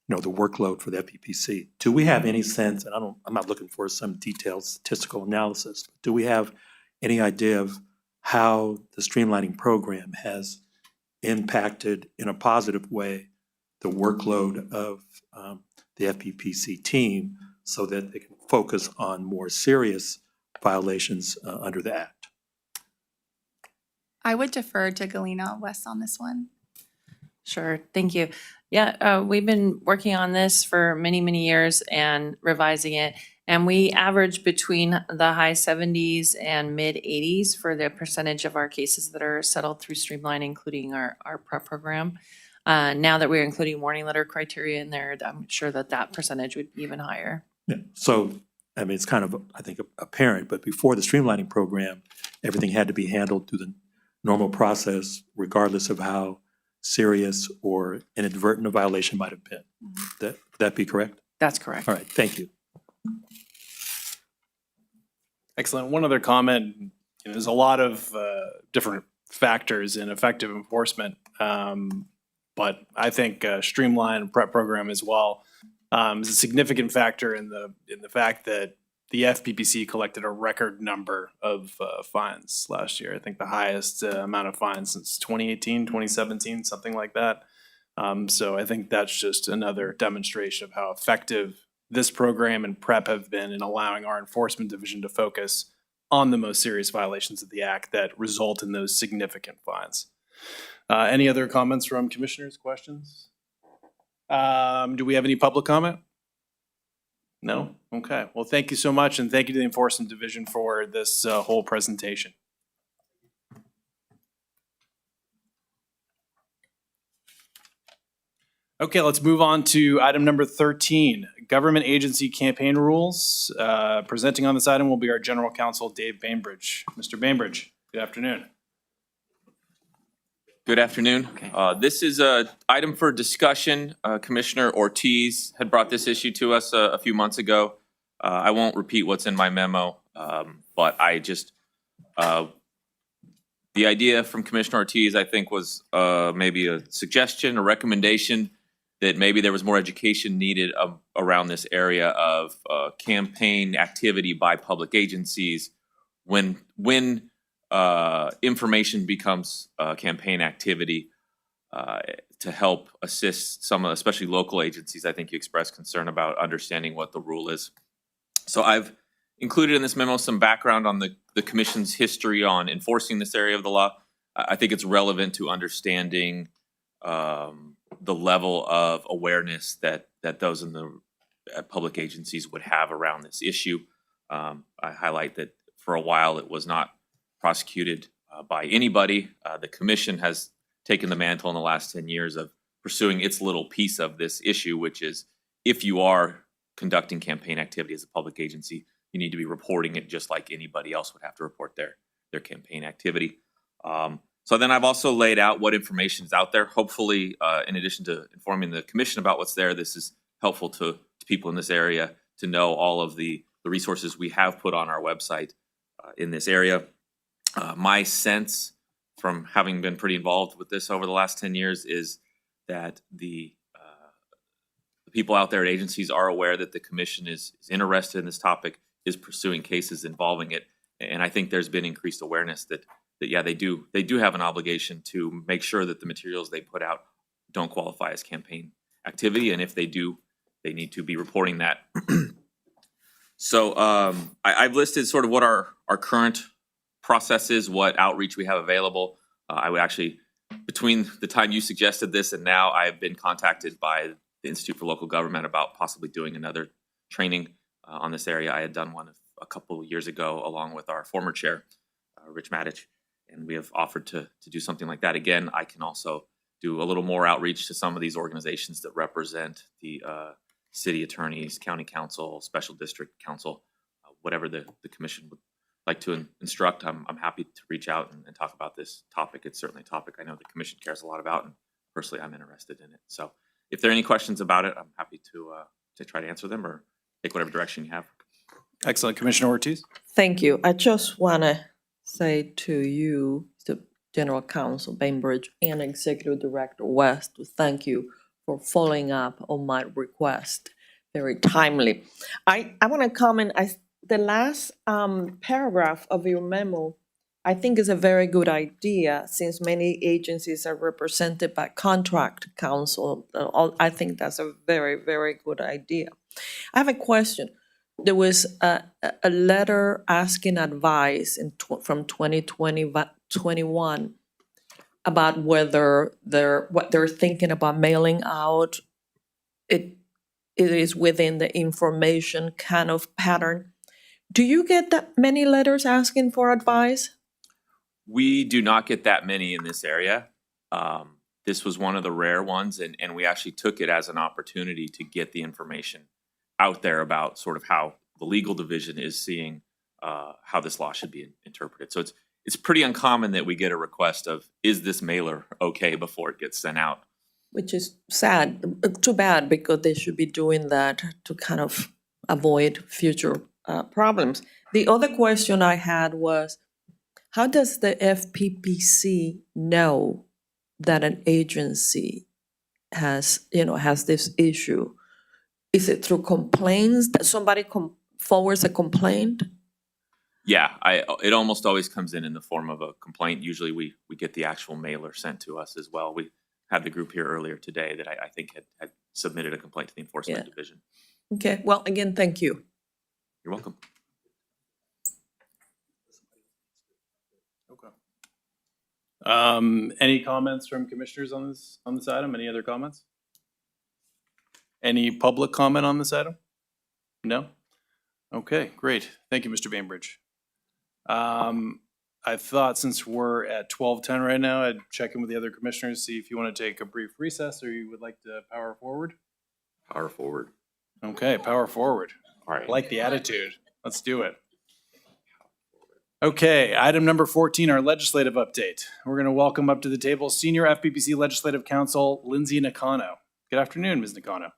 workload for the FPPC. Do we have any sense, and I'm not looking for some detailed statistical analysis, but do we have any idea of how the streamlining program has impacted in a positive way the workload of the FPPC team so that they can focus on more serious violations under the Act? I would defer to Galena West on this one. Sure, thank you. Yeah, we've been working on this for many, many years and revising it. And we average between the high 70s and mid 80s for the percentage of our cases that are settled through streamline, including our PrEP program. Now that we're including warning letter criteria in there, I'm sure that percentage would be even higher. Yeah. So, I mean, it's kind of, I think, apparent, but before the streamlining program, everything had to be handled through the normal process, regardless of how serious or inadvertent a violation might have been. Would that be correct? That's correct. All right, thank you. Excellent. One other comment, there's a lot of different factors in effective enforcement, but I think streamline PrEP program as well is a significant factor in the fact that the FPPC collected a record number of fines last year. I think the highest amount of fines since 2018, 2017, something like that. So I think that's just another demonstration of how effective this program and PrEP have been in allowing our enforcement division to focus on the most serious violations of the act that result in those significant fines. Any other comments from commissioners, questions? Do we have any public comment? No? Okay. Well, thank you so much, and thank you to the Enforcement Division for this whole presentation. Okay, let's move on to item number 13, government agency campaign rules. Presenting on this item will be our General Counsel, Dave Bainbridge. Mr. Bainbridge, good afternoon. Good afternoon. This is an item for discussion. Commissioner Ortiz had brought this issue to us a few months ago. I won't repeat what's in my memo, but I just, the idea from Commissioner Ortiz, I think, was maybe a suggestion, a recommendation that maybe there was more education needed around this area of campaign activity by public agencies when information becomes campaign activity to help assist some, especially local agencies. I think you expressed concern about understanding what the rule is. So I've included in this memo some background on the Commission's history on enforcing this area of the law. I think it's relevant to understanding the level of awareness that those in the public agencies would have around this issue. I highlight that for a while it was not prosecuted by anybody. The Commission has taken the mantle in the last 10 years of pursuing its little piece of this issue, which is if you are conducting campaign activity as a public agency, you need to be reporting it just like anybody else would have to report their campaign activity. So then I've also laid out what information is out there. Hopefully, in addition to informing the Commission about what's there, this is helpful to people in this area to know all of the resources we have put on our website in this area. My sense from having been pretty involved with this over the last 10 years is that the people out there at agencies are aware that the Commission is interested in this topic, is pursuing cases involving it. And I think there's been increased awareness that yeah, they do have an obligation to make sure that the materials they put out don't qualify as campaign activity. And if they do, they need to be reporting that. So I've listed sort of what our current process is, what outreach we have available. I would actually, between the time you suggested this and now, I've been contacted by the Institute for Local Government about possibly doing another training on this area. I had done one a couple of years ago along with our former chair, Rich Matich, and we have offered to do something like that again. I can also do a little more outreach to some of these organizations that represent the city attorneys, county council, special district council, whatever the Commission would like to instruct. I'm happy to reach out and talk about this topic. It's certainly a topic I know the Commission cares a lot about, and personally I'm interested in it. So if there are any questions about it, I'm happy to try to answer them or take whatever direction you have. Excellent. Commissioner Ortiz? Thank you. I just want to say to you, the General Counsel Bainbridge and Executive Director West, to thank you for following up on my request. Very timely. I want to comment, the last paragraph of your memo, I think is a very good idea since many agencies are represented by contract counsel. I think that's a very, very good idea. I have a question. There was a letter asking advice from 2021 about whether what they're thinking about mailing out, it is within the information kind of pattern. Do you get that many letters asking for advice? We do not get that many in this area. This was one of the rare ones, and we actually took it as an opportunity to get the information out there about sort of how the legal division is seeing how this law should be interpreted. So it's pretty uncommon that we get a request of, is this mailer okay before it gets sent out? Which is sad, too bad, because they should be doing that to kind of avoid future problems. The other question I had was, how does the FPPC know that an agency has this issue? is it through complaints that somebody forwards a complaint? Yeah, it almost always comes in the form of a complaint. Usually we get the actual mailer sent to us as well. We had the group here earlier today that I think had submitted a complaint to the Enforcement Division. Okay, well, again, thank you. You're welcome. Any comments from commissioners on this item? Any other comments? Any public comment on this item? No? Okay, great. Thank you, Mr. Bainbridge. I thought since we're at 12:10 right now, I'd check in with the other commissioners, see if you want to take a brief recess or you would like to power forward. Power forward. Okay, power forward. All right. I like the attitude. Let's do it. Okay, item number 14, our legislative update. We're going to welcome up to the table Senior FPPC Legislative Counsel Lindsay Nakano. Good afternoon, Ms. Nakano.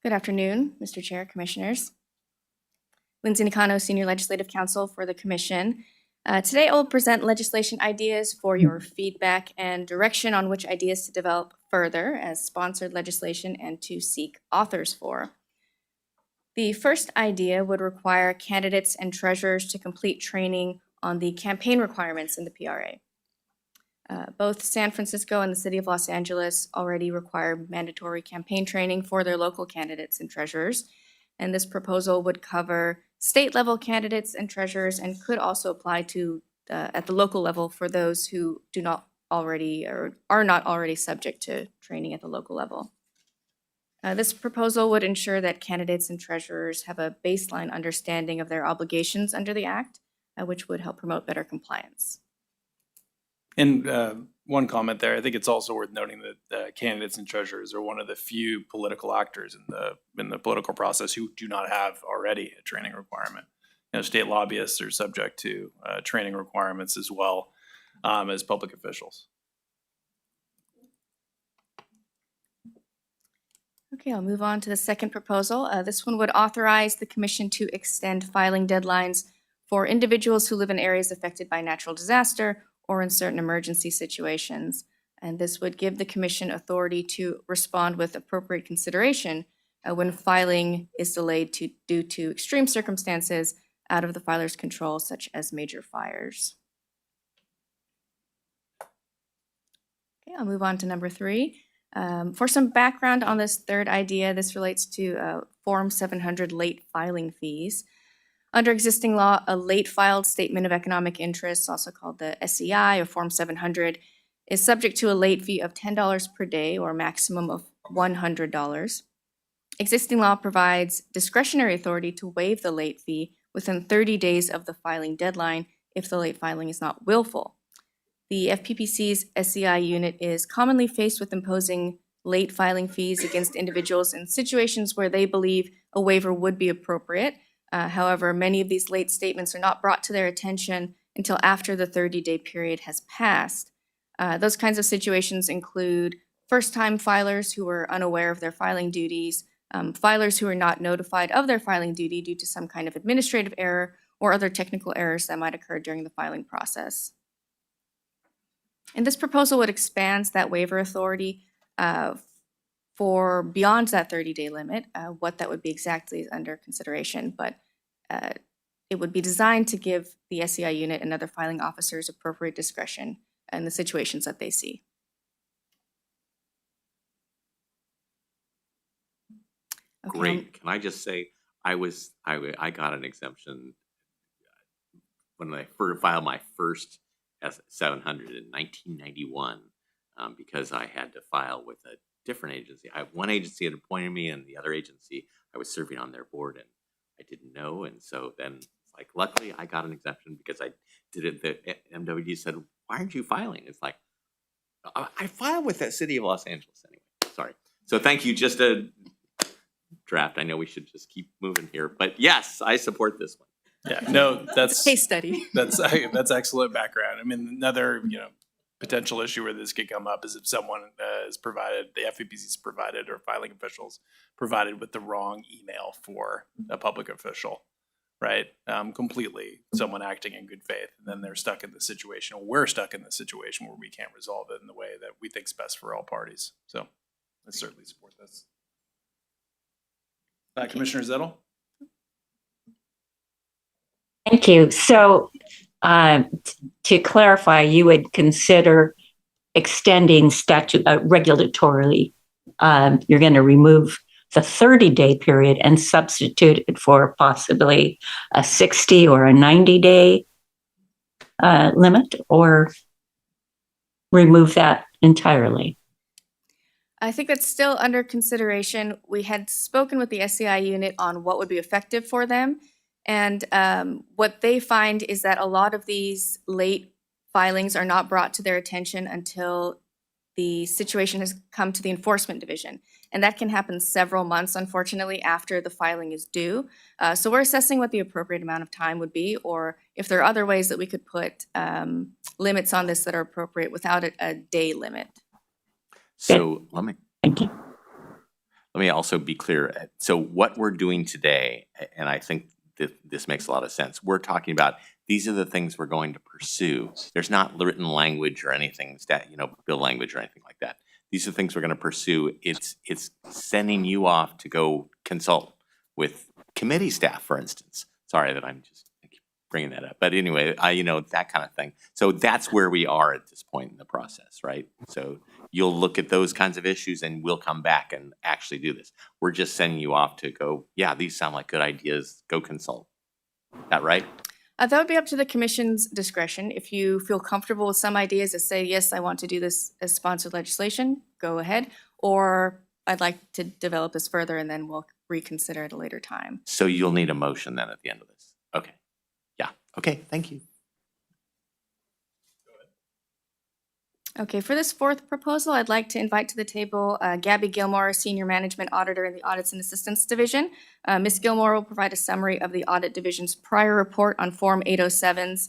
Good afternoon, Mr. Chair, Commissioners. Lindsay Nakano, Senior Legislative Counsel for the Commission. Today I will present legislation ideas for your feedback and direction on which ideas to develop further as sponsored legislation and to seek authors for. The first idea would require candidates and treasurers to complete training on the campaign requirements in the PRA. Both San Francisco and the City of Los Angeles already require mandatory campaign training for their local candidates and treasurers, and this proposal would cover state-level candidates and treasurers and could also apply to at the local level for those who do not already or are not already subject to training at the local level. This proposal would ensure that candidates and treasurers have a baseline understanding of their obligations under the Act, which would help promote better compliance. And one comment there, I think it's also worth noting that candidates and treasurers are one of the few political actors in the political process who do not have already a training requirement. You know, state lobbyists are subject to training requirements as well as public officials. Okay, I'll move on to the second proposal. This one would authorize the Commission to extend filing deadlines for individuals who live in areas affected by natural disaster or in certain emergency situations. And this would give the Commission authority to respond with appropriate consideration when filing is delayed due to extreme circumstances out of the filer's control, such as major fires. Okay, I'll move on to number 3. For some background on this third idea, this relates to Form 700 late filing fees. Under existing law, a late filed statement of economic interest, also called the SEI or Form 700, is subject to a late fee of $10 per day or a maximum of $100. Existing law provides discretionary authority to waive the late fee within 30 days of the filing deadline if the late filing is not willful. The FPPC's SEI unit is commonly faced with imposing late filing fees against individuals in situations where they believe a waiver would be appropriate. However, many of these late statements are not brought to their attention until after the 30-day period has passed. Those kinds of situations include first-time filers who are unaware of their filing duties, filers who are not notified of their filing duty due to some kind of administrative error or other technical errors that might occur during the filing process. And this proposal would expand that waiver authority for beyond that 30-day limit. What that would be exactly is under consideration, but it would be designed to give the SEI unit and other filing officers appropriate discretion in the situations that they see. Okay, Great. Can I just say, I got an exemption when I filed my first S700 in 1991 because I had to file with a different agency. One agency had appointed me, and the other agency I was serving on their board, and I didn't know. And so then, it's like, luckily, I got an exemption because I did it. The MWD said, "Why aren't you filing?" It's like, I filed with the City of Los Angeles anyway. Sorry. So thank you. Just a draft. I know we should just keep moving here, but yes, I support this one. Yeah, no, that's case study. That's excellent background. I mean, another potential issue where this could come up is if someone is provided, the FPPC is provided, or filing officials provided with the wrong email for a public official, right? Completely, someone acting in good faith, and then they're stuck in the situation, or we're stuck in the situation where we can't resolve it in the way that we think's best for all parties. So I certainly support this. Commissioner Zettel? Thank you. So to clarify, you would consider extending regulatorily. You're going to remove the 30-day period and substitute it for possibly a 60 or a 90-day limit, or remove that entirely? I think that's still under consideration. We had spoken with the SCI unit on what would be effective for them. And what they find is that a lot of these late filings are not brought to their attention until the situation has come to the enforcement division. And that can happen several months, unfortunately, after the filing is due. So we're assessing what the appropriate amount of time would be, or if there are other ways that we could put limits on this that are appropriate without a day limit. So let me also be clear. So what we're doing today, and I think this makes a lot of sense, we're talking about these are the things we're going to pursue. There's not written language or anything, bill language or anything like that. These are things we're going to pursue. It's sending you off to go consult with committee staff, for instance. Sorry that I'm just bringing that up, but anyway, that kind of thing. So that's where we are at this point in the process, right? So you'll look at those kinds of issues and we'll come back and actually do this. We're just sending you off to go, yeah, these sound like good ideas, go consult. Is that right? That would be up to the commission's discretion. If you feel comfortable with some ideas that say, yes, I want to do this as sponsored legislation, go ahead. Or I'd like to develop this further and then we'll reconsider at a later time. So you'll need a motion then at the end of this. Okay. Yeah. Okay. Thank you. Okay, for this fourth proposal, I'd like to invite to the table Gabby Gilmore, Senior Management Auditor in the Audits and Assistance Division. Ms. Gilmore will provide a summary of the Audit Division's prior report on Form 807s.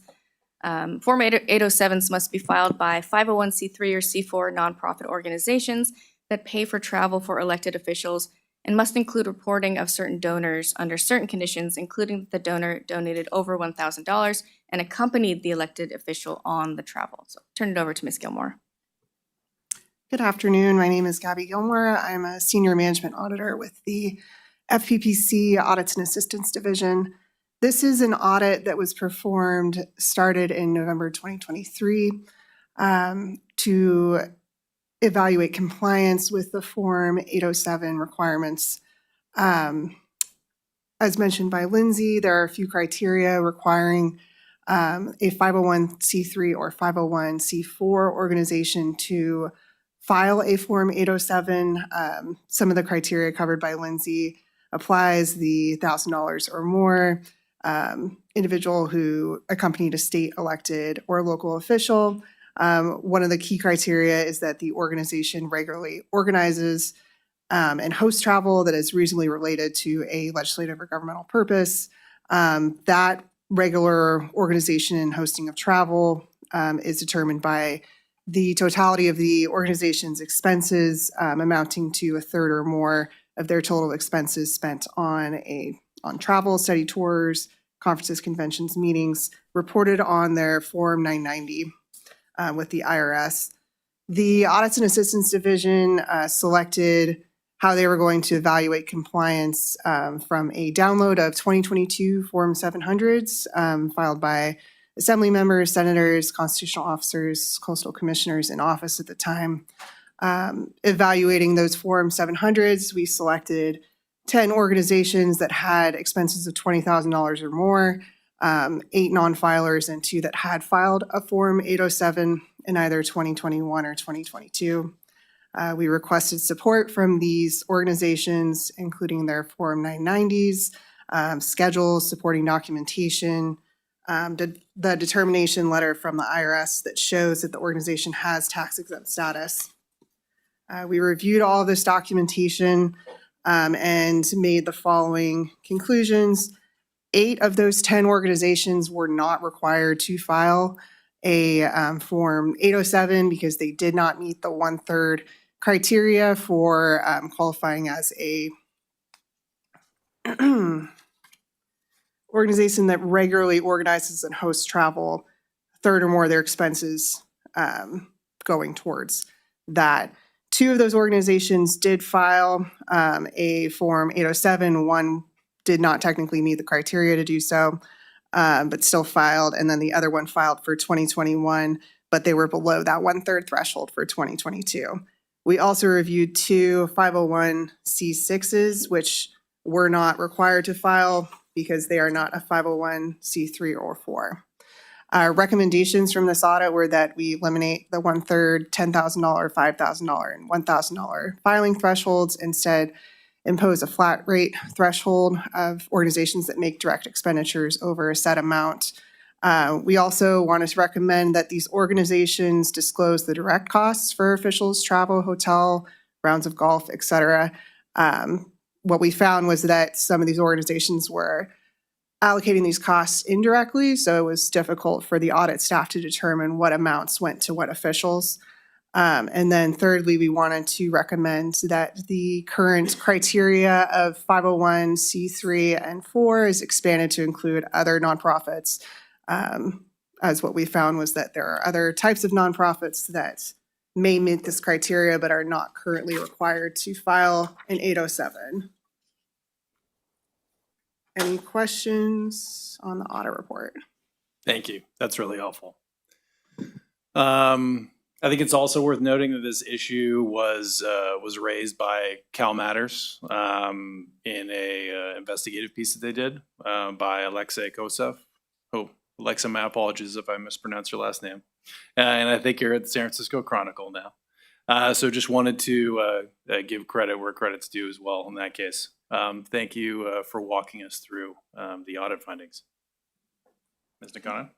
Form 807s must be filed by 501c3 or C4 nonprofit organizations that pay for travel for elected officials and must include reporting of certain donors under certain conditions, including that the donor donated over $1,000 and accompanied the elected official on the travel. So turn it over to Ms. Gilmore. Good afternoon. My name is Gabby Gilmore. I'm a Senior Management Auditor with the FPPC Audits and Assistance Division. This is an audit that was started in November 2023 to evaluate compliance with the Form 807 requirements. As mentioned by Lindsay, there are a few criteria requiring a 501c3 or 501c4 organization to file a Form 807. Some of the criteria covered by Lindsay applies: the $1,000 or more, individual who accompanied a state elected or local official. One of the key criteria is that the organization regularly organizes and hosts travel that is reasonably related to a legislative or governmental purpose. That regular organization and hosting of travel is determined by the totality of the organization's expenses, amounting to a third or more of their total expenses spent on travel, study tours, conferences, conventions, meetings, reported on their Form 990 with the IRS. The Audits and Assistance Division selected how they were going to evaluate compliance from a download of 2022 Form 700s filed by Assembly members, senators, constitutional officers, coastal commissioners in office at the time. Evaluating those Form 700s, we selected 10 organizations that had expenses of $20,000 or more, 8 non-filers, and 2 that had filed a Form 807 in either 2021 or 2022. We requested support from these organizations, including their Form 990s, schedules, supporting documentation, the determination letter from the IRS that shows that the organization has tax-exempt status. We reviewed all of this documentation and made the following conclusions. 8 of those 10 organizations were not required to file a Form 807 because they did not meet the 1/3 criteria for qualifying as a organization that regularly organizes and hosts travel, a third or more of their expenses going towards that. 2 of those organizations did file a Form 807. One did not technically meet the criteria to do so, but still filed. And then the other one filed for 2021, but they were below that 1/3 threshold for 2022. We also reviewed 2 501c6s, which were not required to file because they are not a 501c3 or 4. Our recommendations from this audit were that we eliminate the 1/3, $10,000, $5,000, and $1,000 filing thresholds, instead impose a flat rate threshold of organizations that make direct expenditures over a set amount. We also wanted to recommend that these organizations disclose the direct costs for officials' travel, hotel, rounds of golf, et cetera. What we found was that some of these organizations were allocating these costs indirectly, so it was difficult for the audit staff to determine what amounts went to what officials. And then thirdly, we wanted to recommend that the current criteria of 501c3 and 4 is expanded to include other nonprofits, as what we found was that there are other types of nonprofits that may meet this criteria but are not currently required to file an 807. Any questions on the audit report? Thank you. That's really helpful. I think it's also worth noting that this issue was raised by Cal Matters in a investigative piece that they did by Alexei Kosev. Oh, Alexa, my apologies if I mispronounce your last name. And I think you're at the San Francisco Chronicle now. So just wanted to give credit where credit's due as well in that case. Thank you for walking us through the audit findings. Ms. Nakano?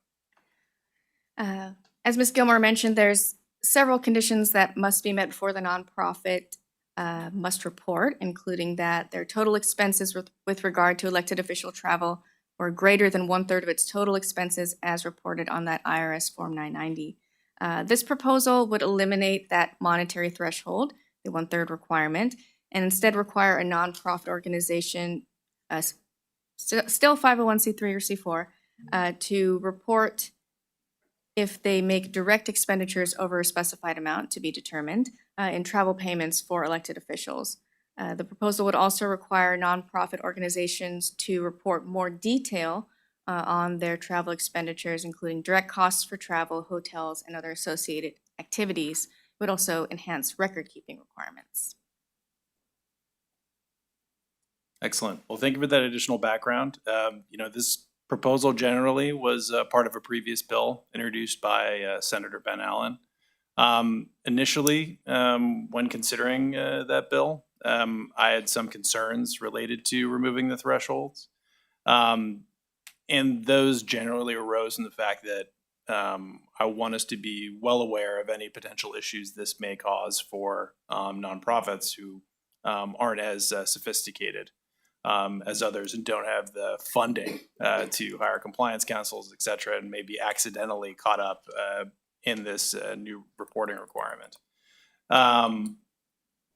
As Ms. Gilmore mentioned, there's several conditions that must be met before the nonprofit must report, including that their total expenses with regard to elected official travel were greater than 1/3 of its total expenses as reported on that IRS Form 990. This proposal would eliminate that monetary threshold, the 1/3 requirement, and instead require a nonprofit organization, still 501c3 or c4, to report if they make direct expenditures over a specified amount to be determined in travel payments for elected officials. The proposal would also require nonprofit organizations to report more detail on their travel expenditures, including direct costs for travel, hotels, and other associated activities. It would also enhance record-keeping requirements. Excellent. Well, thank you for that additional background. This proposal generally was part of a previous bill introduced by Senator Ben Allen. Initially, when considering that bill, I had some concerns related to removing the thresholds. And those generally arose in the fact that I want us to be well aware of any potential issues this may cause for nonprofits who aren't as sophisticated as others and don't have the funding to hire compliance counsels, et cetera, and maybe accidentally caught up in this new reporting requirement.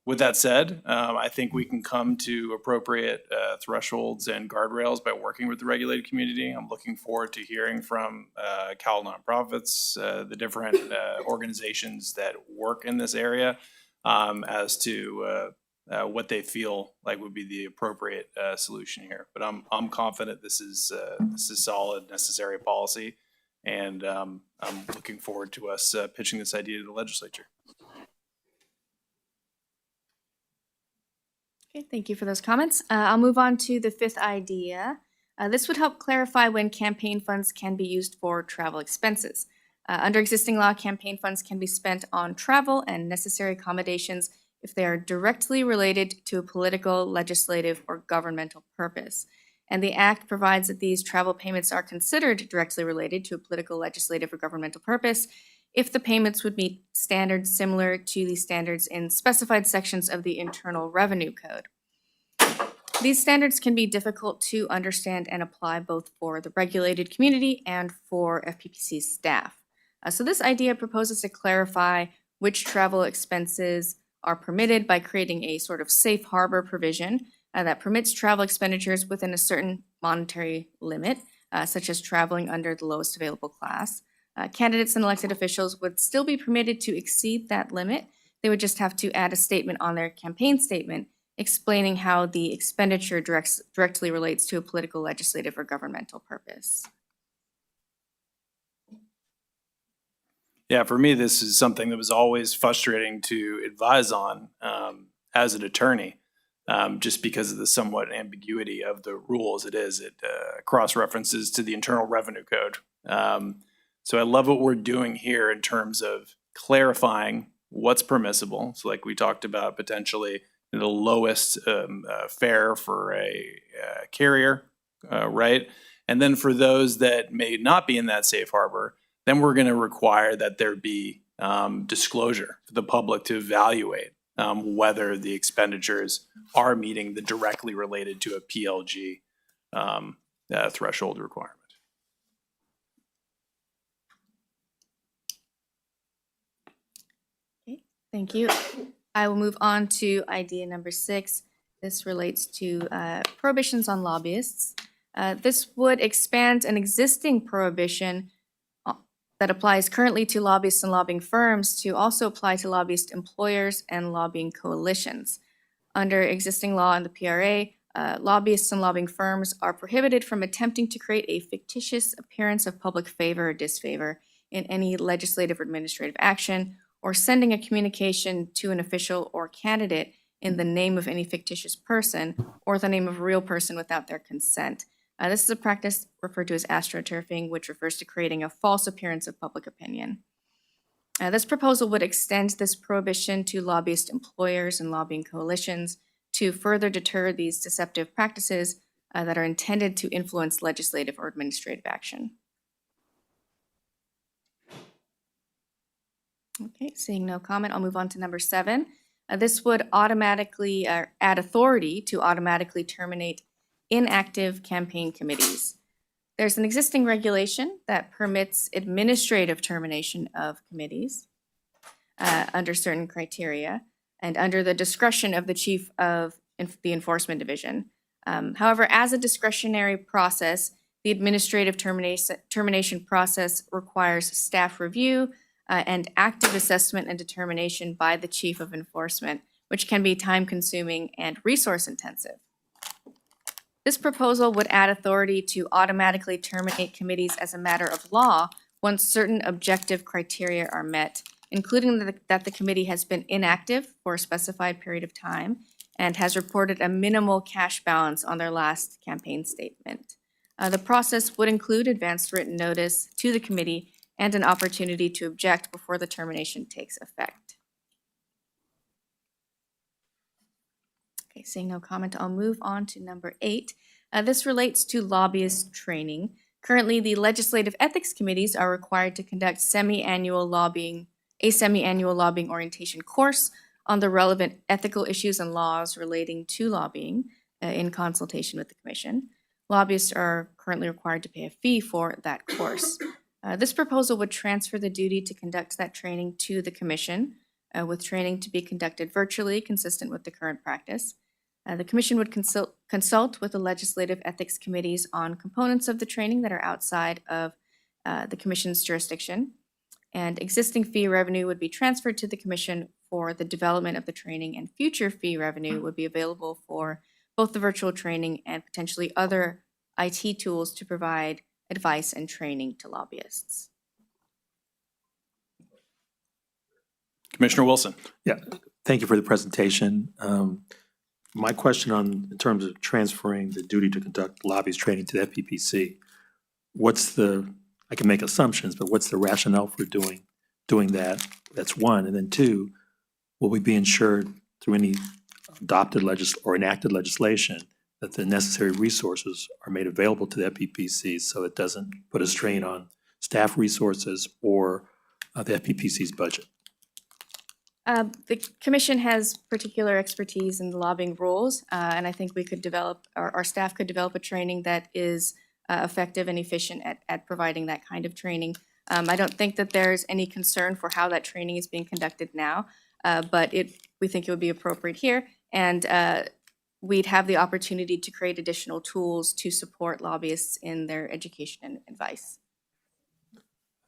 With that said, I think we can come to appropriate thresholds and guardrails by working with the regulated community. I'm looking forward to hearing from Cal Nonprofits, the different organizations that work in this area, as to what they feel like would be the appropriate solution here. But I'm confident this is solid, necessary policy, and I'm looking forward to us pitching this idea to the legislature. Okay, thank you for those comments. I'll move on to the 5th idea. This would help clarify when campaign funds can be used for travel expenses. Under existing law, campaign funds can be spent on travel and necessary accommodations if they are directly related to a political, legislative, or governmental purpose. And the Act provides that these travel payments are considered directly related to a political, legislative, or governmental purpose if the payments would meet standards similar to the standards in specified sections of the Internal Revenue Code. These standards can be difficult to understand and apply both for the regulated community and for FPPC staff. So this idea proposes to clarify which travel expenses are permitted by creating a sort of safe harbor provision that permits travel expenditures within a certain monetary limit, such as traveling under the lowest available class. Candidates and elected officials would still be permitted to exceed that limit. They would just have to add a statement on their campaign statement explaining how the expenditure directly relates to a political, legislative, or governmental purpose. Yeah, for me, this is something that was always frustrating to advise on as an attorney, just because of the somewhat ambiguity of the rule as it is. It cross-references to the Internal Revenue Code. So I love what we're doing here in terms of clarifying what's permissible. So like we talked about, potentially the lowest fare for a carrier, right? And then for those that may not be in that safe harbor, then we're going to require that there be disclosure for the public to evaluate whether the expenditures are meeting the directly related to a PLG threshold requirement. Thank you. I will move on to idea number 6. This relates to prohibitions on lobbyists. This would expand an existing prohibition that applies currently to lobbyists and lobbying firms to also apply to lobbyist employers and lobbying coalitions. Under existing law in the PRA, lobbyists and lobbying firms are prohibited from attempting to create a fictitious appearance of public favor or disfavor in any legislative or administrative action, or sending a communication to an official or candidate in the name of any fictitious person or the name of a real person without their consent. This is a practice referred to as astroturfing, which refers to creating a false appearance of public opinion. This proposal would extend this prohibition to lobbyist employers and lobbying coalitions to further deter these deceptive practices that are intended to influence legislative or administrative action. Okay, seeing no comment, I'll move on to number 7. This would automatically add authority to automatically terminate inactive campaign committees. There's an existing regulation that permits administrative termination of committees under certain criteria and under the discretion of the chief of the enforcement division. However, as a discretionary process, the administrative termination process requires staff review and active assessment and determination by the chief of enforcement, which can be time-consuming and resource-intensive. This proposal would add authority to automatically terminate committees as a matter of law once certain objective criteria are met, including that the committee has been inactive for a specified period of time and has reported a minimal cash balance on their last campaign statement. The process would include advanced written notice to the committee and an opportunity to object before the termination takes effect. Okay, seeing no comment, I'll move on to number 8. This relates to lobbyist training. Currently, the legislative ethics committees are required to conduct a semi-annual lobbying orientation course on the relevant ethical issues and laws relating to lobbying in consultation with the commission. Lobbyists are currently required to pay a fee for that course. This proposal would transfer the duty to conduct that training to the commission, with training to be conducted virtually, consistent with the current practice. The commission would consult with the legislative ethics committees on components of the training that are outside of the commission's jurisdiction, and existing fee revenue would be transferred to the commission for the development of the training, and future fee revenue would be available for both the virtual training and potentially other IT tools to provide advice and training to lobbyists. Commissioner Wilson. Yeah, thank you for the presentation. My question in terms of transferring the duty to conduct lobbyist training to the FPPC, I can make assumptions, but what's the rationale for doing that? That's one. And then 2, will we be ensured through any adopted or enacted legislation that the necessary resources are made available to the FPPC so it doesn't put a strain on staff resources or the FPPC's budget? The commission has particular expertise in the lobbying rules, and I think we could develop, our staff could develop a training that is effective and efficient at providing that kind of training. I don't think that there's any concern for how that training is being conducted now, but we think it would be appropriate here. And we'd have the opportunity to create additional tools to support lobbyists in their education and advice.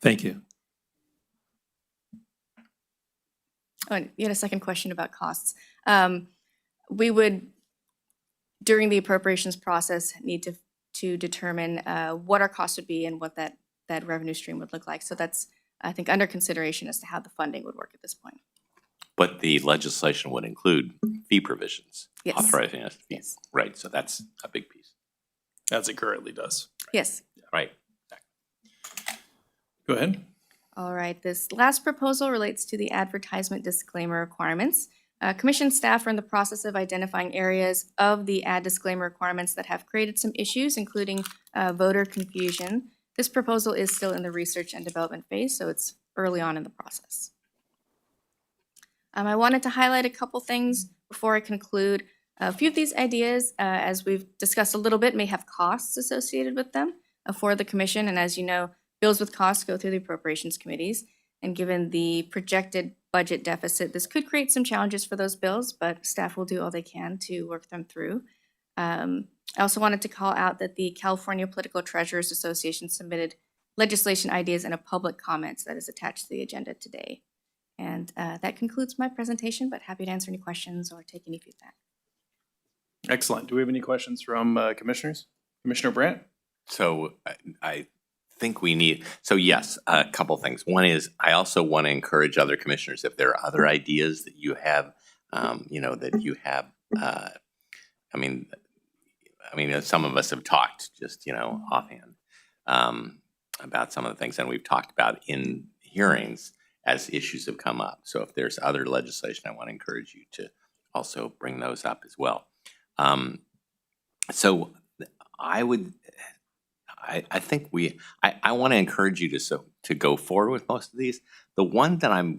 Thank you. Oh, and you had a second question about costs. We would, during the appropriations process, need to determine what our costs would be and what that revenue stream would look like. So that's, I think, under consideration as to how the funding would work at this point. But the legislation would include fee provisions. Yes. Authorizing us to fee. Yes. Right, so that's a big piece. As it currently does. Yes. Right. Go ahead. All right, this last proposal relates to the advertisement disclaimer requirements. Commission staff are in the process of identifying areas of the ad disclaimer requirements that have created some issues, including voter confusion. This proposal is still in the research and development phase, so it's early on in the process. I wanted to highlight a couple things before I conclude. A few of these ideas, as we've discussed a little bit, may have costs associated with them for the commission, and as you know, bills with costs go through the appropriations committees, and given the projected budget deficit, this could create some challenges for those bills, but staff will do all they can to work them through. I also wanted to call out that the California Political Treasurers Association submitted legislation ideas and a public comments that is attached to the agenda today. And that concludes my presentation, but happy to answer any questions or take any feedback. Excellent. Do we have any questions from commissioners? Commissioner Brandt? So I think we need, so yes, a couple things. One is I also want to encourage other commissioners, if there are other ideas that you have, I mean, some of us have talked just, offhand about some of the things, and we've talked about in hearings as issues have come up. So if there's other legislation, I want to encourage you to also bring those up as well. So I would, I think I want to encourage you to go forward with most of these. The one that I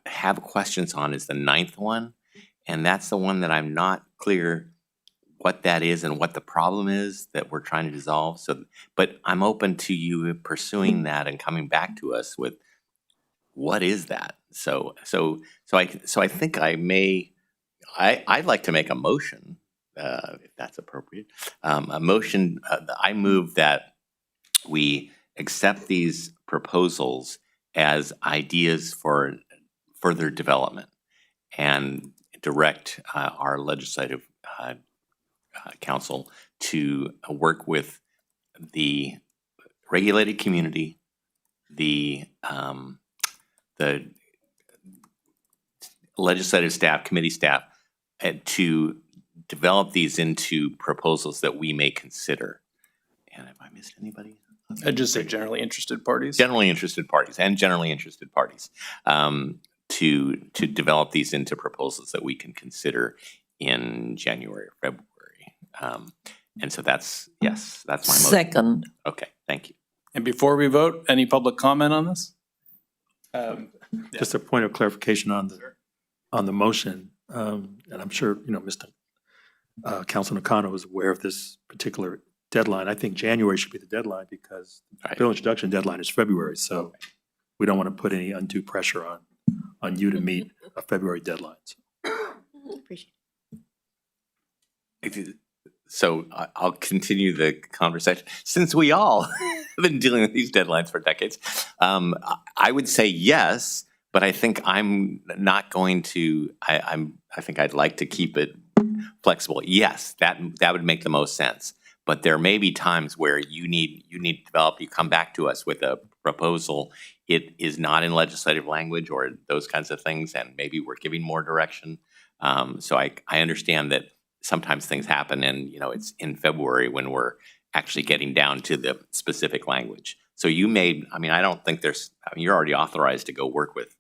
have questions on is the 9th one, and that's the one that I'm not clear what that is and what the problem is that we're trying to dissolve. So, but I'm open to you pursuing that and coming back to us with what is that. So I think I'd like to make a motion, if that's appropriate. A motion. I move that we accept these proposals as ideas for further development and direct our legislative council to work with the regulated community, the legislative staff, committee staff, to develop these into proposals that we may consider. And have I missed anybody? I'd just say generally interested parties. Generally interested parties and generally interested parties to develop these into proposals that we can consider in January or February. And so that's my motion. Second. Okay, thank you. And before we vote, any public comment on this? Just a point of clarification on the motion, and I'm sure, Mr. Councilman Nakano is aware of this particular deadline. I think January should be the deadline because the bill introduction deadline is February, so we don't want to put any undue pressure on you to meet a February deadline. Appreciate it. So I'll continue the conversation. Since we all have been dealing with these deadlines for decades, I would say yes, but I think I'm not going to, I think I'd like to keep it flexible. Yes, that would make the most sense. But there may be times where you need to develop, you come back to us with a proposal. It is not in legislative language or those kinds of things, and maybe we're giving more direction. So I understand that sometimes things happen and, it's in February when we're actually getting down to the specific language. So you may, I don't think you're already authorized to go work with,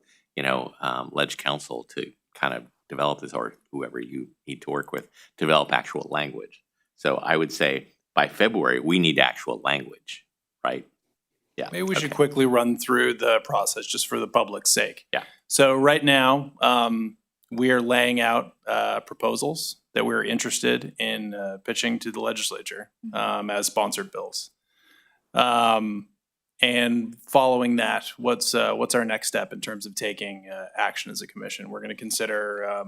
Ledge Council to kind of develop this, or whoever you need to work with, develop actual language. So I would say by February, we need actual language, right? Yeah. Maybe we should quickly run through the process just for the public's sake. Yeah. So right now, we are laying out proposals that we're interested in pitching to the legislature as sponsored bills. And following that, what's our next step in terms of taking action as a commission? We're going to consider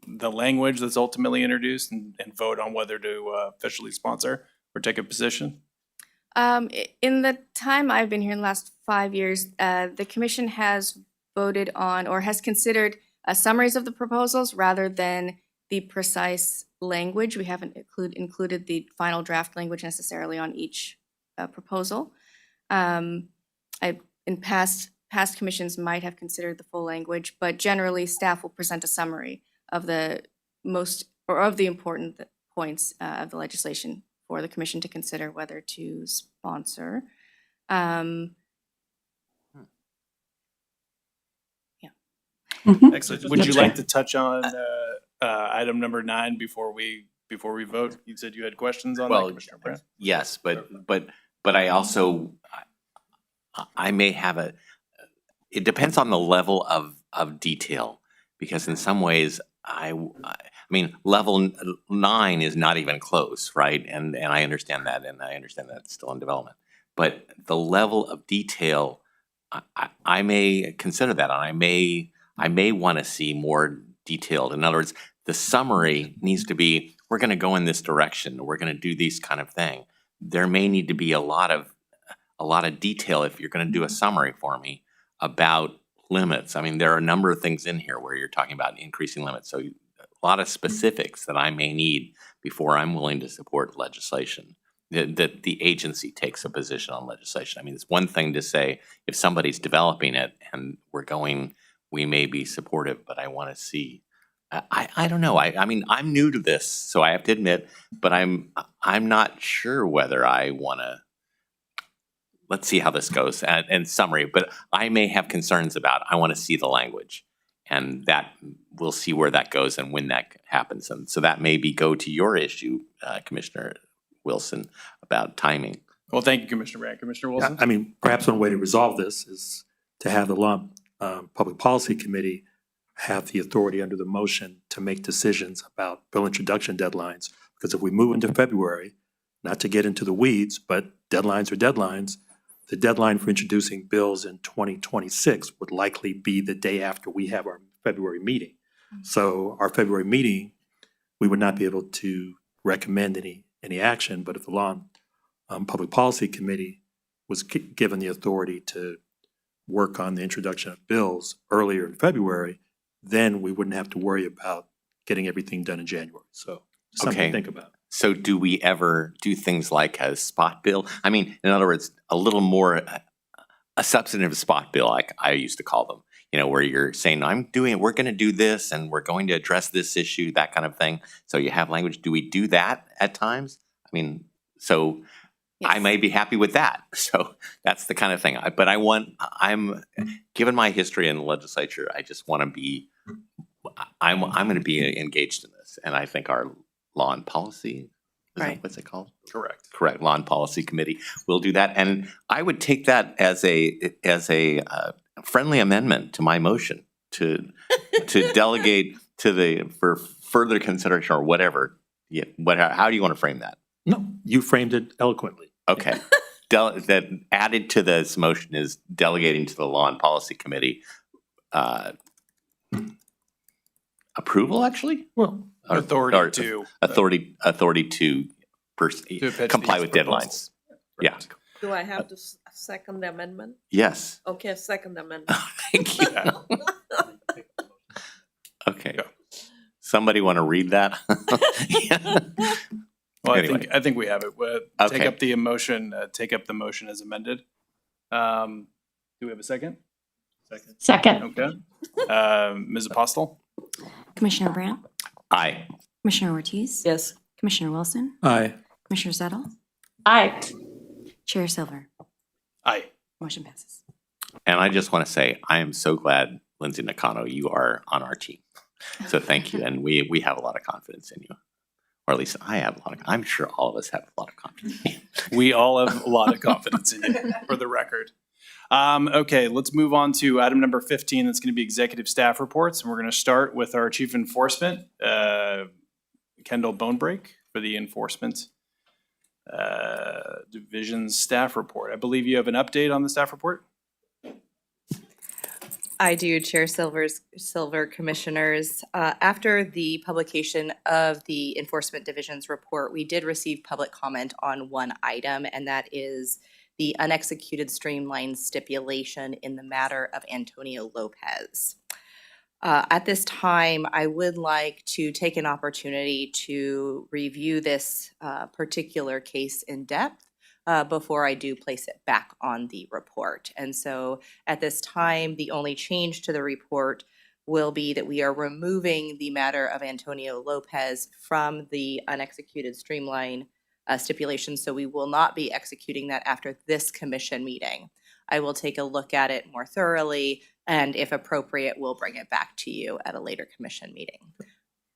the language that's ultimately introduced and vote on whether to officially sponsor or take a position? In the time I've been here in the last 5 years, the commission has voted on or has considered summaries of the proposals rather than the precise language. We haven't included the final draft language necessarily on each proposal. In past commissions might have considered the full language, but generally staff will present a summary of the important points of the legislation for the commission to consider whether to sponsor. Excellent. Would you like to touch on item number 9 before we vote? You said you had questions on that, Well, Commissioner Brandt? yes, but I also, I may have it depends on the level of detail, because in some ways, I mean, level 9 is not even close, right? And I understand that, and I understand that's still in development. But the level of detail, I may consider that, and I may want to see more detailed. In other words, the summary needs to be, we're going to go in this direction, we're going to do these kind of thing. There may need to be a lot of detail if you're going to do a summary for me about limits. I mean, there are a number of things in here where you're talking about increasing limits. So a lot of specifics that I may need before I'm willing to support legislation, that the agency takes a position on legislation. I mean, it's one thing to say if somebody's developing it and we may be supportive, but I want to see. I don't know. I mean, I'm new to this, so I have to admit, but I'm not sure whether I want to. Let's see how this goes. And summary, but I may have concerns about. I want to see the language, and that we'll see where that goes and when that happens. And so that may go to your issue, Commissioner Wilson, about timing. Well, thank you, Commissioner Brandt. Commissioner Wilson? I mean, perhaps one way to resolve this is to have the Law Public Policy Committee have the authority under the motion to make decisions about bill introduction deadlines. Because if we move into February, not to get into the weeds, but deadlines are deadlines, the deadline for introducing bills in 2026 would likely be the day after we have our February meeting. So our February meeting, we would not be able to recommend any action, but if the Law Public Policy Committee was given the authority to work on the introduction of bills earlier in February, then we wouldn't have to worry about getting everything done in January. So something Okay. to think about. So do we ever do things like a spot bill? I mean, in other words, a little more, a substantive spot bill, like I used to call them, where you're saying, we're going to do this and we're going to address this issue, that kind of thing. So you have language. Do we do that at times? I mean, so I may be happy with that. So that's the kind of thing. But given my history in the legislature, I just want to be, I'm going to be engaged in this. And I think our Law and Policy, what's it called? Correct. Law and Policy Committee will do that. And I would take that as a friendly amendment to my motion to delegate for further consideration or whatever. Yeah. How do you want to frame that? No, you framed it eloquently. Okay. That added to this motion is delegating to the Law and Policy Committee approval, actually? Well, authority to comply with deadlines. Yeah. Do I have to second the amendment? Yes. Okay, second amendment. Thank you. Okay. Somebody want to read that? Well, Anyway. I think we have it. Take Okay. up the motion. Take up the motion as amended. Do we have a second? Second. Okay. Ms. Apostle? Commissioner Brandt, Aye. Commissioner Ortiz. Yes. Commissioner Wilson, Aye. Commissioner Zettel, Aye. Chair Silver. Aye. Motion passes. And I just want to say, I am so glad, Lindsay Nakano, you are on our team. So thank you. And we have a lot of confidence in you. Or at least I have I'm sure all of us have a lot of confidence in you. We all have a lot of confidence in you, for the record. Okay, let's move on to item number 15. That's going to be executive staff reports. And we're going to start with our Chief Enforcement, Kendall Bonebrake, for the Enforcement Division staff report. I believe you have an update on the staff report? I do, Chair Silver, Commissioners. After the publication of the Enforcement Division's report, we did receive public comment on one item, and that is the unexecuted streamline stipulation in the matter of Antonio Lopez. At this time, I would like to take an opportunity to review this particular case in depth before I do place it back on the report. And so at this time, the only change to the report will be that we are removing the matter of Antonio Lopez from the unexecuted streamline stipulation. So we will not be executing that after this commission meeting. I will take a look at it more thoroughly, and if appropriate, we'll bring it back to you at a later commission meeting.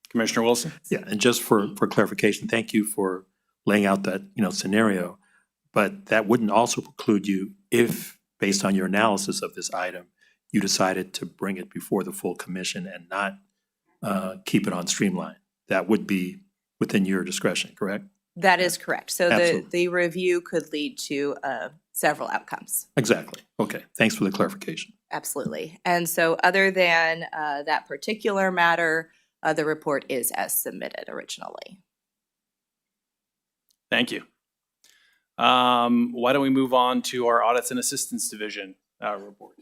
Commissioner Wilson? Yeah, and just for clarification, thank you for laying out that, scenario. But that wouldn't also preclude you if, based on your analysis of this item, you decided to bring it before the full commission and not keep it on streamline. That would be within your discretion, correct? That is correct. So Absolutely. the review could lead to several outcomes. Exactly. Okay, thanks for the clarification. Absolutely. And so other than that particular matter, the report is as submitted originally. Thank you. Why don't we move on to our Audits and Assistance Division report?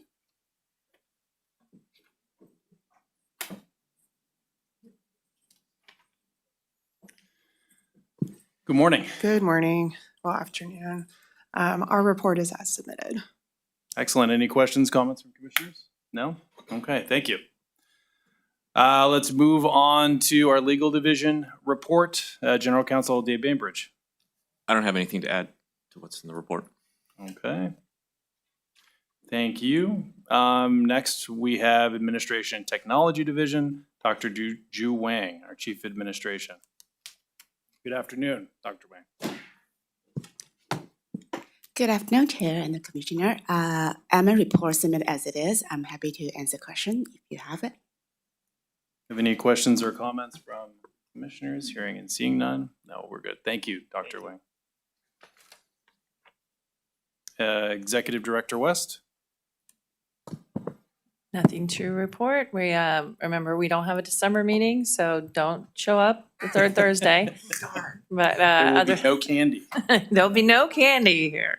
Good morning. Good morning, well, afternoon. Our report is as submitted. Excellent. Any questions, comments from commissioners? No? Okay, thank you. Let's move on to our Legal Division report. General Counsel Dave Bainbridge. I don't have anything to add to what's in the report. Okay. Thank you. Next, we have Administration and Technology Division, Dr. Ju Wang, our Chief Administration. Good afternoon, Dr. Wang. Good afternoon, Chair and the Commissioner. I'm a report submitted as it is. I'm happy to answer questions if you have it. Have any questions or comments from commissioners? Hearing and seeing none? No, we're good. Thank you, Dr. Wang. Executive Director West. Nothing to report. We, remember, we don't have a December meeting, so don't show up the third Thursday. But There will other, be no candy. there'll be no candy here.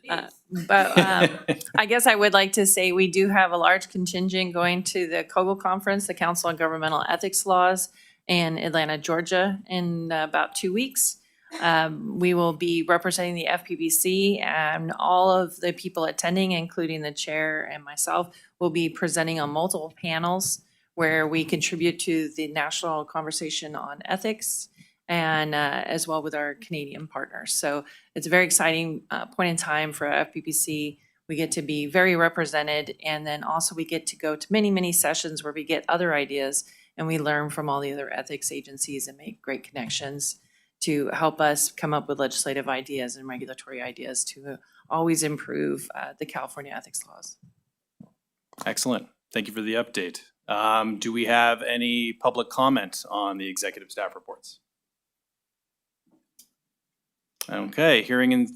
But I guess I would like to say we do have a large contingent going to the COGL conference, the Council on Governmental Ethics Laws, in Atlanta, Georgia, in about 2 weeks. We will be representing the FPPC, and all of the people attending, including the chair and myself, will be presenting on multiple panels where we contribute to the national conversation on ethics and as well with our Canadian partners. So it's a very exciting point in time for FPPC. We get to be very represented, and then also we get to go to many, many sessions where we get other ideas and we learn from all the other ethics agencies and make great connections to help us come up with legislative ideas and regulatory ideas to always improve the California ethics laws. Excellent. Thank you for the update. Do we have any public comment on the executive staff reports? Okay, hearing in,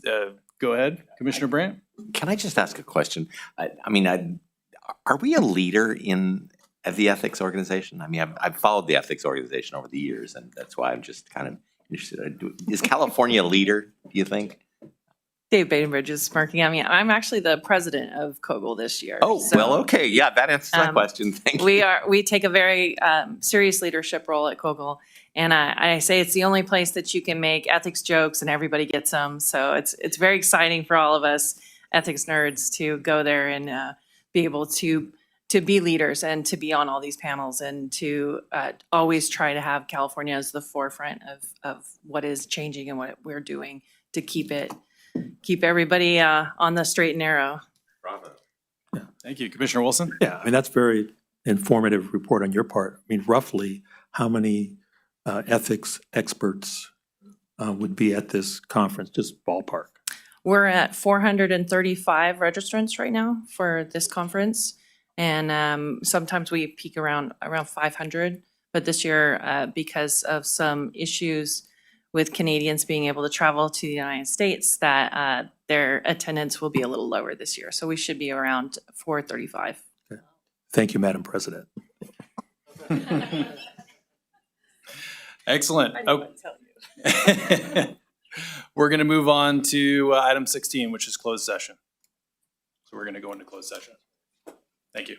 go ahead, Commissioner Brandt. Can I just ask a question? Are we a leader in the ethics organization? I mean, I've followed the ethics organization over the years, and that's why I'm just kind of interested. Is California a leader, do you think? Dave Bainbridge is smirking at me. I'm actually the president of COGL this year. Oh, so, well, okay. Yeah, that answers my question. Thank you. we take a very serious leadership role at COGL. And I say it's the only place that you can make ethics jokes and everybody gets them. So it's very exciting for all of us ethics nerds to go there and be able to be leaders and to be on all these panels and to always try to have California as the forefront of what is changing and what we're doing to keep everybody on the straight and narrow. Bravo. Yeah. Thank you. Commissioner Wilson? Yeah, I mean, that's very informative report on your part. I mean, roughly how many ethics experts would be at this conference, just ballpark? We're at 435 registrants right now for this conference. And sometimes we peak around 500. But this year, because of some issues with Canadians being able to travel to the United States, that their attendance will be a little lower this year. So we should be around 435. Thank you, Madam President. Excellent. Oh. We're going to move on to item 16, which is closed session. So we're going to go into closed session. Thank you.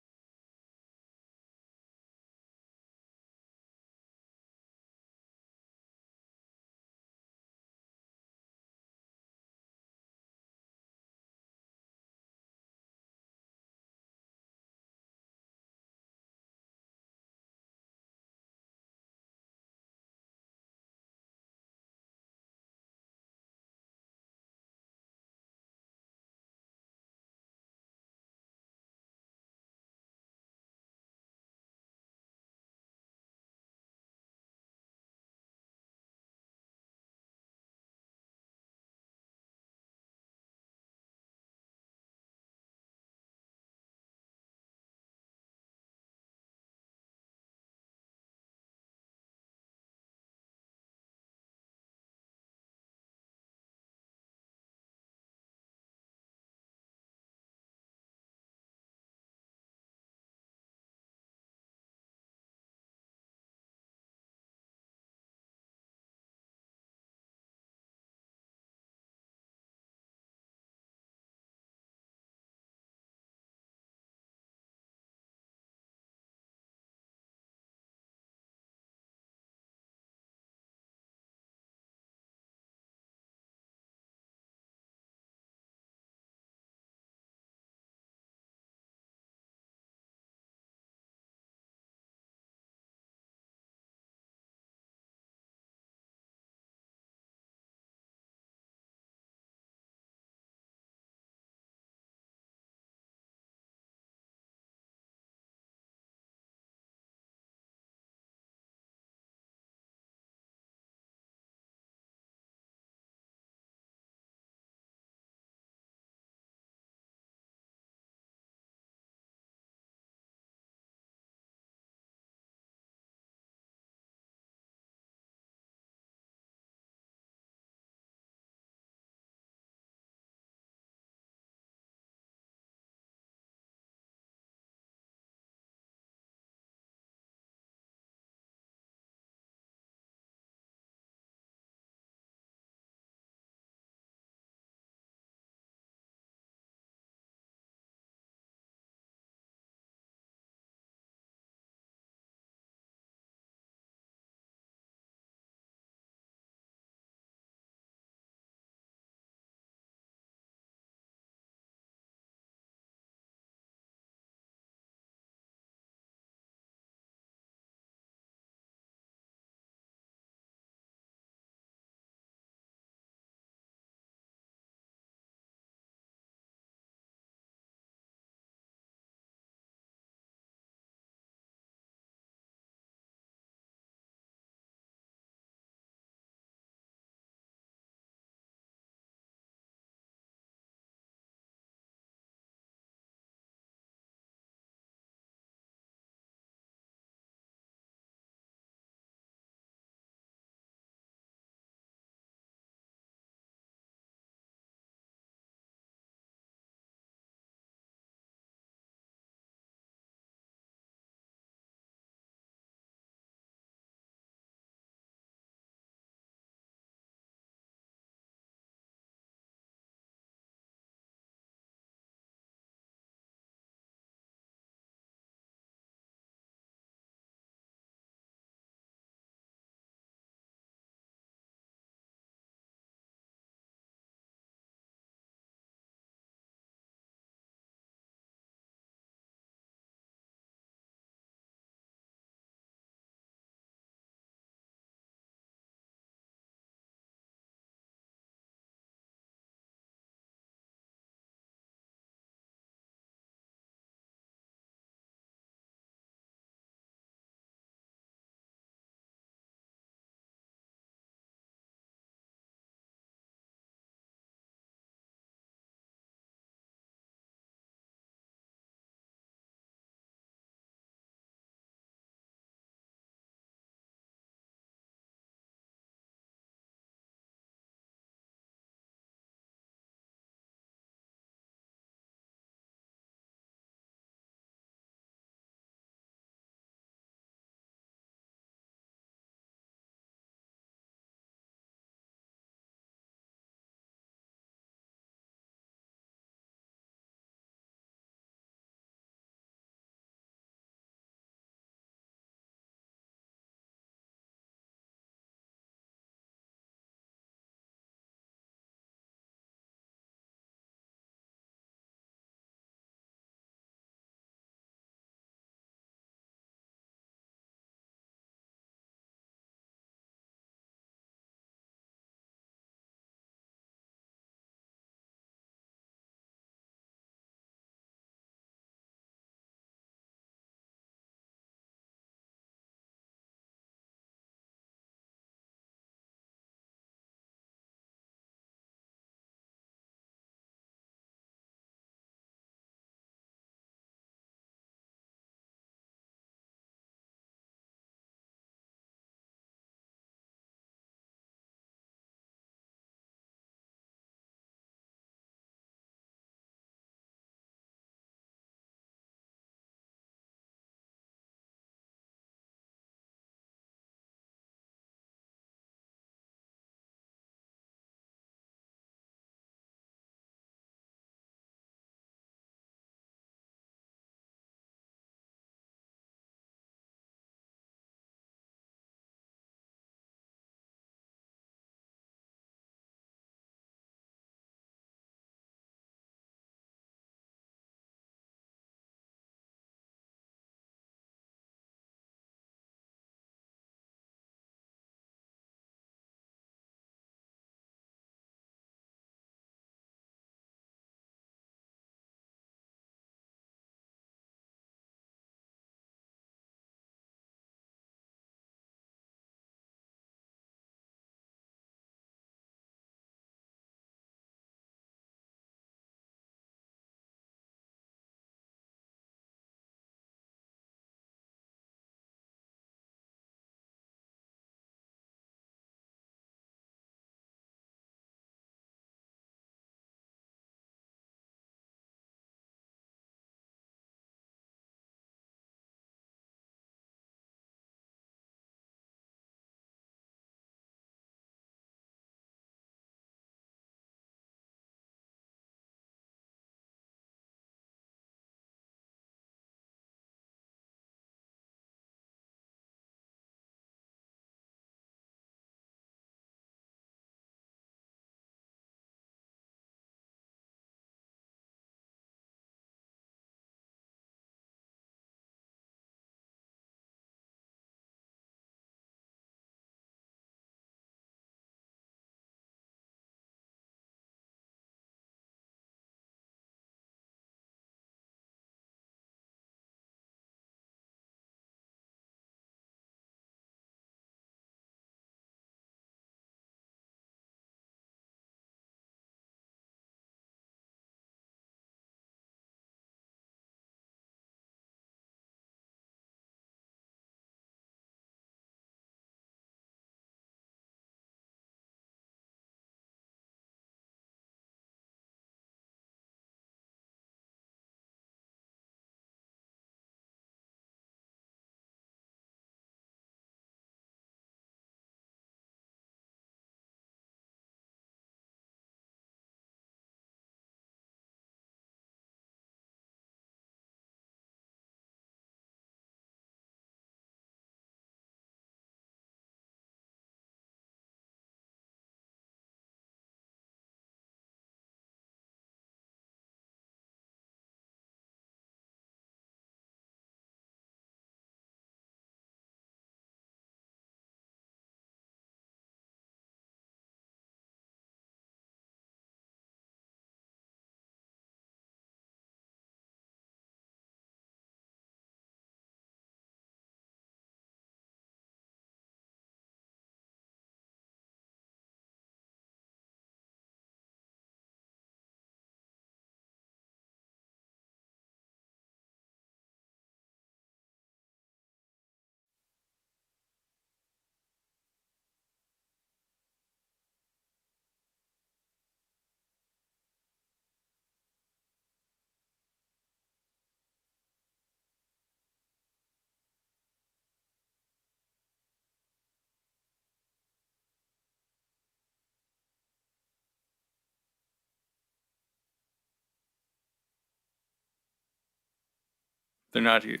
They're not here.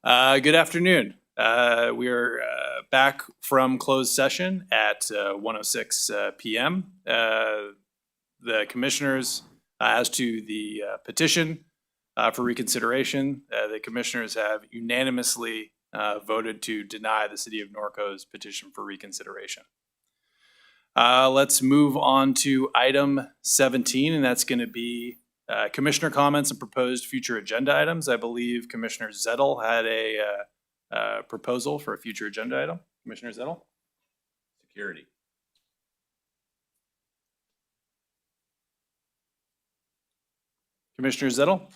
Good afternoon. We are back from closed session at 1:06 PM. The commissioners, as to the petition for reconsideration, the commissioners have unanimously voted to deny the city of Norco's petition for reconsideration. Let's move on to item 17, and that's going to be commissioner comments and proposed future agenda items. I believe Commissioner Zettel had a proposal for a future agenda item. Commissioner Zettel? Security. Commissioner Zettel?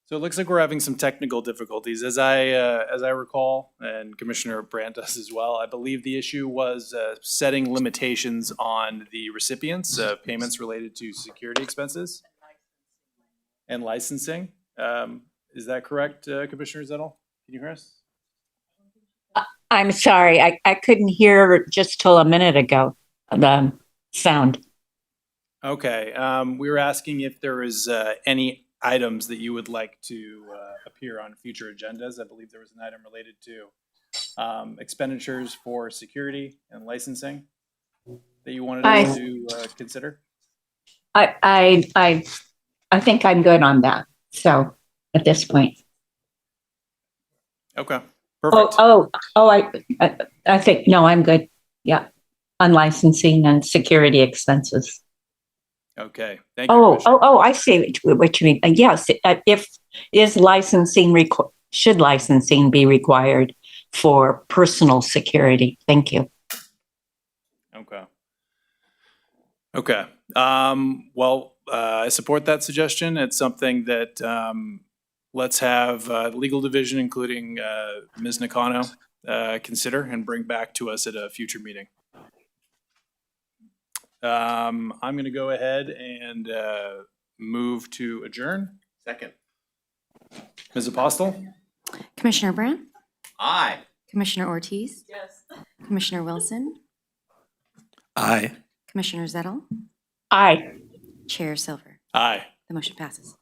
So it looks like we're having some technical difficulties. As I recall, and Commissioner Brandt does as well, I believe the issue was setting limitations on the recipients of payments related to security expenses and licensing. Is that correct, Commissioner Zettel? Can you hear us? I'm sorry, I couldn't hear just till a minute ago, the sound. Okay, we were asking if there is any items that you would like to appear on future agendas. I believe there was an item related to expenditures for security and licensing that you wanted us to consider. I think I'm good on that, so, at this point. Okay, perfect. I think, no, I'm good, yeah, on licensing and security expenses. Okay, thank you. I see what you mean. Yes, should licensing be required for personal security? Thank you. Okay. Okay. Well, I support that suggestion. It's something that let's have legal division, including Ms. Nakano, consider and bring back to us at a future meeting. I'm going to go ahead and move to adjourn. Second. Ms. Apostle? Commissioner Brandt? Aye. Commissioner Ortiz? Yes. Commissioner Wilson? Aye. Commissioner Zettel? Aye. Chair Silver? Aye. The motion passes.